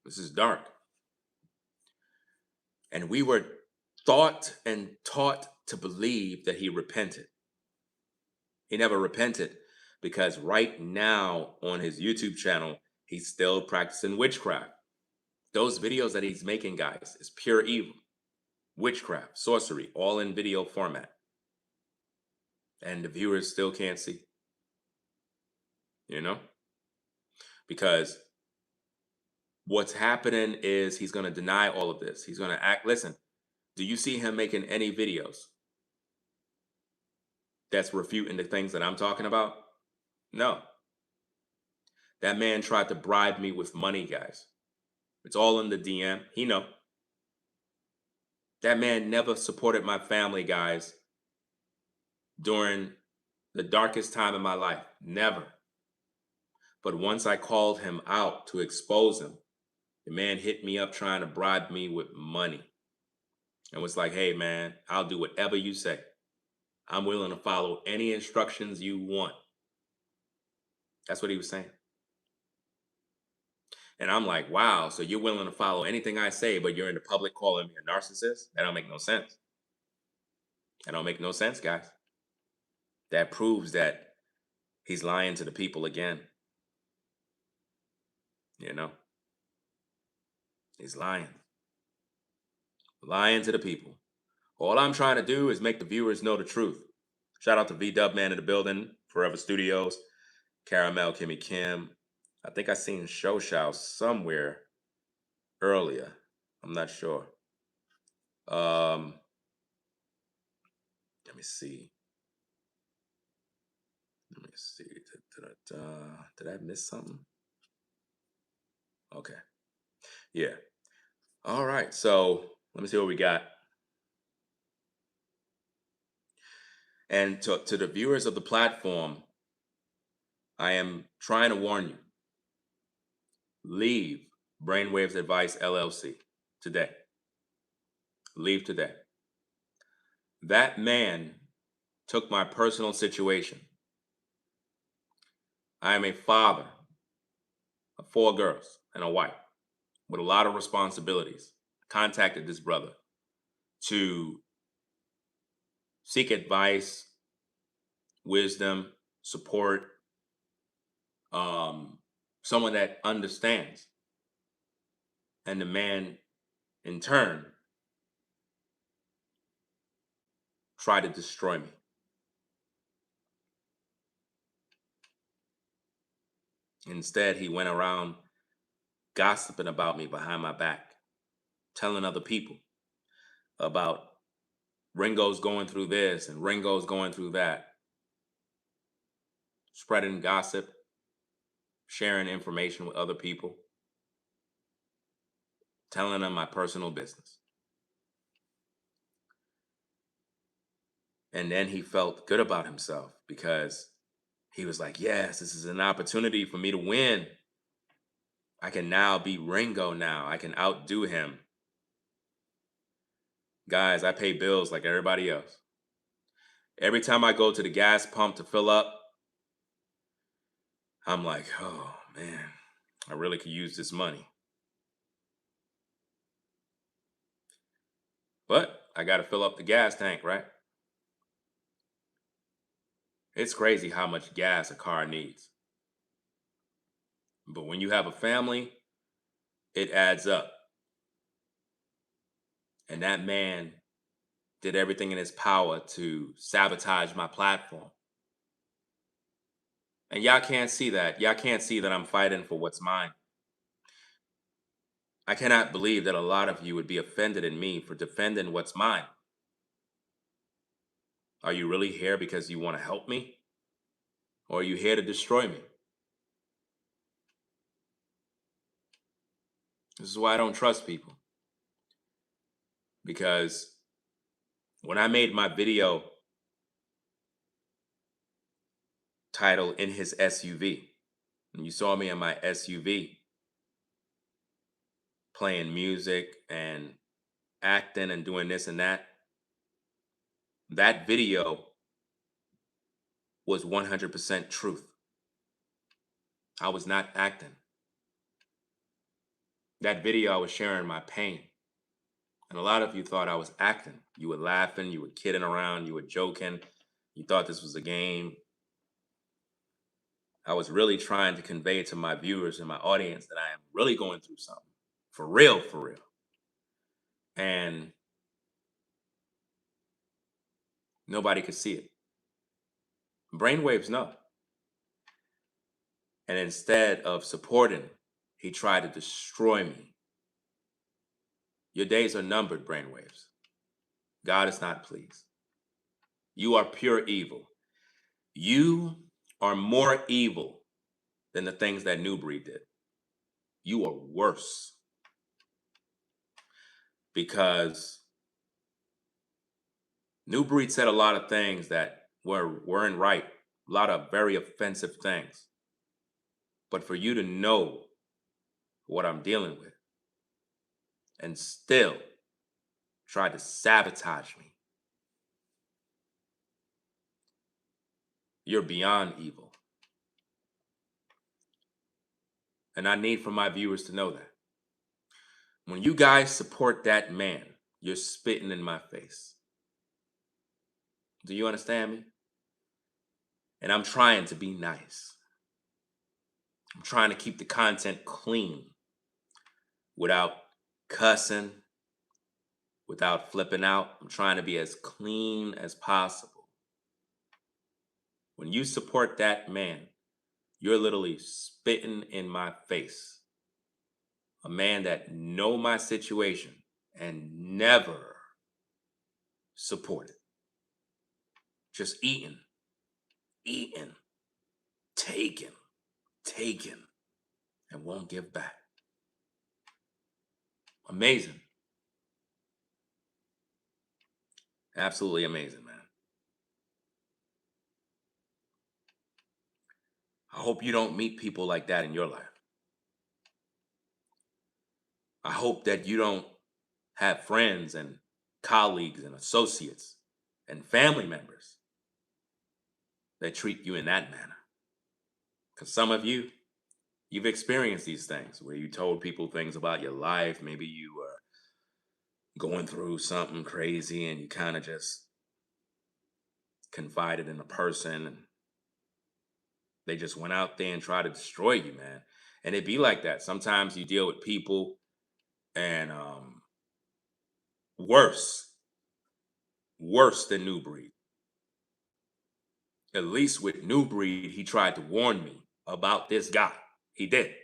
Speaker 1: This is dark. And we were thought and taught to believe that he repented. He never repented because right now on his YouTube channel, he's still practicing witchcraft. Those videos that he's making, guys, is pure evil. Witchcraft, sorcery, all in video format. And the viewers still can't see. You know? Because what's happening is he's going to deny all of this. He's going to act. Listen, do you see him making any videos that's refuting the things that I'm talking about? No. That man tried to bribe me with money, guys. It's all in the DM. He know. That man never supported my family, guys, during the darkest time in my life. Never. But once I called him out to expose him, the man hit me up trying to bribe me with money. And was like, hey, man, I'll do whatever you say. I'm willing to follow any instructions you want. That's what he was saying. And I'm like, wow, so you're willing to follow anything I say, but you're in the public calling me a narcissist? That don't make no sense. That don't make no sense, guys. That proves that he's lying to the people again. You know? He's lying. Lying to the people. All I'm trying to do is make the viewers know the truth. Shout out to V-Dub Man in the building, Forever Studios, Caramel, Kimmy Kim. I think I seen Show Show somewhere earlier. I'm not sure. Let me see. Did I miss something? Okay. Yeah. All right. So let me see what we got. And to the viewers of the platform, I am trying to warn you. Leave Brainwaves Advice LLC today. Leave today. That man took my personal situation. I am a father of 4 girls and a wife with a lot of responsibilities. Contacted this brother to seek advice, wisdom, support, someone that understands. And the man, in turn, tried to destroy me. Instead, he went around gossiping about me behind my back, telling other people about Ringo's going through this and Ringo's going through that, spreading gossip, sharing information with other people, telling them my personal business. And then he felt good about himself because he was like, yes, this is an opportunity for me to win. I can now be Ringo now. I can outdo him. Guys, I pay bills like everybody else. Every time I go to the gas pump to fill up, I'm like, oh man, I really could use this money. But I got to fill up the gas tank, right? It's crazy how much gas a car needs. But when you have a family, it adds up. And that man did everything in his power to sabotage my platform. And y'all can't see that. Y'all can't see that I'm fighting for what's mine. I cannot believe that a lot of you would be offended in me for defending what's mine. Are you really here because you want to help me? Or are you here to destroy me? This is why I don't trust people. Because when I made my video titled In His SUV, and you saw me in my SUV playing music and acting and doing this and that, that video was 100% truth. I was not acting. That video, I was sharing my pain. And a lot of you thought I was acting. You were laughing, you were kidding around, you were joking. You thought this was a game. I was really trying to convey to my viewers and my audience that I am really going through something. For real, for real. And nobody could see it. Brainwaves know. And instead of supporting, he tried to destroy me. Your days are numbered, Brainwaves. God is not pleased. You are pure evil. You are more evil than the things that New Breed did. You are worse. Because New Breed said a lot of things that weren't right. A lot of very offensive things. But for you to know what I'm dealing with and still try to sabotage me, you're beyond evil. And I need for my viewers to know that. When you guys support that man, you're spitting in my face. Do you understand me? And I'm trying to be nice. I'm trying to keep the content clean without cussing, without flipping out. I'm trying to be as clean as possible. When you support that man, you're literally spitting in my face. A man that know my situation and never supported. Just eating, taking, and won't give back. Amazing. Absolutely amazing, man. I hope you don't meet people like that in your life. I hope that you don't have friends and colleagues and associates and family members that treat you in that manner. Because some of you, you've experienced these things where you told people things about your life. Maybe you were going through something crazy and you kind of just confided in a person and they just went out there and tried to destroy you, man. And it be like that. Sometimes you deal with people and worse than New Breed. At least with New Breed, he tried to warn me about this guy. He did.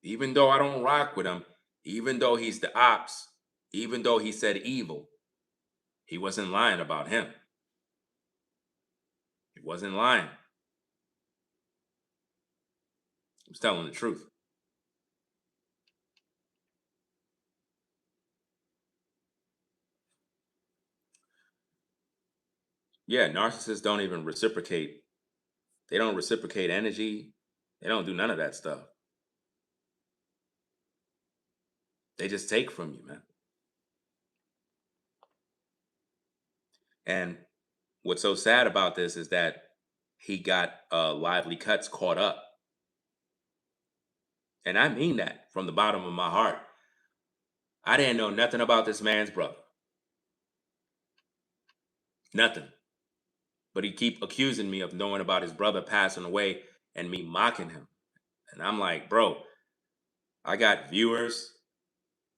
Speaker 1: Even though I don't rock with him, even though he's the ops, even though he said evil, he wasn't lying about him. He wasn't lying. He was telling the truth. Yeah, narcissists don't even reciprocate. They don't reciprocate energy. They don't do none of that stuff. They just take from you, man. And what's so sad about this is that he got Lively Cuts caught up. And I mean that from the bottom of my heart. I didn't know nothing about this man's brother. Nothing. But he keep accusing me of knowing about his brother passing away and me mocking him. And I'm like, bro, I got viewers,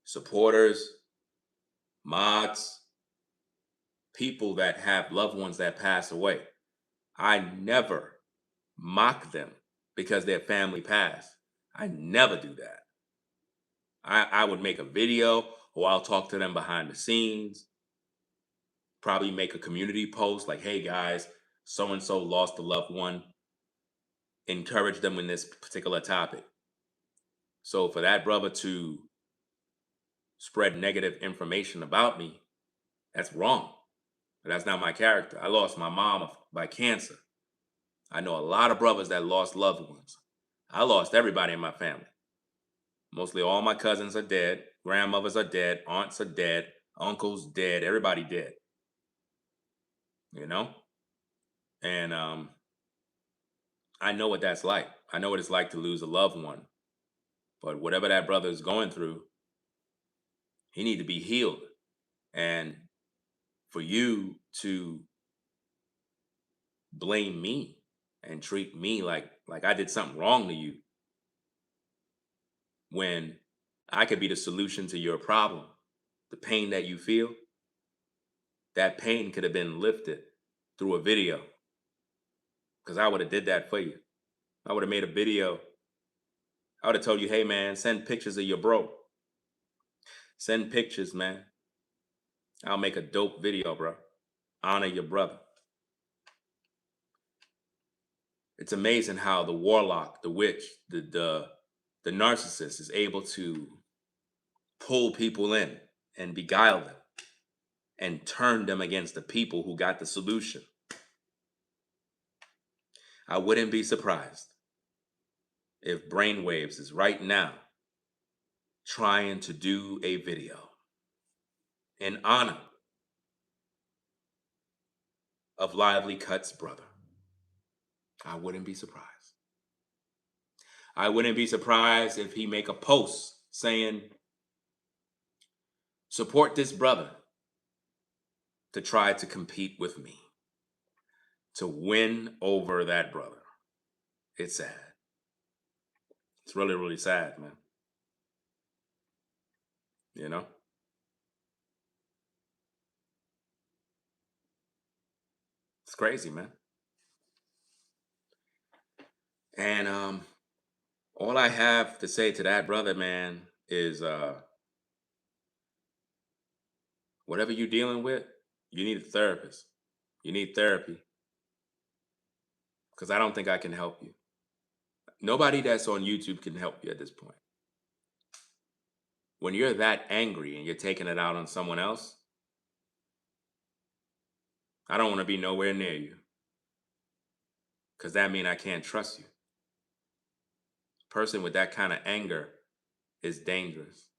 Speaker 1: supporters, mods, people that have loved ones that pass away. I never mock them because their family passed. I never do that. I would make a video, or I'll talk to them behind the scenes, probably make a community post like, hey guys, so and so lost a loved one, encourage them in this particular topic. So for that brother to spread negative information about me, that's wrong. That's not my character. I lost my mom by cancer. I know a lot of brothers that lost loved ones. I lost everybody in my family. Mostly all my cousins are dead, grandmothers are dead, aunts are dead, uncles dead, everybody dead. You know? And I know what that's like. I know what it's like to lose a loved one. But whatever that brother is going through, he need to be healed. And for you to blame me and treat me like I did something wrong to you, when I could be the solution to your problem. The pain that you feel, that pain could have been lifted through a video, because I would have did that for you. I would have made a video. I would have told you, hey man, send pictures of your bro. Send pictures, man. I'll make a dope video, bro. Honor your brother. It's amazing how the warlock, the witch, the narcissist is able to pull people in and beguile them and turn them against the people who got the solution. I wouldn't be surprised if Brainwaves is right now trying to do a video in honor of Lively Cut's brother. I wouldn't be surprised. I wouldn't be surprised if he make a post saying, support this brother to try to compete with me, to win over that brother. It's sad. It's really, really sad, man. You know? It's crazy, man. And all I have to say to that brother, man, is whatever you're dealing with, you need a therapist. You need therapy. Because I don't think I can help you. Nobody that's on YouTube can help you at this point. When you're that angry and you're taking it out on someone else, I don't want to be nowhere near you. Because that means I can't trust you. A person with that kind of anger is dangerous.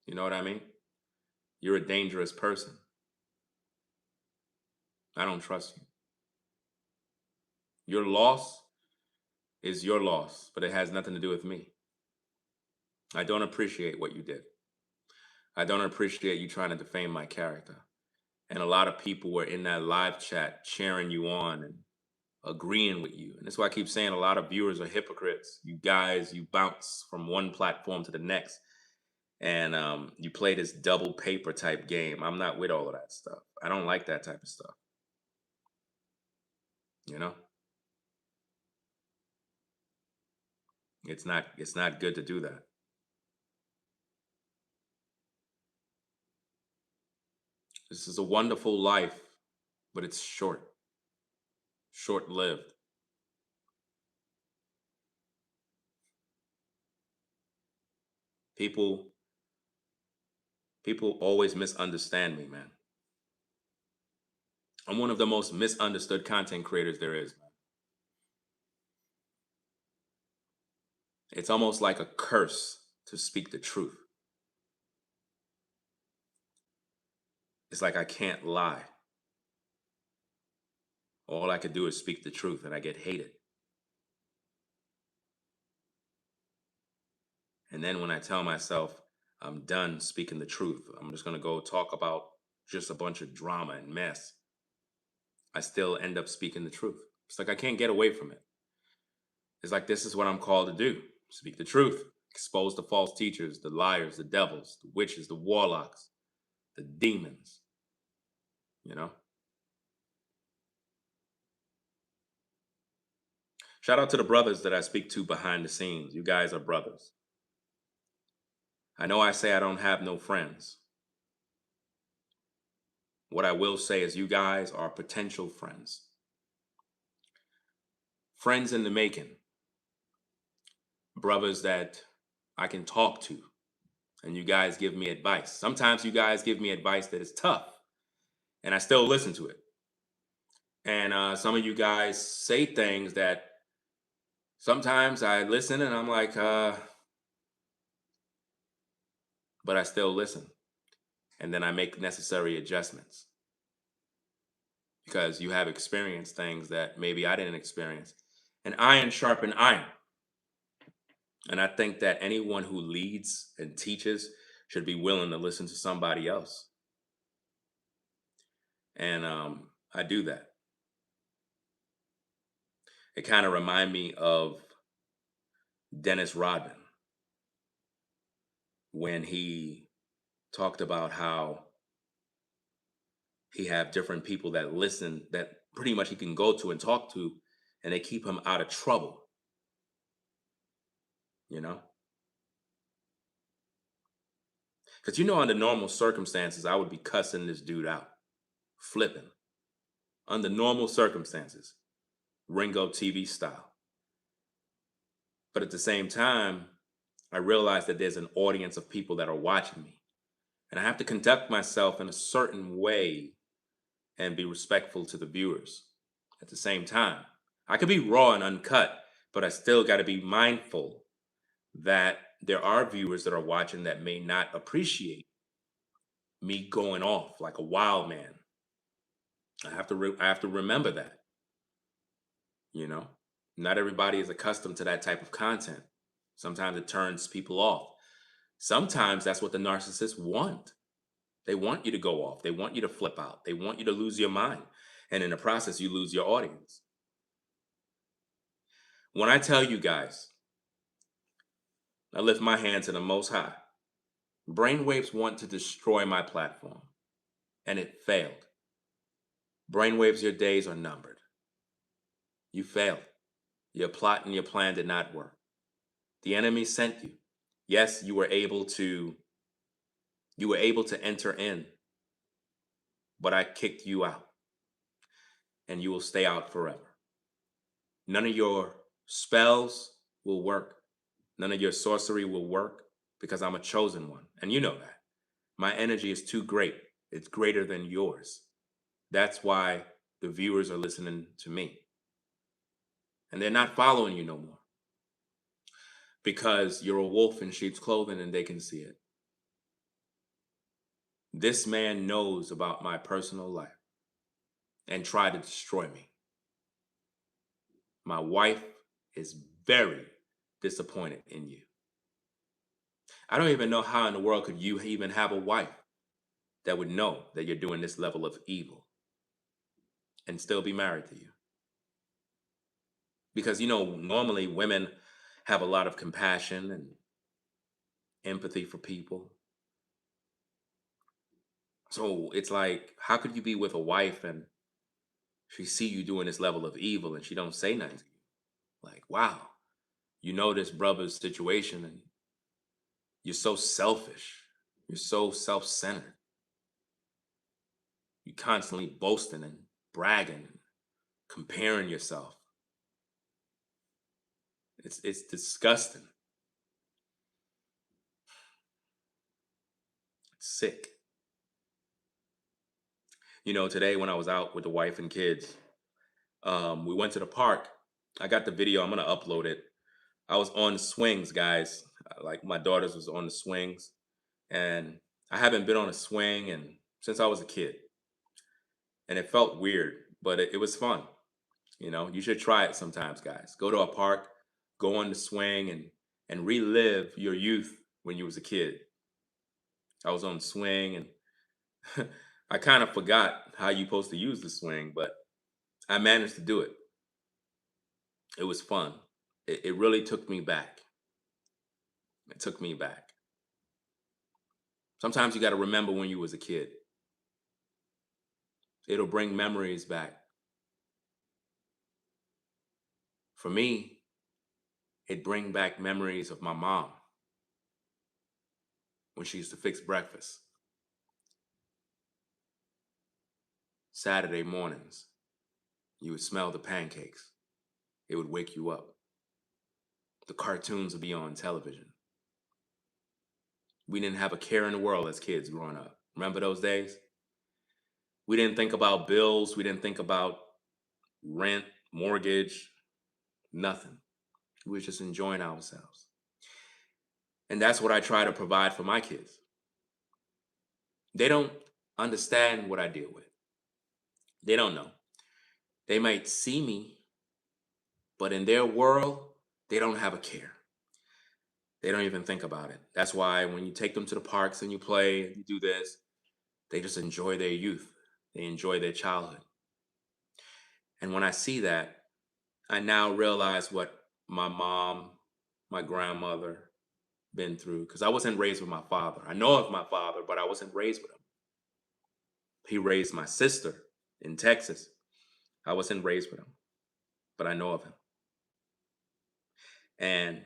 Speaker 1: You know what I mean? You're a dangerous person. I don't trust you. Your loss is your loss, but it has nothing to do with me. I don't appreciate what you did. I don't appreciate you trying to defame my character. And a lot of people were in that live chat cheering you on and agreeing with you. And that's why I keep saying a lot of viewers are hypocrites. You guys, you bounce from one platform to the next. And you play this double paper type game. I'm not with all of that stuff. I don't like that type of stuff. You know? It's not good to do that. This is a wonderful life, but it's short-lived. People people always misunderstand me, man. I'm one of the most misunderstood content creators there is, man. It's almost like a curse to speak the truth. It's like I can't lie. All I could do is speak the truth and I get hated. And then when I tell myself I'm done speaking the truth, I'm just going to go talk about just a bunch of drama and mess. I still end up speaking the truth. It's like I can't get away from it. It's like this is what I'm called to do: speak the truth, expose the false teachers, the liars, the devils, the witches, the warlocks, the demons. You know. Shout out to the brothers that I speak to behind the scenes. You guys are brothers. I know I say I don't have no friends. What I will say is you guys are potential friends. Friends in the making. Brothers that I can talk to. And you guys give me advice. Sometimes you guys give me advice that is tough. And I still listen to it. And some of you guys say things that sometimes I listen and I'm like, but I still listen. And then I make necessary adjustments because you have experienced things that maybe I didn't experience. And iron sharpen iron. And I think that anyone who leads and teaches should be willing to listen to somebody else. And I do that. It kind of remind me of Dennis Rodman when he talked about how he have different people that listen that pretty much he can go to and talk to and they keep him out of trouble, you know? Because under normal circumstances, I would be cussing this dude out, flipping. Under normal circumstances, Ringo TV style. But at the same time, I realize that there's an audience of people that are watching me. And I have to conduct myself in a certain way and be respectful to the viewers. At the same time, I could be raw and uncut, but I still got to be mindful that there are viewers that are watching that may not appreciate me going off like a wild man. I have to remember that, you know. Not everybody is accustomed to that type of content. Sometimes it turns people off. Sometimes that's what the narcissists want. They want you to go off. They want you to flip out. They want you to lose your mind. And in the process, you lose your audience. When I tell you guys, I lift my hand to the Most High. Brainwaves want to destroy my platform, and it failed. Brainwaves, your days are numbered. You failed. Your plot and your plan did not work. The enemy sent you. Yes, you were able to enter in, but I kicked you out, and you will stay out forever. None of your spells will work. None of your sorcery will work because I'm a chosen one. And you know that. My energy is too great. It's greater than yours. That's why the viewers are listening to me. And they're not following you no more because you're a wolf in sheep's clothing and they can see it. This man knows about my personal life and tried to destroy me. My wife is very disappointed in you. I don't even know how in the world could you even have a wife that would know that you're doing this level of evil and still be married to you. Because, normally women have a lot of compassion and empathy for people. So it's like, how could you be with a wife and she see you doing this level of evil and she don't say nothing to you? Like, wow, this brother's situation and you're so selfish. You're so self-centered. You're constantly boasting and bragging and comparing yourself. It's disgusting. It's sick. Today when I was out with the wife and kids, we went to the park. I got the video. I'm gonna upload it. I was on the swings, guys. Like my daughters was on the swings, and I haven't been on a swing and since I was a kid, and it felt weird, but it was fun. You should try it sometimes, guys. Go to a park, go on the swing, and relive your youth when you was a kid. I was on the swing, and I kind of forgot how you supposed to use the swing, but I managed to do it. It was fun. It really took me back. It took me back. Sometimes you got to remember when you was a kid. It'll bring memories back. For me, it bring back memories of my mom when she used to fix breakfast. Saturday mornings, you would smell the pancakes. It would wake you up. The cartoons would be on television. We didn't have a care in the world as kids growing up. Remember those days? We didn't think about bills. We didn't think about rent, mortgage, nothing. We were just enjoying ourselves. And that's what I try to provide for my kids. They don't understand what I deal with. They don't know. They might see me, but in their world, they don't have a care. They don't even think about it. That's why when you take them to the parks and you play, and you do this, they just enjoy their youth. They enjoy their childhood. And when I see that, I now realize what my mom, my grandmother been through because I wasn't raised with my father. I know of my father, but I wasn't raised with him. He raised my sister in Texas. I wasn't raised with him, but I know of him. And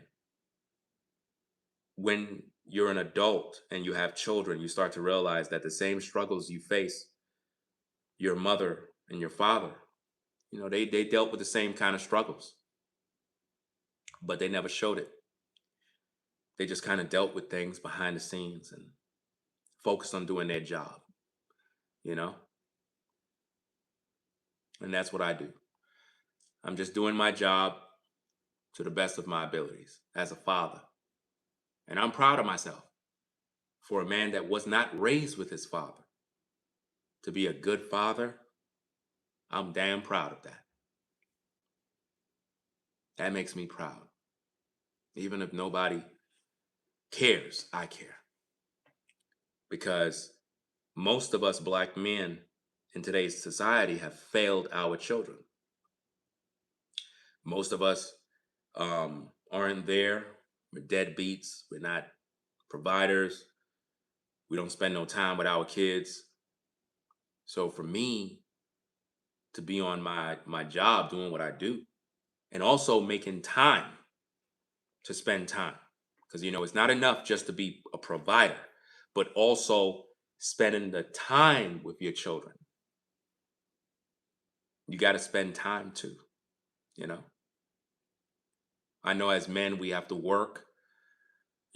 Speaker 1: when you're an adult and you have children, you start to realize that the same struggles you face, your mother and your father, they dealt with the same kind of struggles, but they never showed it. They just kind of dealt with things behind the scenes and focused on doing their job, you know? And that's what I do. I'm just doing my job to the best of my abilities as a father. And I'm proud of myself for a man that was not raised with his father. To be a good father, I'm damn proud of that. That makes me proud. Even if nobody cares, I care. Because most of us black men in today's society have failed our children. Most of us aren't there. We're deadbeats. We're not providers. We don't spend no time with our kids. So for me to be on my job doing what I do and also making time to spend time because it's not enough just to be a provider, but also spending the time with your children. You got to spend time too, you know. I know as men we have to work.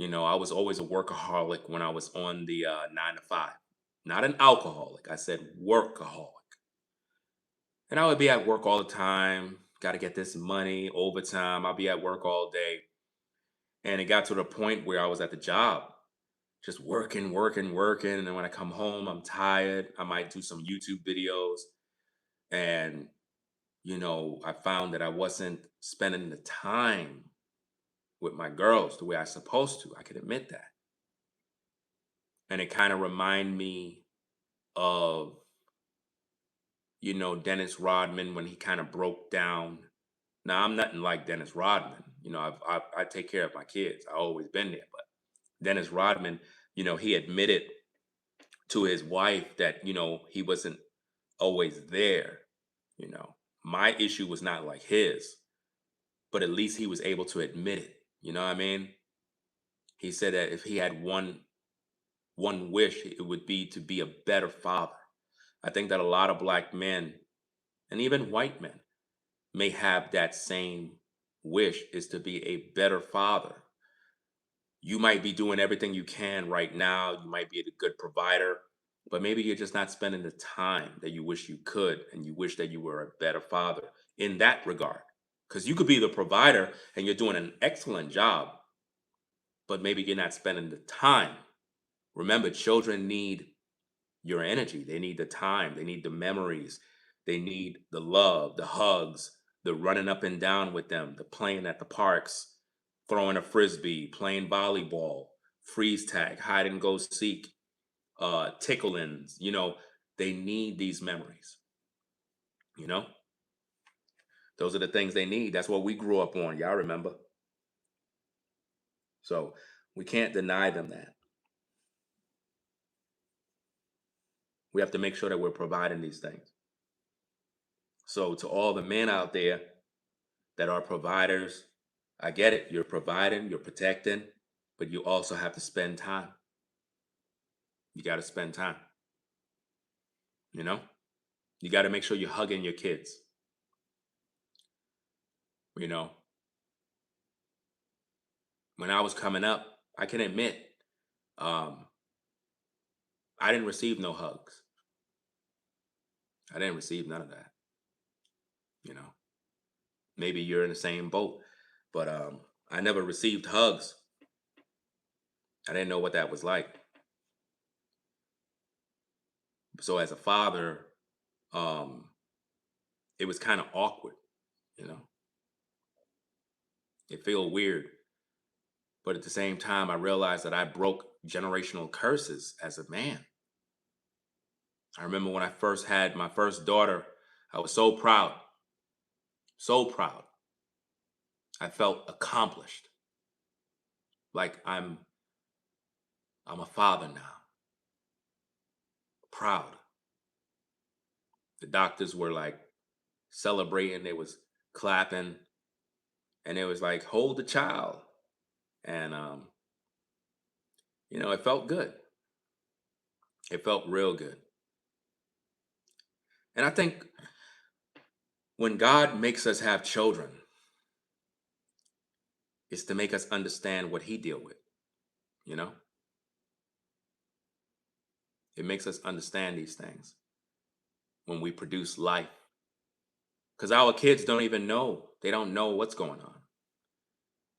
Speaker 1: I was always a workaholic when I was on the 9 to 5. Not an alcoholic. I said workaholic. And I would be at work all the time. Got to get this money, overtime. I'll be at work all day. And it got to the point where I was at the job, just working, working, working. And then when I come home, I'm tired. I might do some YouTube videos. And, I found that I wasn't spending the time with my girls the way I supposed to. I could admit that. And it kind of remind me of, Dennis Rodman when he kind of broke down. Now, I'm nothing like Dennis Rodman. I take care of my kids. I've always been there. But Dennis Rodman, he admitted to his wife that, he wasn't always there. You know, my issue was not like his, but at least he was able to admit it. You know what I mean? He said that if he had one wish, it would be to be a better father. I think that a lot of black men and even white men may have that same wish is to be a better father. You might be doing everything you can right now. You might be a good provider, but maybe you're just not spending the time that you wish you could, and you wish that you were a better father in that regard. Because you could be the provider and you're doing an excellent job, but maybe you're not spending the time. Remember, children need your energy. They need the time. They need the memories. They need the love, the hugs, the running up and down with them, the playing at the parks, throwing a frisbee, playing volleyball, freeze tag, hide and go seek, tickle-ins. They need these memories, you know? Those are the things they need. That's what we grew up on. Y'all remember? So we can't deny them that. We have to make sure that we're providing these things. So to all the men out there that are providers, I get it. You're providing, you're protecting, but you also have to spend time. You got to spend time. You know, you got to make sure you're hugging your kids. You know, when I was coming up, I can admit, um, I didn't receive no hugs. I didn't receive none of that. You know, maybe you're in the same boat, but I never received hugs. I didn't know what that was like. So as a father, um, it was kind of awkward. You know, it felt weird, but at the same time, I realized that I broke generational curses as a man. I remember when I first had my first daughter, I was so proud, so proud. I felt accomplished, like I'm a father now, proud. The doctors were like celebrating, they was clapping, and it was like hold the child, and it felt good. It felt real good, and I think when God makes us have children, it's to make us understand what He deal with. You know, it makes us understand these things when we produce life, because our kids don't even know. They don't know what's going on.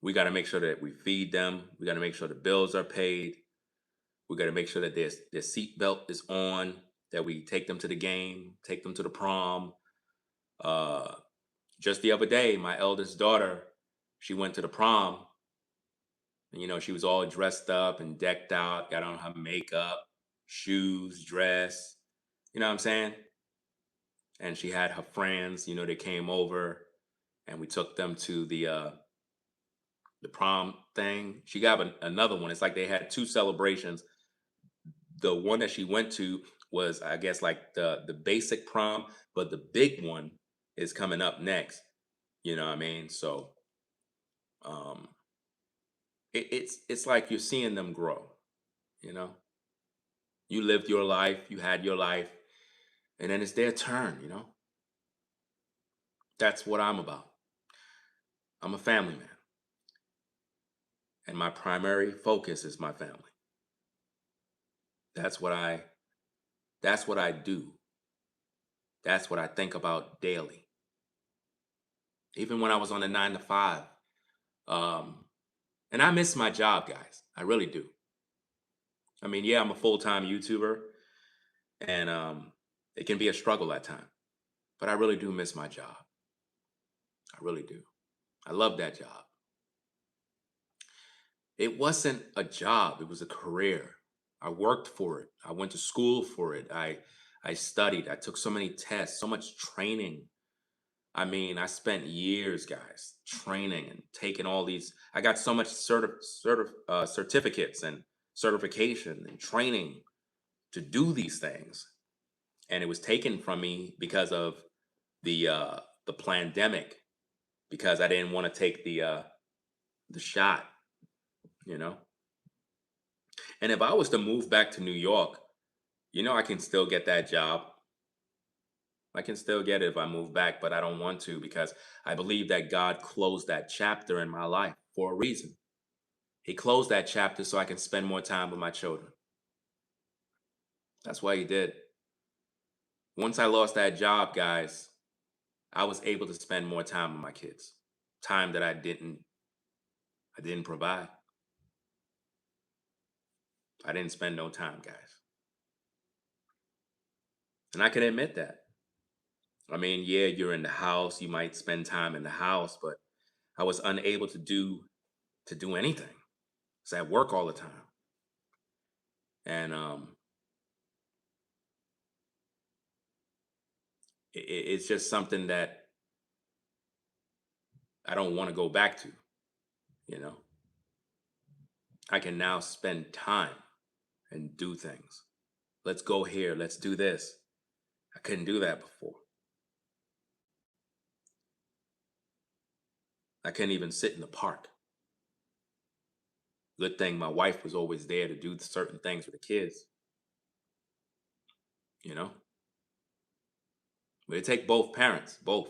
Speaker 1: We got to make sure that we feed them. We got to make sure the bills are paid. We got to make sure that their seatbelt is on. That we take them to the game, take them to the prom. Uh, just the other day, my eldest daughter, she went to the prom, and she was all dressed up and decked out, got on her makeup, shoes, dress. You know what I'm saying? And she had her friends. They came over, and we took them to the prom thing. She got another one. It's like they had two celebrations. The one that she went to was, I guess, like the basic prom, but the big one is coming up next. You know what I mean? So um it's like you're seeing them grow. You know, you lived your life, you had your life, and then it's their turn. That's what I'm about. I'm a family man, and my primary focus is my family. That's what I that's what I do. That's what I think about daily. Even when I was on the 9 to 5, um, and I miss my job, guys. I really do. I mean, yeah, I'm a full time YouTuber, and it can be a struggle at times. But I really do miss my job. I really do. I love that job. It wasn't a job; it was a career. I worked for it. I went to school for it. I studied. I took so many tests, so much training. I mean, I spent years, guys, training and taking all these. I got so much certificates and certification and training to do these things, and it was taken from me because of the pandemic. Because I didn't want to take the shot, you know. And if I was to move back to New York, I can still get that job. I can still get it if I move back, but I don't want to because I believe that God closed that chapter in my life for a reason. He closed that chapter so I can spend more time with my children. That's why he did. Once I lost that job, guys, I was able to spend more time with my kids. Time that I didn't provide. I didn't spend no time, guys. And I can admit that. I mean, yeah, you're in the house, you might spend time in the house, but I was unable to do anything. 'Cause I work all the time. And it's just something that I don't want to go back to, you know. I can now spend time and do things. Let's go here, let's do this. I couldn't do that before. I couldn't even sit in the park. Good thing my wife was always there to do certain things with the kids, you know. But it take both parents, both,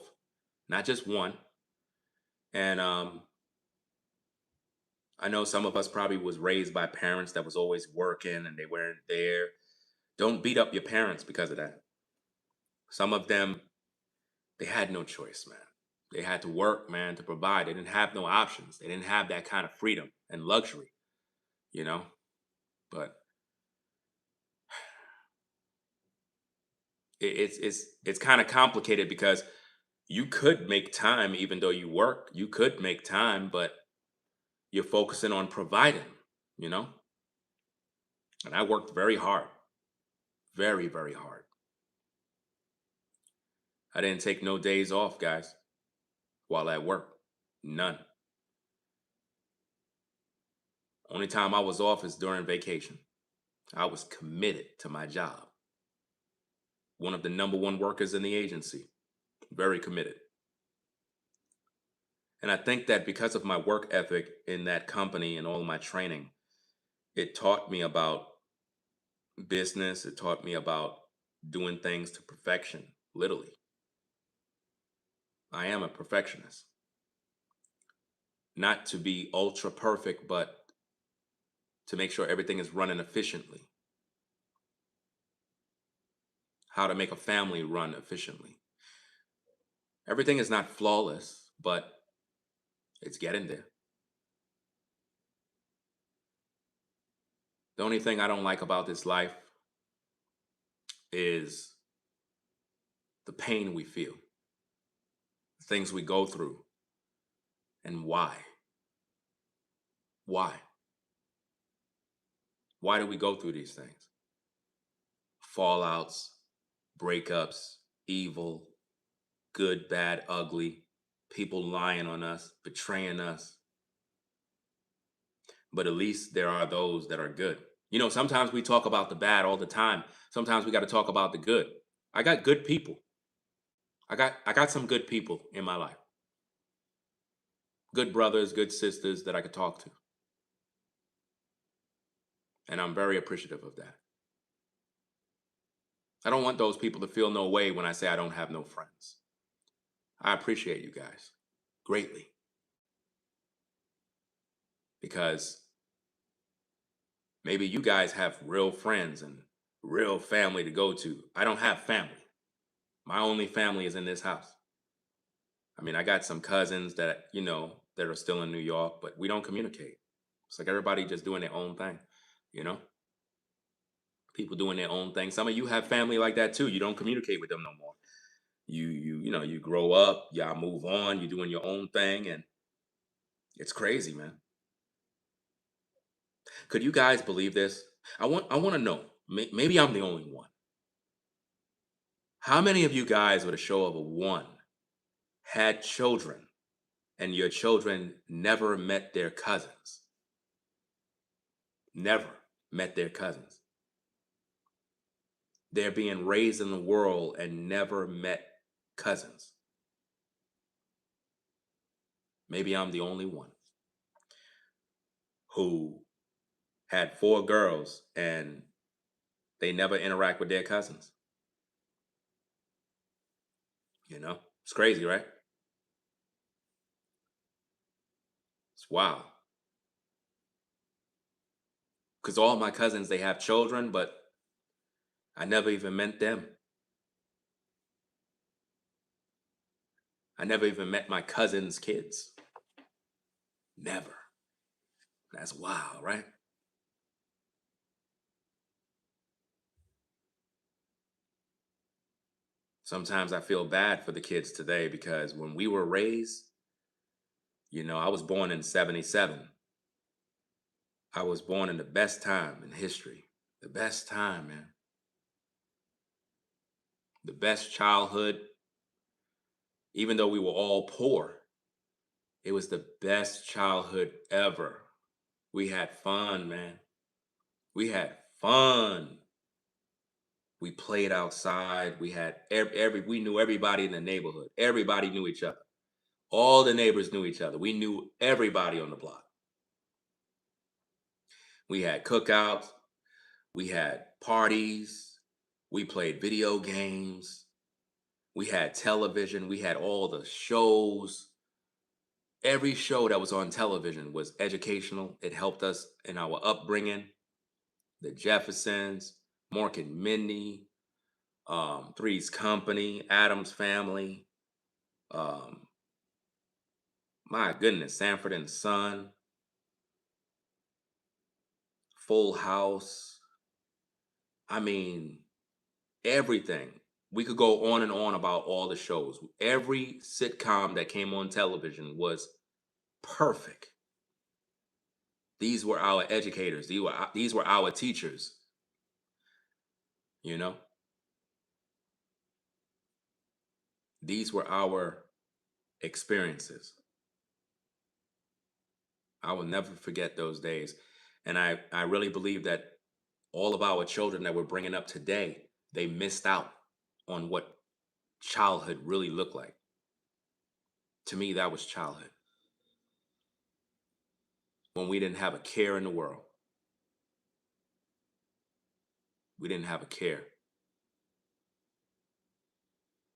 Speaker 1: not just one. And I know some of us probably was raised by parents that was always working and they weren't there. Don't beat up your parents because of that. Some of them, they had no choice, man. They had to work, man, to provide. They didn't have no options. They didn't have that kind of freedom and luxury, you know. But it's kind of complicated because you could make time even though you work. You could make time, but you're focusing on providing, you know. And I worked very hard, very, very hard. I didn't take no days off, guys, while at work. None. Only time I was off is during vacation. I was committed to my job. One of the number one workers in the agency. Very committed. And I think that because of my work ethic in that company and all of my training, it taught me about business. It taught me about doing things to perfection, literally. I am a perfectionist. Not to be ultra perfect, but to make sure everything is running efficiently. How to make a family run efficiently. Everything is not flawless, but it's getting there. The only thing I don't like about this life is the pain we feel, the things we go through, and why. Why? Why do we go through these things? Fallouts, breakups, evil, good, bad, ugly, people lying on us, betraying us. But at least there are those that are good. You know, sometimes we talk about the bad all the time. Sometimes we got to talk about the good. I got good people. I got some good people in my life. Good brothers, good sisters that I could talk to. And I'm very appreciative of that. I don't want those people to feel no way when I say I don't have no friends. I appreciate you guys greatly because maybe you guys have real friends and real family to go to. I don't have family. My only family is in this house. I mean, I got some cousins that, you know, that are still in New York, but we don't communicate. It's like everybody just doing their own thing, you know? People doing their own thing. Some of you have family like that too. You don't communicate with them no more. You know, you grow up, y'all move on, you're doing your own thing, and it's crazy, man. Could you guys believe this? I want to know. Maybe I'm the only one. How many of you guys, with a show of a one, had children and your children never met their cousins? Never met their cousins. They're being raised in the world and never met cousins. Maybe I'm the only one who had four girls and they never interact with their cousins. You know, it's crazy, right? It's wild. Because all my cousins, they have children, but I never even met them. I never even met my cousin's kids. Never. That's wild, right? Sometimes I feel bad for the kids today because when we were raised, you know, I was born in 77. I was born in the best time in history. The best time, man. The best childhood, even though we were all poor. It was the best childhood ever. We had fun, man. We had fun. We played outside. We had we knew everybody in the neighborhood. Everybody knew each other. All the neighbors knew each other. We knew everybody on the block. We had cookouts. We had parties. We played video games. We had television. We had all the shows. Every show that was on television was educational. It helped us in our upbringing. The Jeffersons, Mork and Mindy, Three's Company, Adam's Family. Um, my goodness, Sanford and Son, Full House. I mean, everything. We could go on and on about all the shows. Every sitcom that came on television was perfect. These were our educators. These were our teachers. You know, these were our experiences. I will never forget those days. And I really believe that all of our children that we're bringing up today, they missed out on what childhood really looked like. To me, that was childhood. When we didn't have a care in the world. We didn't have a care.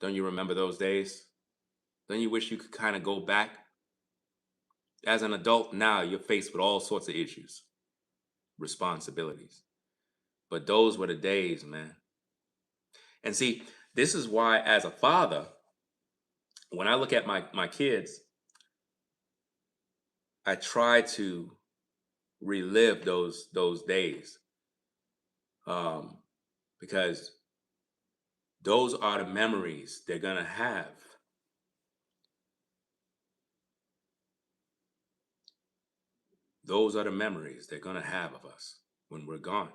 Speaker 1: Don't you remember those days? Don't you wish you could kind of go back? As an adult now, you're faced with all sorts of issues, responsibilities. But those were the days, man. And see, this is why, as a father, when I look at my kids, I try to relive those days, um, because those are the memories they're gonna have. Those are the memories they're gonna have of us when we're gone.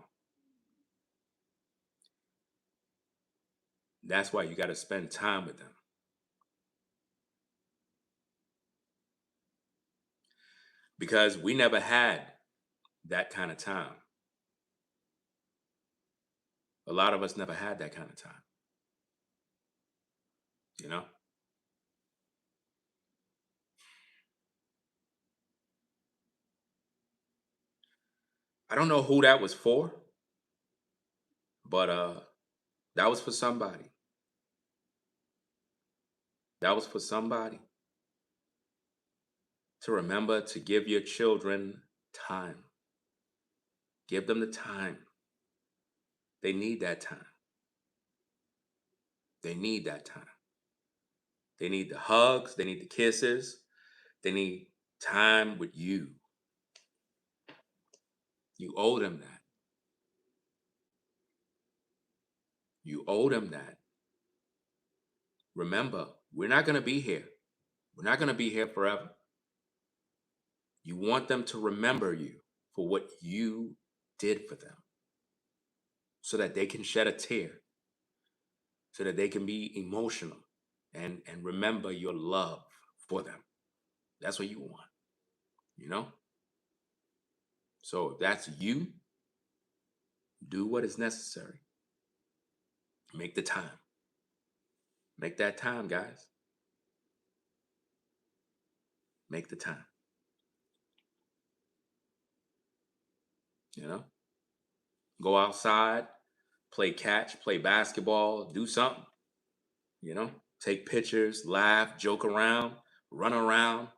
Speaker 1: That's why you got to spend time with them, because we never had that kind of time. A lot of us never had that kind of time. You know, I don't know who that was for, but that was for somebody. That was for somebody to remember to give your children time. Give them the time. They need that time. They need that time. They need the hugs. They need the kisses. They need time with you. You owe them that. You owe them that. Remember, we're not going to be here. We're not going to be here forever. You want them to remember you for what you did for them, so that they can shed a tear, so that they can be emotional and remember your love for them. That's what you want, you know? So if that's you, do what is necessary. Make the time. Make that time, guys. Make the time. You know? Go outside, play catch, play basketball, do something. You know? Take pictures, laugh, joke around, run around.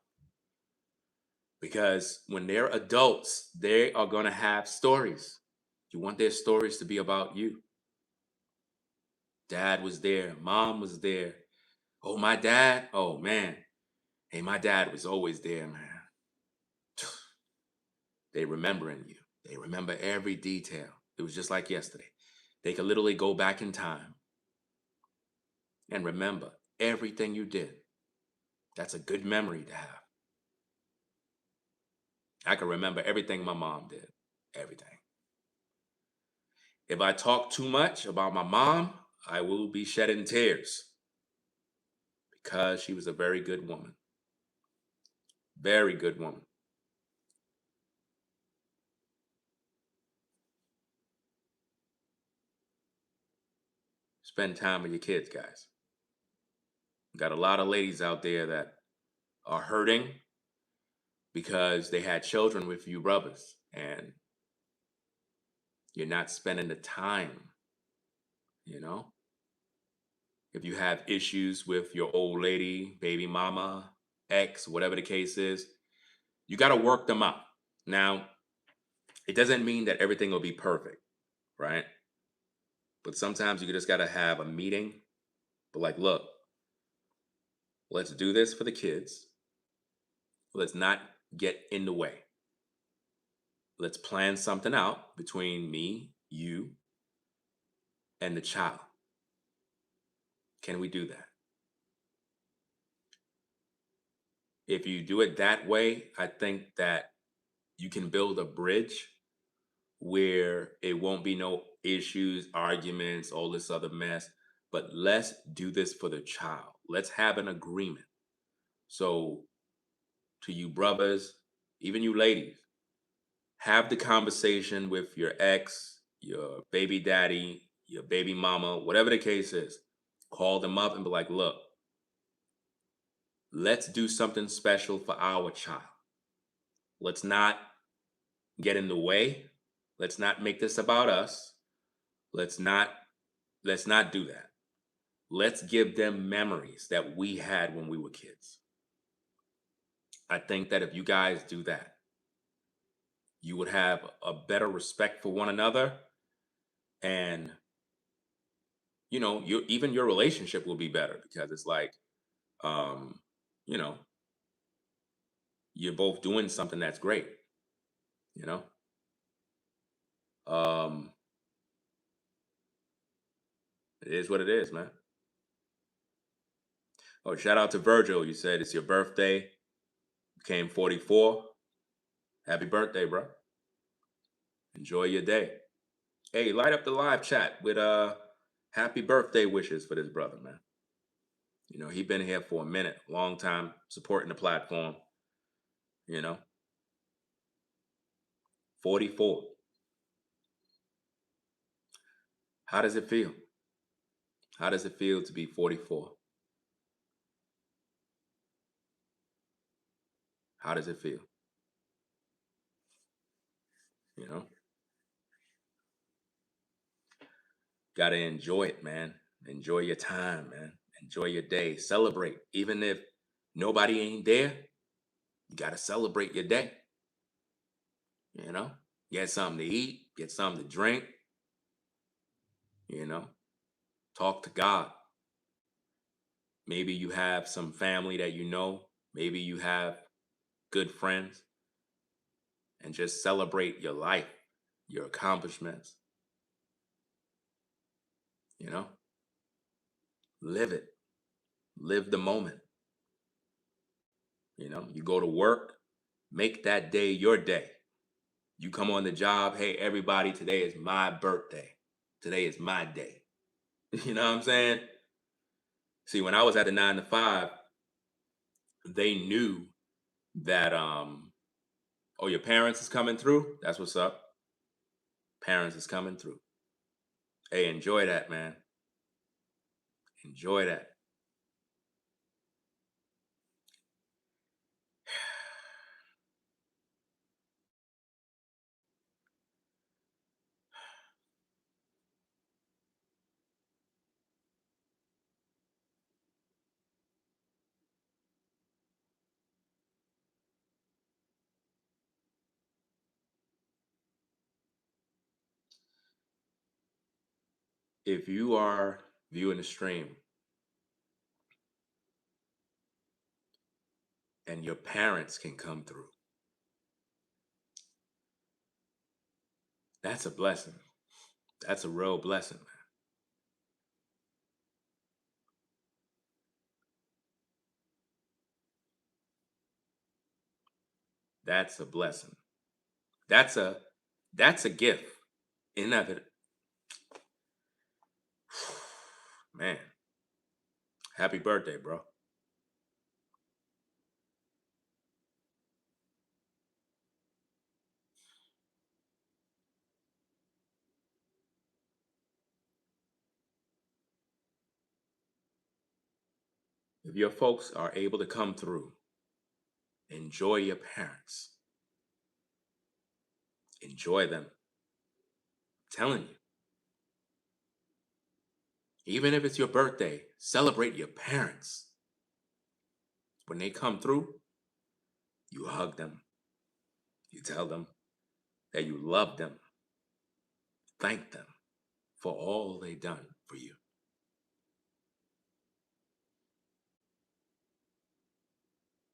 Speaker 1: Because when they're adults, they are going to have stories. You want their stories to be about you. Dad was there, mom was there. Oh, my dad? Oh, man. Hey, my dad was always there, man. They remembering you. They remember every detail. It was just like yesterday. They could literally go back in time and remember everything you did. That's a good memory to have. I can remember everything my mom did. Everything. If I talk too much about my mom, I will be shedding tears, because she was a very good woman. Very good woman. Spend time with your kids, guys. Got a lot of ladies out there that are hurting because they had children with you brothers and you're not spending the time, you know? If you have issues with your old lady, baby mama, ex, whatever the case is, you got to work them out. Now, it doesn't mean that everything will be perfect, right? But sometimes you just got to have a meeting, but like, look, let's do this for the kids. Let's not get in the way. Let's plan something out between me, you, and the child. Can we do that? If you do it that way, I think that you can build a bridge where it won't be no issues, arguments, all this other mess. But let's do this for the child. Let's have an agreement. So, to you brothers, even you ladies, have the conversation with your ex, your baby daddy, your baby mama, whatever the case is. Call them up and be like, look, let's do something special for our child. Let's not get in the way. Let's not make this about us. Let's not let's not do that. Let's give them memories that we had when we were kids. I think that if you guys do that, you would have a better respect for one another and even your relationship will be better because it's like um you know you're both doing something that's great, you know um it is what it is, man. Oh, shout out to Virgil. You said it's your birthday. You came 44. Happy birthday, bro. Enjoy your day. Hey, light up the live chat with happy birthday wishes for this brother, man. He been here for a minute, long time supporting the platform, you know. 44. How does it feel? How does it feel to be 44? How does it feel? You know, got to enjoy it, man. Enjoy your time, man. Enjoy your day. Celebrate. Even if nobody ain't there, you got to celebrate your day. You know, get something to eat, get something to drink, you know, talk to God. Maybe you have some family that you know, maybe you have good friends, and just celebrate your life, your accomplishments, you know, live it, live the moment. You go to work, make that day your day. You come on the job, hey, everybody, today is my birthday. Today is my day. You know what I'm saying? See, when I was at the 9 to 5, they knew that, oh, your parents is coming through? That's what's up. Parents is coming through. Hey, enjoy that, man. Enjoy that. If you are viewing the stream and your parents can come through, that's a blessing. That's a real blessing, man. That's a blessing. That's a that's a gift. In of it, man. Happy birthday, bro. If your folks are able to come through, enjoy your parents. Enjoy them. I'm telling you. Even if it's your birthday, celebrate your parents. When they come through, you hug them. You tell them that you love them. Thank them for all they've done for you.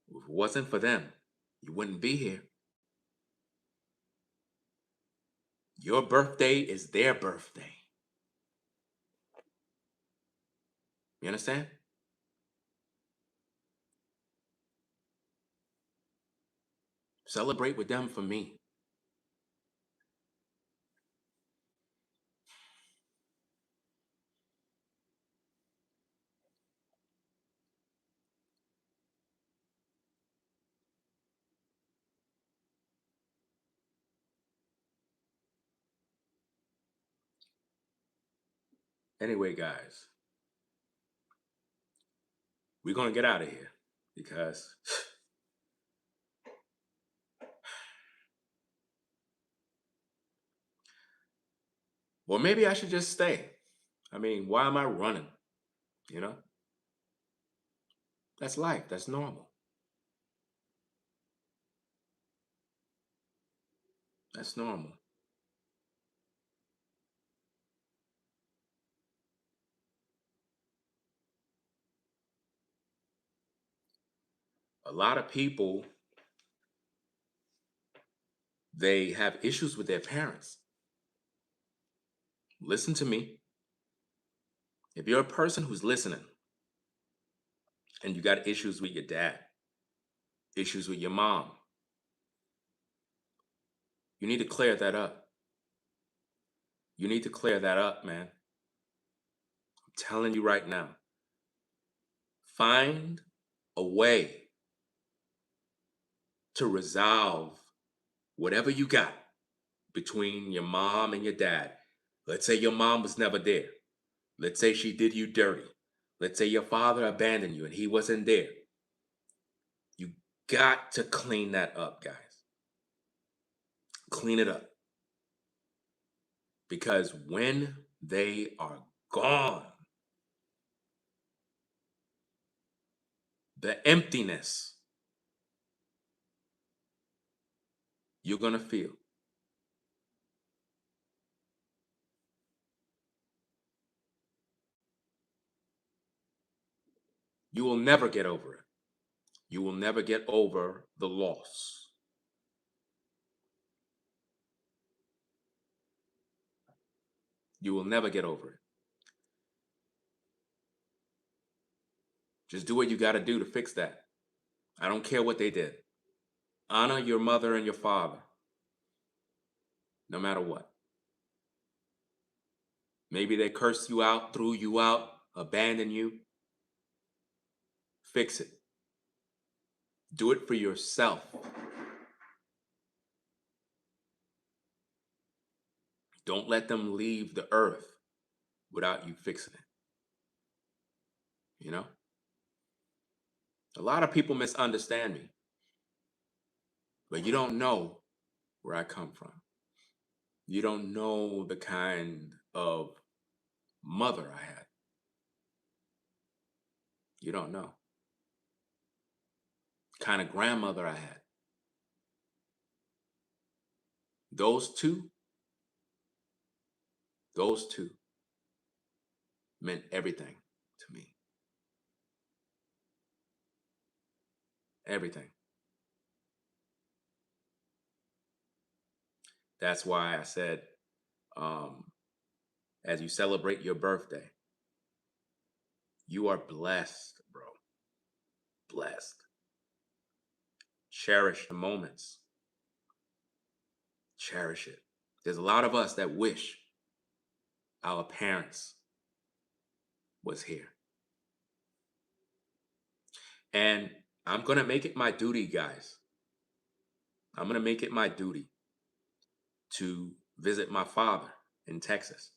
Speaker 1: If it wasn't for them, you wouldn't be here. Your birthday is their birthday. You understand? Celebrate with them for me. Anyway, guys, we're going to get out of here because, well, maybe I should just stay. I mean, why am I running? You know? That's life. That's normal. That's normal. A lot of people, they have issues with their parents. Listen to me. If you're a person who's listening and you got issues with your dad, issues with your mom, you need to clear that up. You need to clear that up, man. I'm telling you right now. Find a way to resolve whatever you got between your mom and your dad. Let's say your mom was never there. Let's say she did you dirty. Let's say your father abandoned you and he wasn't there. You got to clean that up, guys. Clean it up. Because when they are gone, the emptiness you're going to feel, you will never get over it. You will never get over the loss. You will never get over it. Just do what you got to do to fix that. I don't care what they did. Honor your mother and your father, no matter what. Maybe they cursed you out, threw you out, abandoned you. Fix it. Do it for yourself. Don't let them leave the earth without you fixing it. You know? A lot of people misunderstand me, but you don't know where I come from. You don't know the kind of mother I had. You don't know. Kind of grandmother I had. Those two meant everything to me. Everything. That's why I said, as you celebrate your birthday, you are blessed, bro. Blessed. Cherish the moments. Cherish it. There's a lot of us that wish our parents was here. And I'm going to make it my duty, guys. I'm going to make it my duty to visit my father in Texas.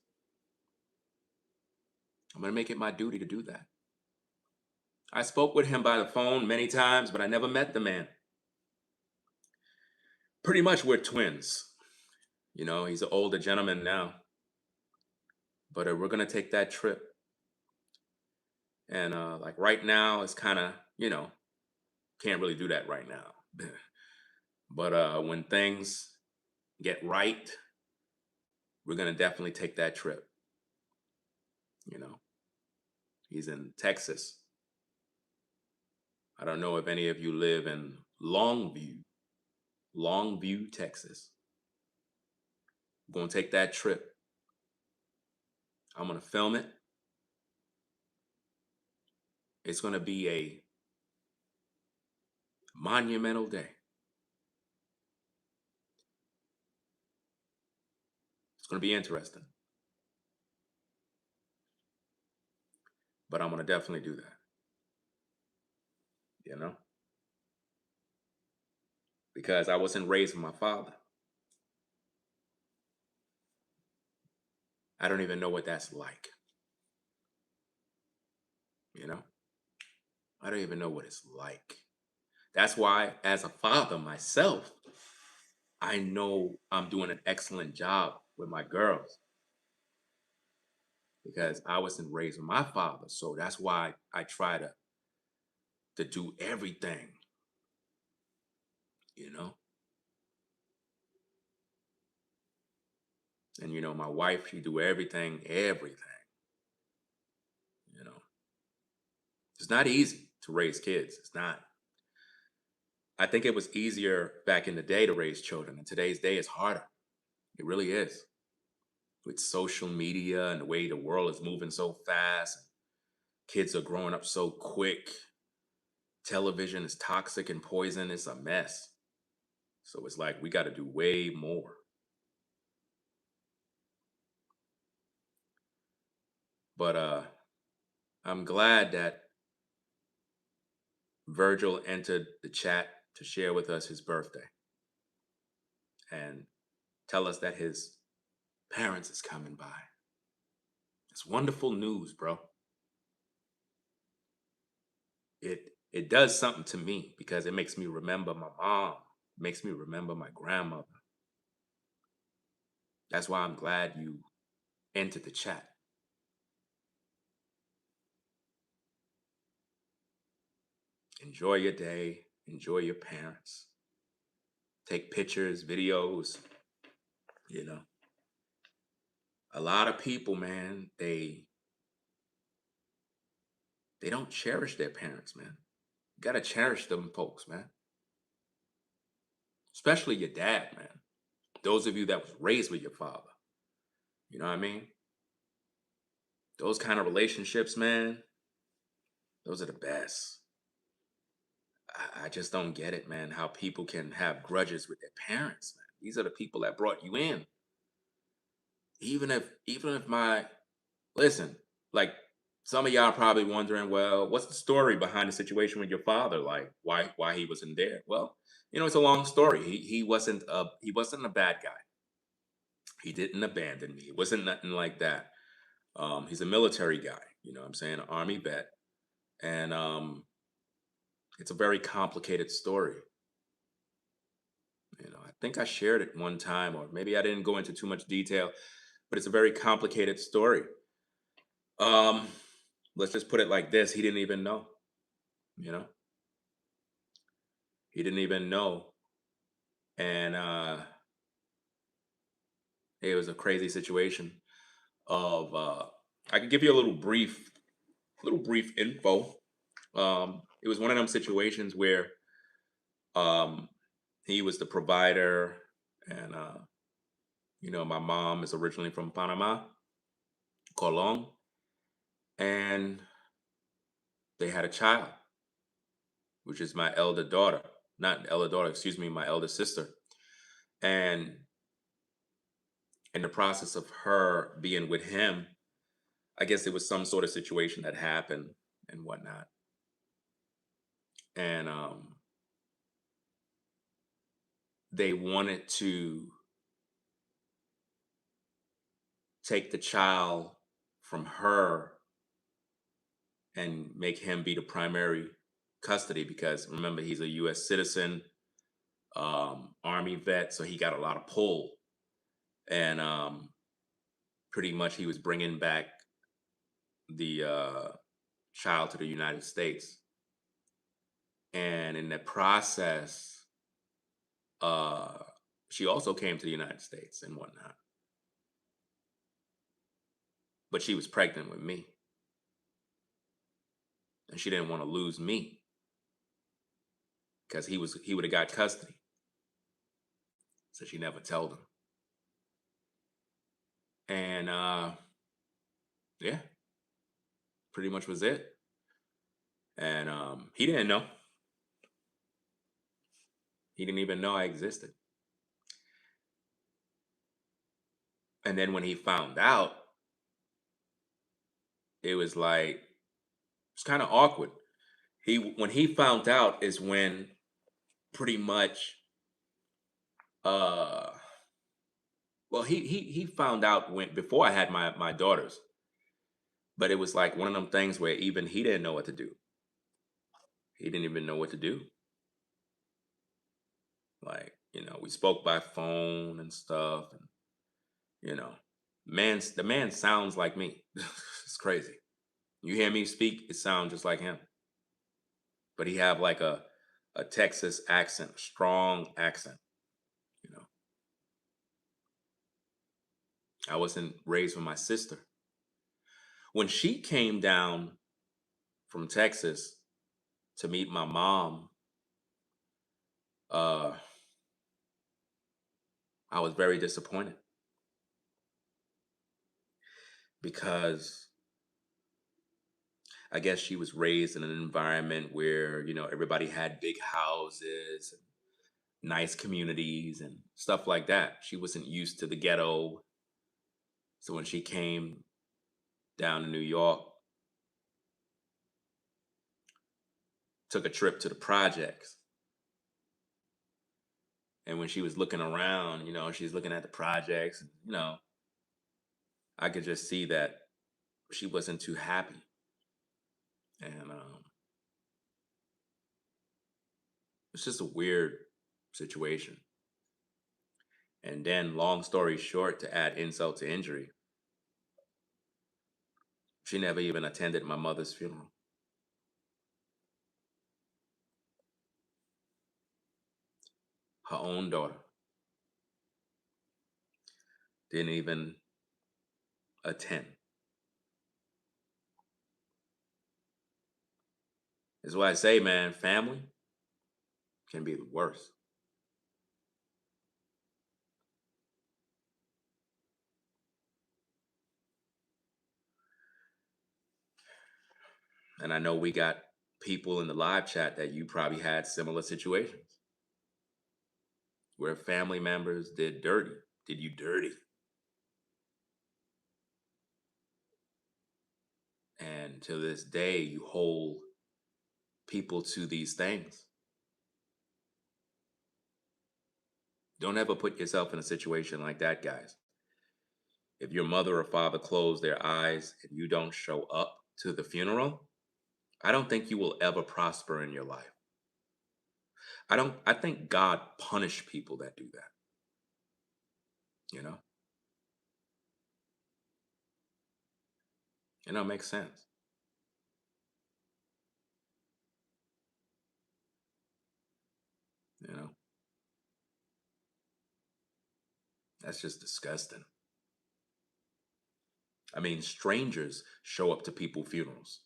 Speaker 1: I'm going to make it my duty to do that. I spoke with him by the phone many times, but I never met the man. Pretty much we're twins. He's an older gentleman now, but we're going to take that trip. And like right now, it's kind of, can't really do that right now. But when things get right, we're going to definitely take that trip. You know, he's in Texas. I don't know if any of you live in Longview, Texas. We're going to take that trip. I'm going to film it. It's going to be a monumental day. It's going to be interesting. But I'm going to definitely do that. You know? Because I wasn't raised with my father. I don't even know what that's like. You know? I don't even know what it's like. That's why, as a father myself, I know I'm doing an excellent job with my girls because I wasn't raised with my father. So that's why I try to do everything, you know? And my wife, she do everything, you know. It's not easy to raise kids. It's not. I think it was easier back in the day to raise children. In today's day, it's harder. It really is. With social media and the way the world is moving so fast, kids are growing up so quick. Television is toxic and poison. It's a mess. So it's like we got to do way more. But I'm glad that Virgil entered the chat to share with us his birthday and tell us that his parents is coming by. It's wonderful news, bro. It does something to me because it makes me remember my mom, makes me remember my grandmother. That's why I'm glad you entered the chat. Enjoy your day, enjoy your parents. Take pictures, videos, you know. A lot of people, man, they don't cherish their parents, man. You gotta cherish them folks, man. Especially your dad, man. Those of you that was raised with your father. You know what I mean? Those kind of relationships, man, those are the best. I just don't get it, man, how people can have grudges with their parents, man. These are the people that brought you in. Even if my listen, like some of y'all probably wondering, well, what's the story behind the situation with your father? Like why he wasn't there? Well, it's a long story. He wasn't a bad guy. He didn't abandon me. It wasn't nothing like that. He's a military guy, what I'm saying, an army vet. And it's a very complicated story. I think I shared it one time, or maybe I didn't go into too much detail, but it's a very complicated story. Um, let's just put it like this: he didn't even know. You know, he didn't even know, and it was a crazy situation. Of I could give you a little brief info. It was one of them situations where um, he was the provider, and my mom is originally from Panama, Colón, and they had a child, which is my elder daughter. Not elder daughter, excuse me, my elder sister. And in the process of her being with him, I guess it was some sort of situation that happened and whatnot. And they wanted to take the child from her and make him be the primary custody because remember he's a U.S. citizen, Army vet, so he got a lot of pull, and pretty much he was bringing back the child to the United States, and in the process, uh, she also came to the United States and whatnot, but she was pregnant with me, and she didn't want to lose me because he would have got custody, so she never told him, and yeah, pretty much was it, and he didn't know, he didn't even know I existed, and then when he found out, it was like it's kind of awkward. He when he found out is when pretty much uh well he found out when before I had my daughters, but it was like one of them things where even he didn't know what to do. He didn't even know what to do. Like, we spoke by phone and stuff, and you know, the man sounds like me. It's crazy. You hear me speak, it sounds just like him. But he have like a Texas accent, strong accent, you know. I wasn't raised with my sister. When she came down from Texas to meet my mom, uh, I was very disappointed because I guess she was raised in an environment where, everybody had big houses, nice communities, and stuff like that. She wasn't used to the ghetto. So when she came down to New York, took a trip to the projects, and when she was looking around, she's looking at the projects, and, I could just see that she wasn't too happy. And it's just a weird situation. And then, long story short, to add insult to injury, she never even attended my mother's funeral. Her own daughter didn't even attend. That's why I say, man, family can be the worst. And I know we got people in the live chat that you probably had similar situations where family members did you dirty. And to this day, you hold people to these things. Don't ever put yourself in a situation like that, guys. If your mother or father close their eyes and you don't show up to the funeral, I don't think you will ever prosper in your life. I think God punish people that do that, you know? It makes sense. You know, that's just disgusting. I mean, strangers show up to people funerals.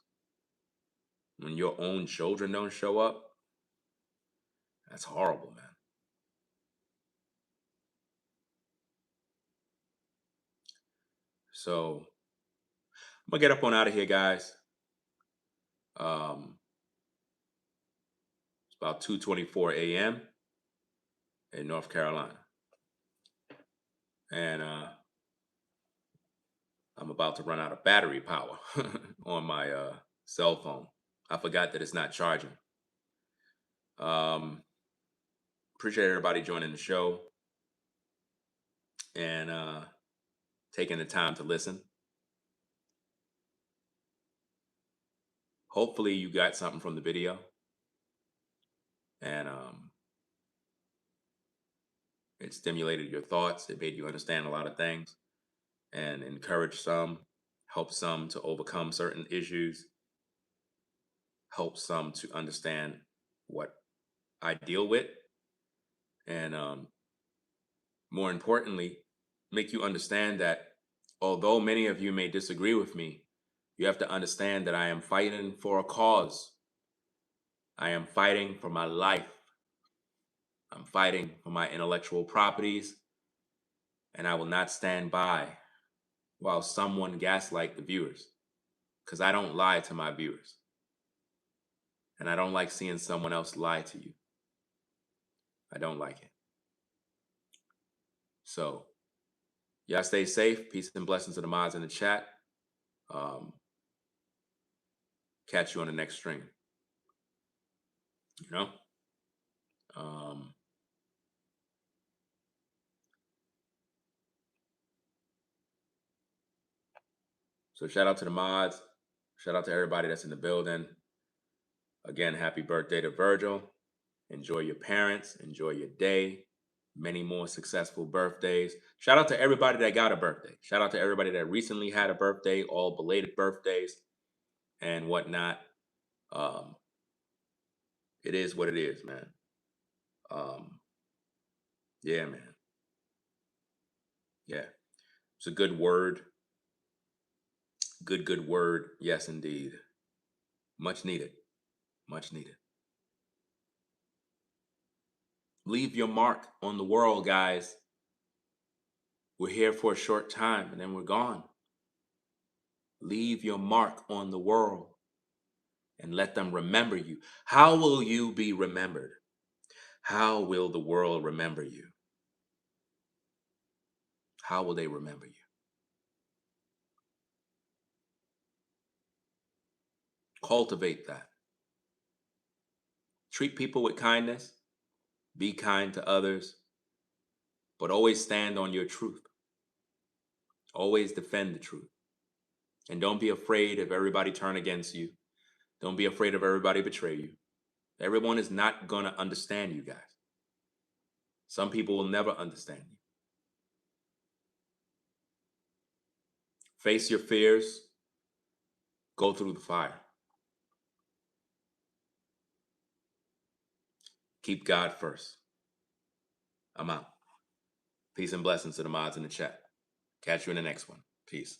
Speaker 1: When your own children don't show up, that's horrible, man. So I'm gonna get up on out of here, guys. It's about 2:24 a.m. in North Carolina, and I'm about to run out of battery power on my cell phone. I forgot that it's not charging. Um, Appreciate everybody joining the show and taking the time to listen. Hopefully you got something from the video, and it stimulated your thoughts. It made you understand a lot of things and encouraged some, helped some to overcome certain issues, helped some to understand what I deal with, and more importantly, make you understand that although many of you may disagree with me, you have to understand that I am fighting for a cause. I am fighting for my life. I'm fighting for my intellectual properties, and I will not stand by while someone gaslight the viewers, because I don't lie to my viewers, and I don't like seeing someone else lie to you. I don't like it. So y'all stay safe. Peace and blessings to the mods in the chat. Um, Catch you on the next stream. You know. Um, so shout out to the mods. Shout out to everybody that's in the building. Again, happy birthday to Virgil. Enjoy your parents. Enjoy your day. Many more successful birthdays. Shout out to everybody that got a birthday. Shout out to everybody that recently had a birthday, all belated birthdays and whatnot. Um, it is what it is, man. Yeah, man. Yeah. It's a good word. Good word. Yes, indeed. Much needed. Much needed. Leave your mark on the world, guys. We're here for a short time and then we're gone. Leave your mark on the world and let them remember you. How will you be remembered? How will the world remember you? How will they remember you? Cultivate that. Treat people with kindness. Be kind to others. But always stand on your truth. Always defend the truth. And don't be afraid if everybody turn against you. Don't be afraid if everybody betray you. Everyone is not going to understand you guys. Some people will never understand you. Face your fears. Go through the fire. Keep God first. I'm out. Peace and blessings to the mods in the chat. Catch you in the next one. Peace.